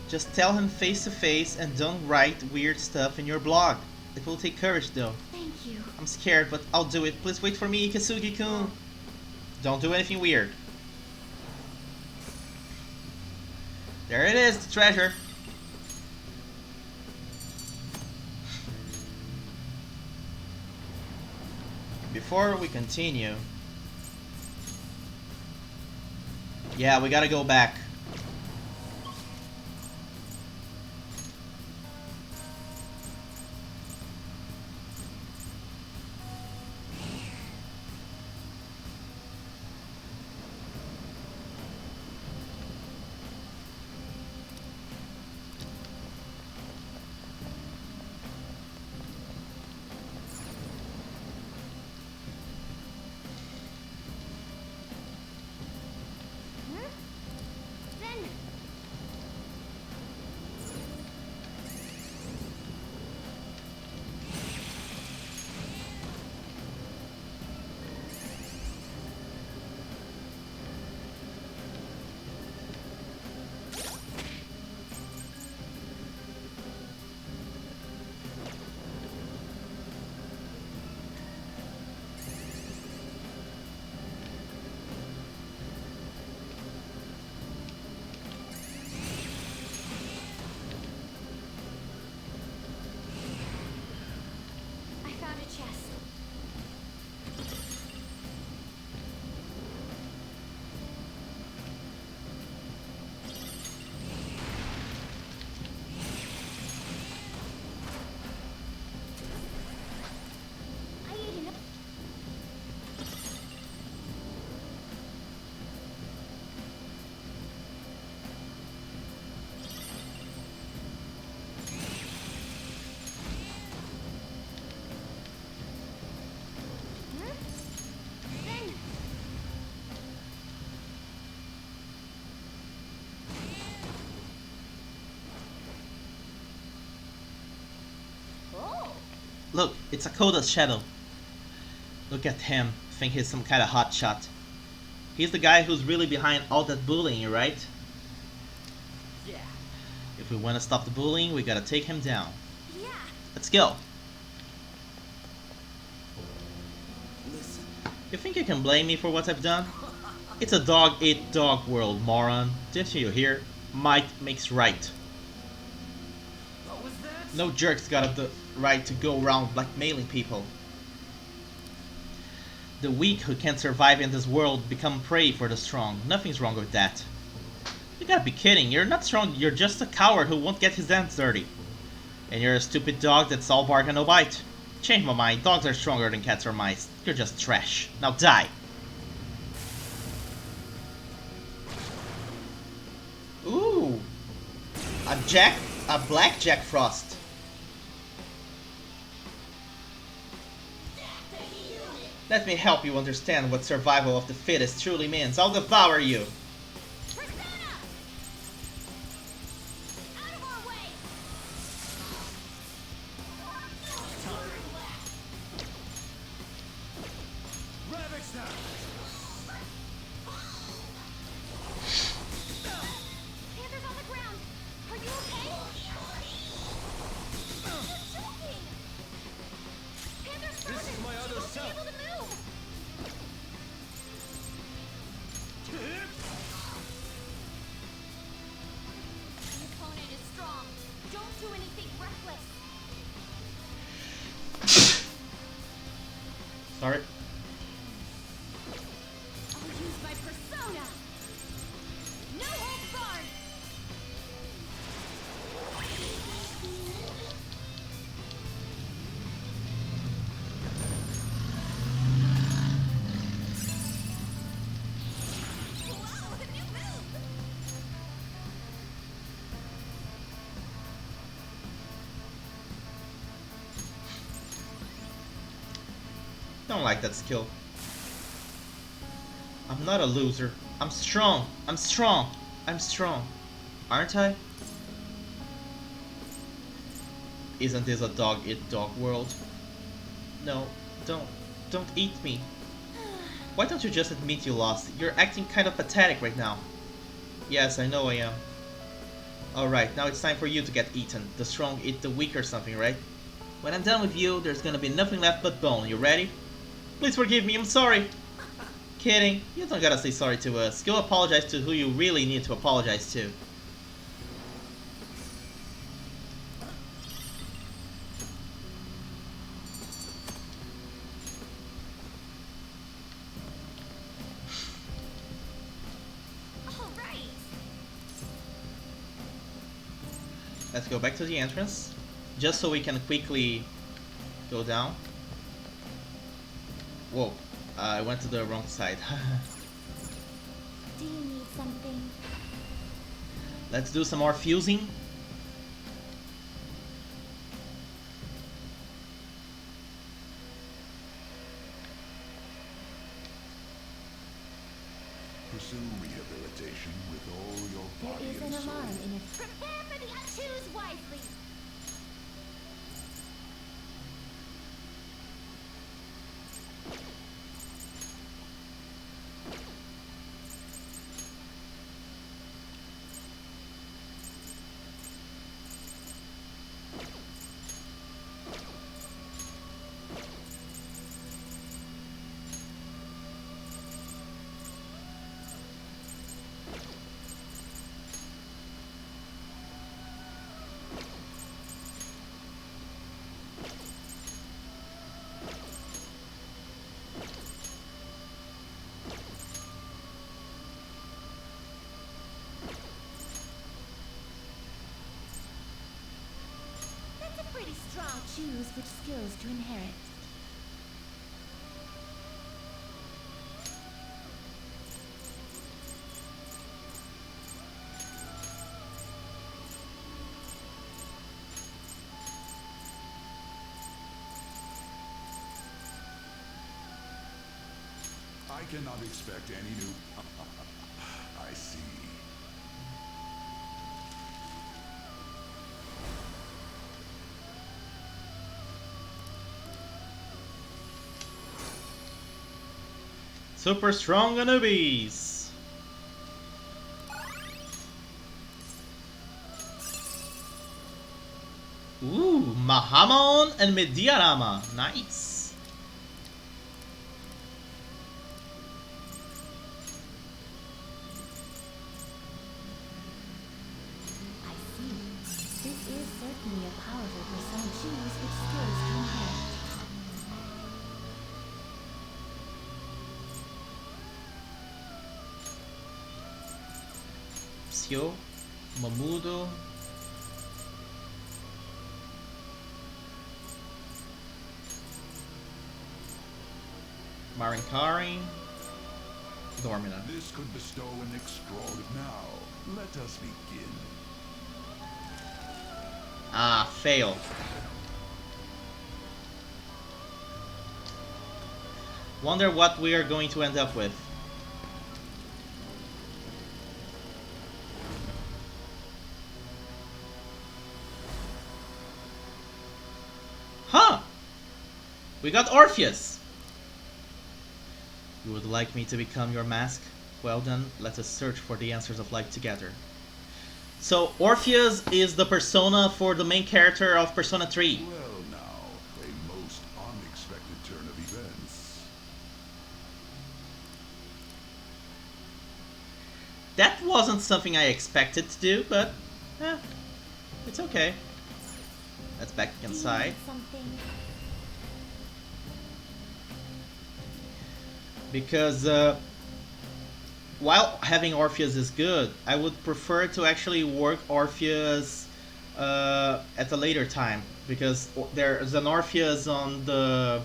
Just tell him face to face and don't write weird stuff in your blog. It will take courage though. Thank you. I'm scared, but I'll do it. Please wait for me, Ikasugi-kun. Don't do anything weird. There it is, the treasure. Before we continue... Yeah, we gotta go back. Then I found a chest. I ate enough. Then oh, Look, it's Akoda's shadow. Look at him. Think he's some kind of hotshot. He's the guy who's really behind all that bullying, right? Yeah. If we want to stop the bullying, we gotta take him down. yeah. Let's go. Listen. You think you can blame me for what I've done? It's a dog-eat-dog world, moron. Didn't you hear? Might makes right. What was that? No jerk's got the right to go around blackmailing people. The weak who can't survive in this world become prey for the strong. Nothing's wrong with that. You gotta be kidding. You're not strong. You're just a coward who won't get his hands dirty. And you're a stupid dog that's all bark and no bite. Change my mind. Dogs are stronger than cats or mice. You're just trash. Now die. Ooh. A black Jack Frost. Let me help you understand what survival of the fittest truly means. I'll devour you. Persona! Out of our way! Ravage now. Panther's on the ground. Are you okay? You're choking! Panther's frozen. This is my other She won't be self. able to move. The opponent is strong. Don't do anything reckless. don't like that skill. I'm not a loser. I'm strong. I'm strong. I'm strong. Aren't I? Isn't this a dog-eat-dog world? No, don't eat me. Why don't you just admit you lost? You're acting kind of pathetic right now. Yes, I know I am. Alright, now it's time for you to get eaten. The strong eat the weak or something, right? When I'm done with you, there's gonna be nothing left but bone. You ready? Please forgive me, I'm sorry. Kidding. You don't gotta say sorry to us. Go apologize to who you really need to apologize to. Let's go back to the entrance, just so we can quickly go down. Whoa, I went to the wrong side. Do you need something? Let's do some more fusing. Pursue rehabilitation with all your There body is and an soul. alarm in it. Prepare for the choose wisely. Pretty strong. Choose which skills to inherit. I cannot expect any new... I see. Super strong Anubis. Ooh, Mahamon and Mediarama. Nice. I see. This is certainly a powerful persona. Choose which skills to inherit. Psyo, Mamudo. Marinkari. Dormina. This could bestow an extraordinary... Now, let us begin. Ah, fail. Wonder what we are going to end up with. Huh! We got Orpheus! You would like me to become your mask? Well then, let us search for the answers of life together. So, Orpheus is the persona for the main character of Persona 3. Well now, a most unexpected turn of events. That wasn't something I expected to do, but it's okay. Let's back inside. Something. Because while having Orpheus is good, I would prefer to actually work Orpheus at a later time, because there's an Orpheus on the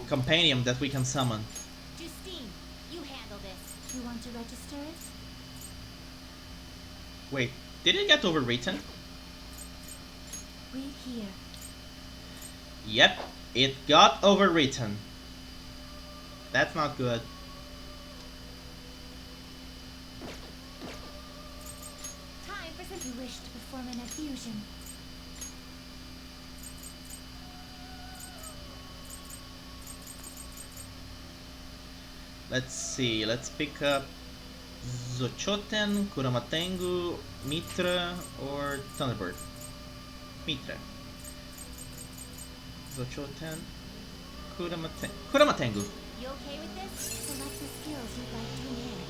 compendium that we can summon. Justine, you handle this. You want to register it? Wait, did it get overwritten? Read here. Yep, it got overwritten. That's not good. Time for some. You wish to perform an effusion. Let's see, let's pick up Zochoten, Kuramatengu, Mitra, or Thunderbird. Mitra. Zochoten, Kuramatengu. You okay with this? Select the skills you'd like to inherit.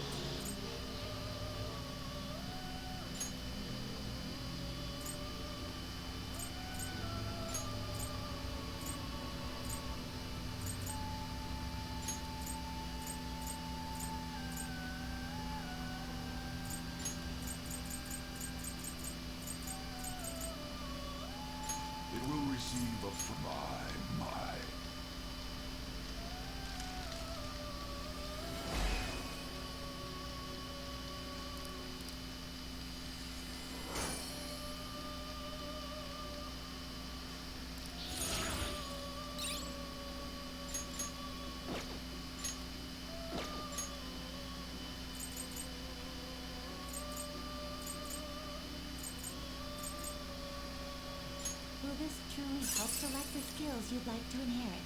It will receive a my. Will this truly help select the skills you'd like to inherit?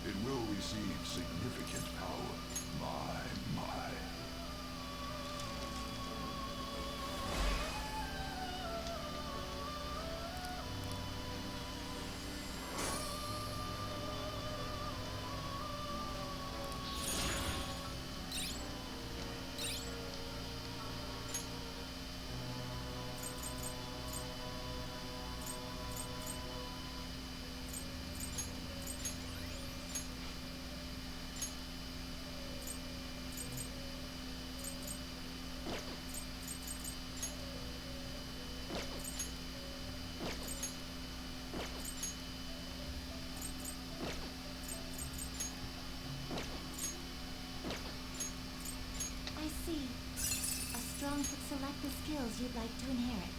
It will receive significant power. My. I see. A strong could select the skills you'd like to inherit.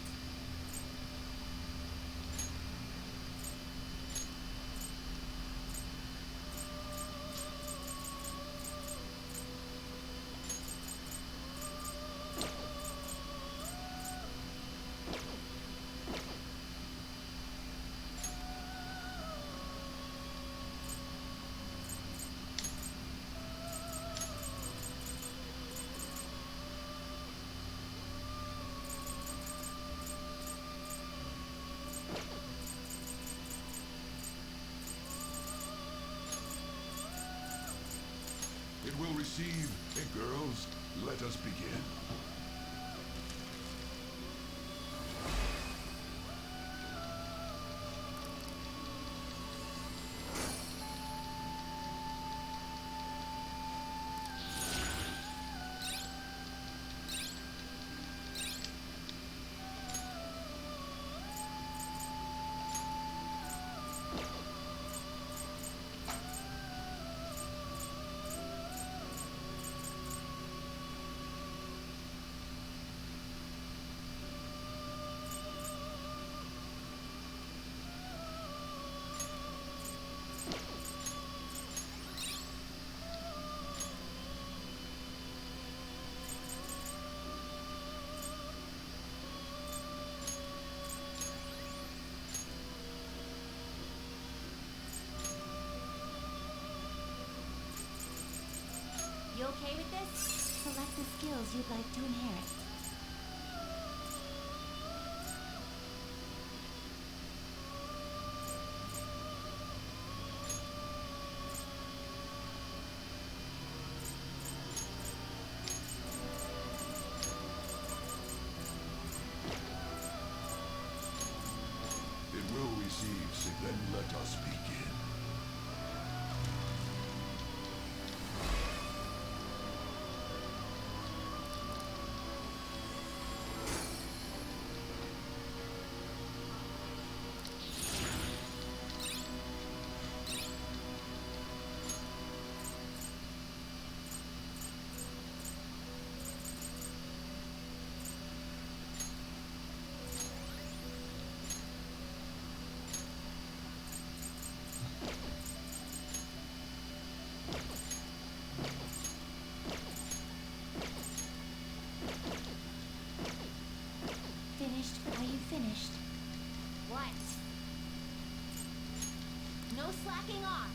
It will receive. Hey, girls, let us begin. You okay with this? Select the skills you'd like to inherit. It will receive. Then let us begin. what? No slacking off.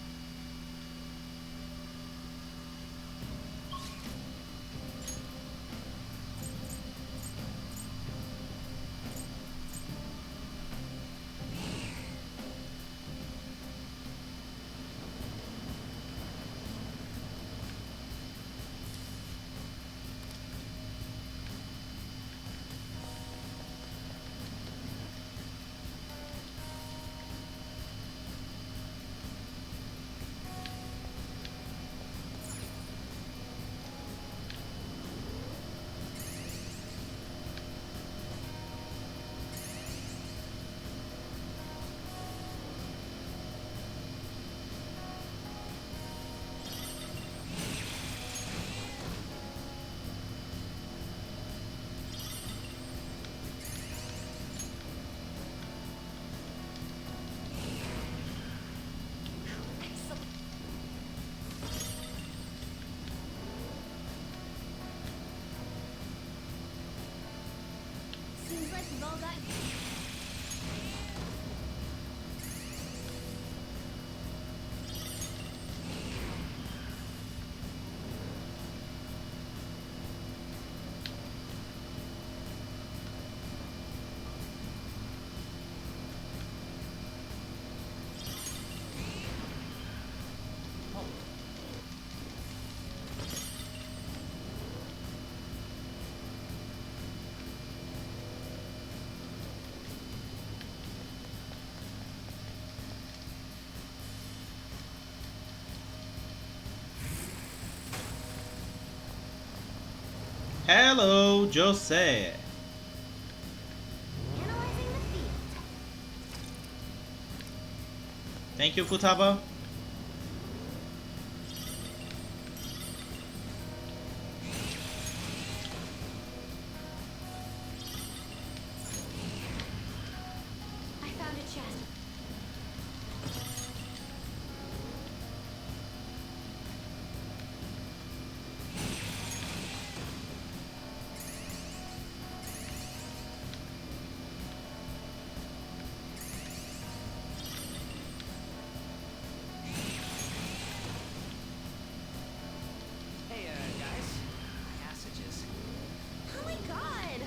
Seems like we've all got... Hello, Jose. Analyzing the field. Thank you, Futaba. I found a chest. Hey, guys. Passages. Oh my god!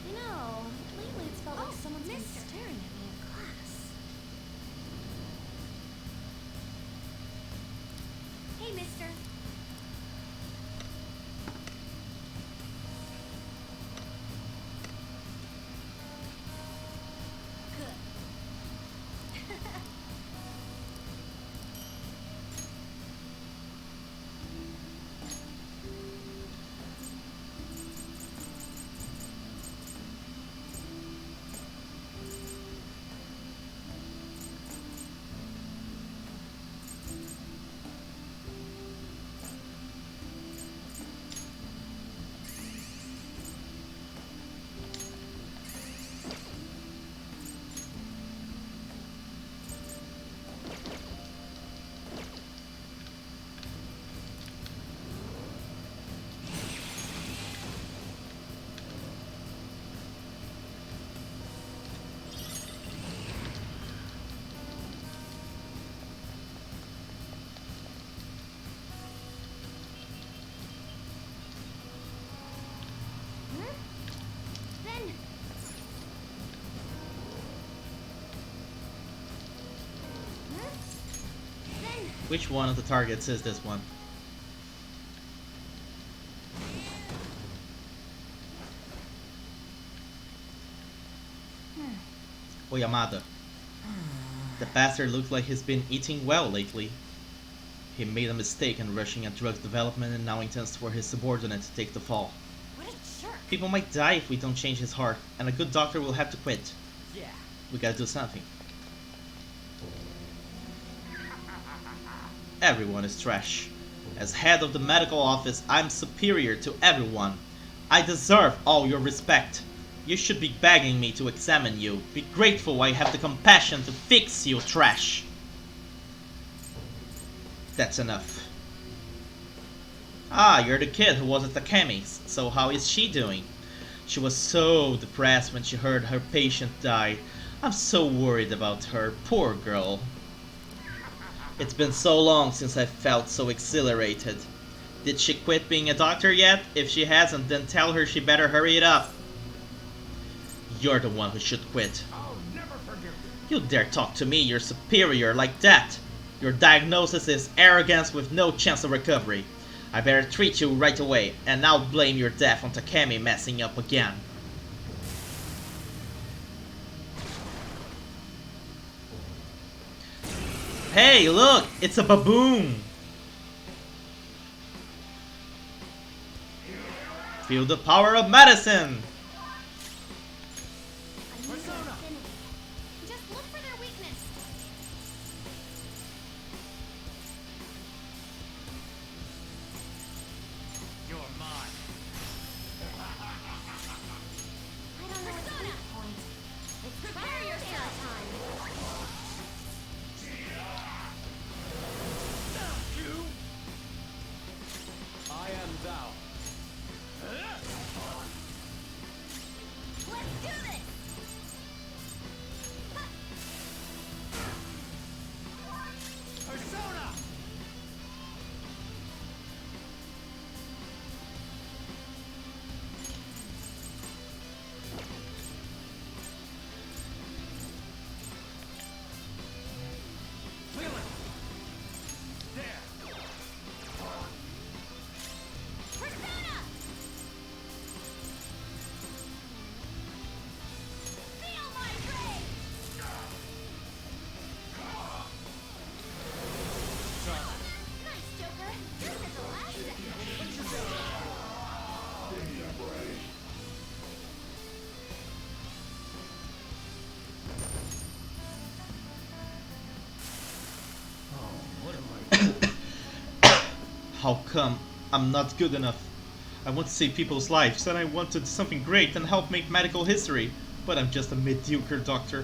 You know, lately it's felt like someone's been staring at me in class. Hey, mister. Good. Then... Then... Which one of the targets is this one? Oyamada. The bastard looks like he's been eating well lately. He made a mistake in rushing at drug development and now intends for his subordinate to take the fall. What a jerk. People might die if we don't change his heart, and a good doctor will have to quit. Yeah. We gotta do something. Everyone is trash. As head of the medical office, I'm superior to everyone. I deserve all your respect. You should be begging me to examine you. Be grateful I have the compassion to fix you, trash. That's enough. Ah, you're the kid who was at Takemi's. So how is she doing? She was so depressed when she heard her patient died. I'm so worried about her. Poor girl. It's been so long since I felt so exhilarated. Did she quit being a doctor yet? If she hasn't, then tell her she better hurry it up. You're the one who should quit. You dare talk to me, your superior, like that? Your diagnosis is arrogance with no chance of recovery. I better treat you right away, and now blame your death on Takemi messing up again. Hey, look! It's a baboon! Feel the power of medicine! Just look for their weakness. You're mine. I don't know at this point. It's prepare yourself time. I am thou. Let's do this. Persona! Feel it! There! Persona! Feel my rage! Nice, Joker. Just at the last second. How come I'm not good enough? I want to save people's lives, and I wanted something great and help make medical history, but I'm just a mediocre doctor.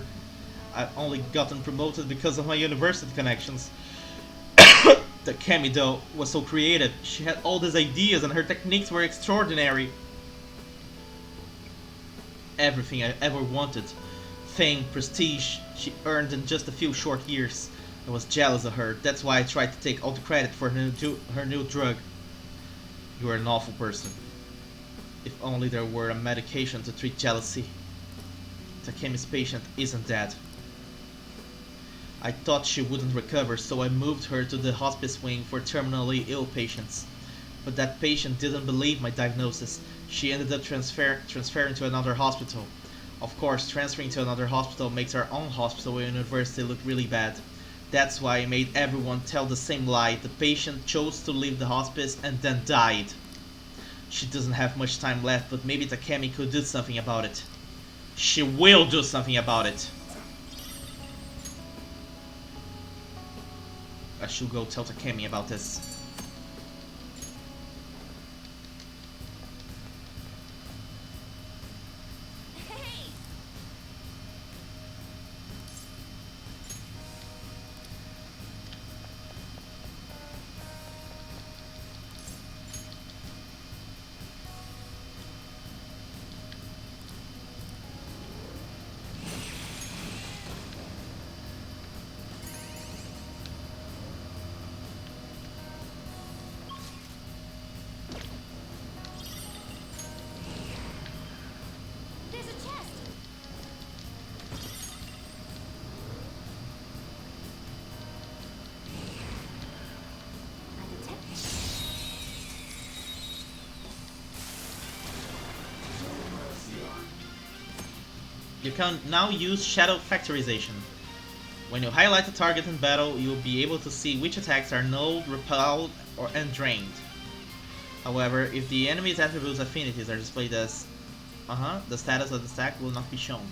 I've only gotten promoted because of my university connections. Takemi, though, was so creative. She had all these ideas and her techniques were extraordinary. Everything I ever wanted. Fame, prestige, she earned in just a few short years. I was jealous of her. That's why I tried to take all the credit for her new drug. You are an awful person. If only there were a medication to treat jealousy. Takemi's patient isn't dead. I thought she wouldn't recover, so I moved her to the hospice wing for terminally ill patients. But that patient didn't believe my diagnosis. She ended up transferring to another hospital. Of course, transferring to another hospital makes our own hospital and university look really bad. That's why I made everyone tell the same lie. The patient chose to leave the hospice and then died. She doesn't have much time left, but maybe Takemi could do something about it. She will do something about it. I should go tell Takemi about this. Hey! There's a chest. I detect it. You can now use Shadow Factorization. When you highlight a target in battle, you will be able to see which attacks are nulled, repelled, and drained. However, if the enemy's attributes affinities are displayed as the status of the stack will not be shown.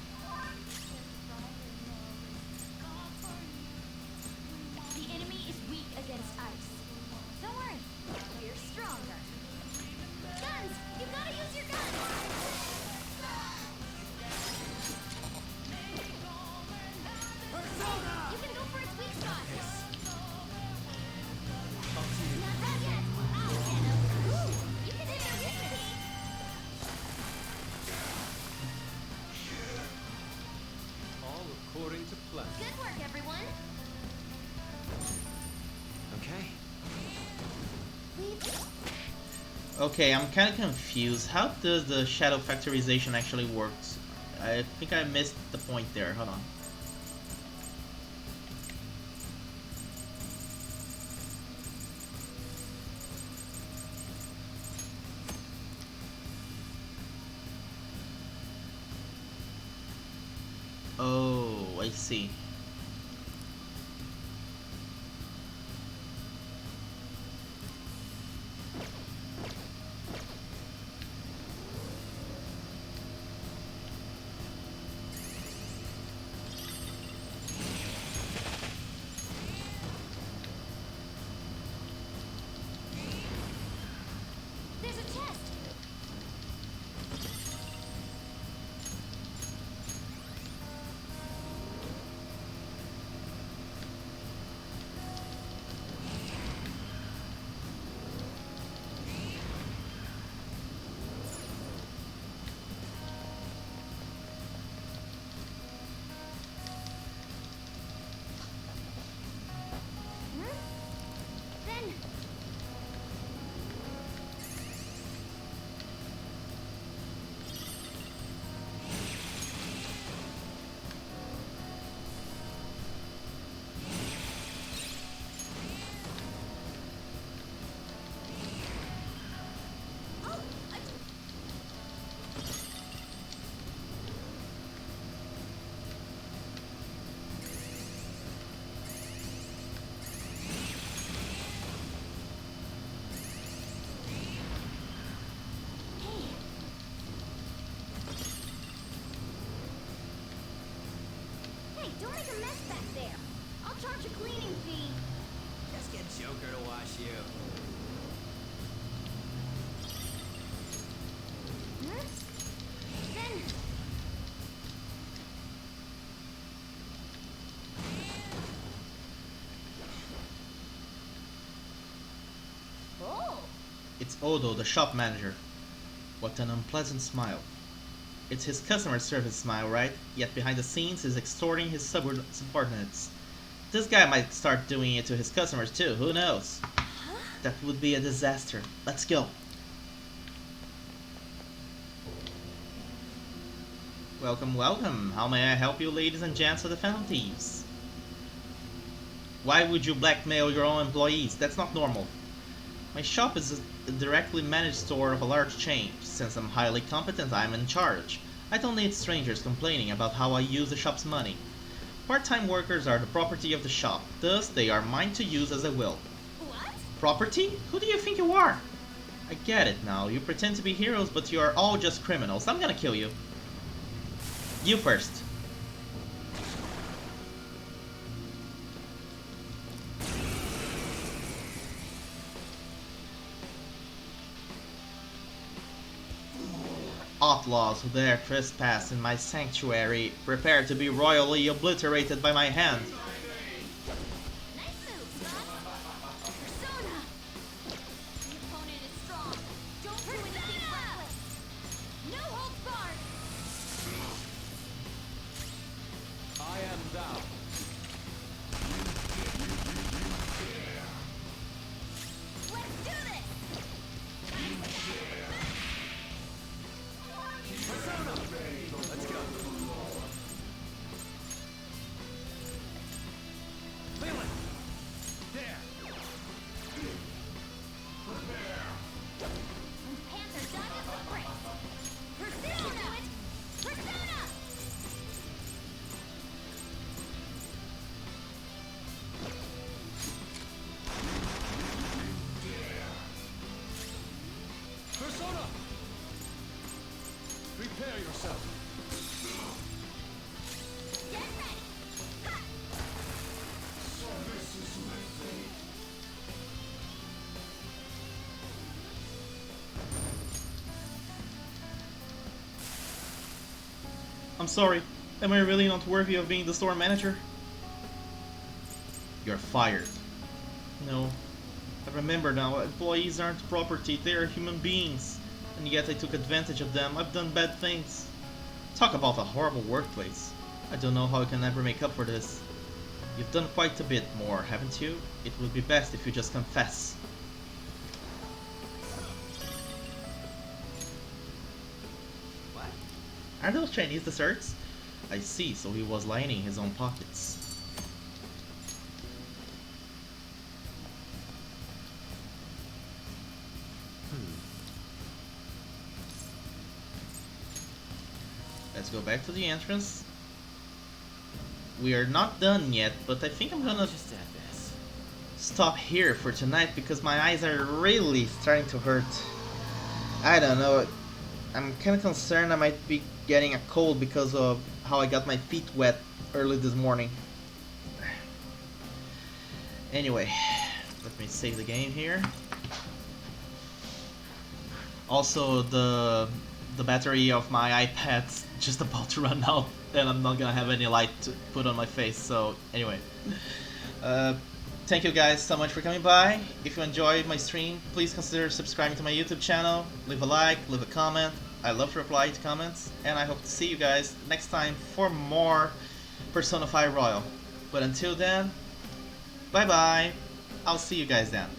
The enemy is weak against ice. Don't worry. Okay, I'm kind of confused. How does the shadow factorization actually works? I think I missed the point there. Hold on. Oh, I see. There's a chest. Then hey, don't make a mess back there. I'll charge a cleaning fee. Just get Joker to wash you. Then oh, It's Odo, the shop manager. What an unpleasant smile. It's his customer service smile, right? Yet behind the scenes, he's extorting his subordinates. This guy might start doing it to his customers too, who knows? That would be a disaster. Let's go. Welcome, welcome. How may I help you, ladies and gents of the Phantom Thieves? Why would you blackmail your own employees? That's not normal. My shop is a directly managed store of a large chain. Since I'm highly competent, I'm in charge. I don't need strangers complaining about how I use the shop's money. Part-time workers are the property of the shop, thus they are mine to use as I will. what? Property? Who do you think you are? I get it now. You pretend to be heroes, but you are all just criminals. I'm gonna kill you. You first. Outlaws who dare trespass in my sanctuary, prepare to be royally obliterated by my hand. Nice move, son. Persona. The opponent is strong. Don't do anything reckless. No holds barred. I am thou. Let's do this. Let's go. Leland! There! Panther dodges the bricks. Persona. Persona. Persona! Prepare yourself. Get ready. Ha! I'm sorry. Am I really not worthy of being the store manager? You're fired. No. I remember now, employees aren't property, they are human beings. And yet I took advantage of them. I've done bad things. Talk about a horrible workplace. I don't know how I can ever make up for this. You've done quite a bit more, haven't you? It would be best if you just confess. Are those Chinese desserts? I see, so he was lining his own pockets. Let's go back to the entrance. We are not done yet, but I think I'm gonna Just add this. stop here for tonight because my eyes are really starting to hurt. I don't know. I'm kind of concerned I might be getting a cold because of how I got my feet wet early this morning. Anyway, let me save the game here. Also, the battery of my iPad's just about to run out, and I'm not gonna have any light to put on my face. So anyway, thank you guys so much for coming by. If you enjoyed my stream, please consider subscribing to my YouTube channel. Leave a like, leave a comment. I love to reply to comments, and I hope to see you guys next time for more Persona 5 Royal. But until then, bye bye. I'll see you guys then.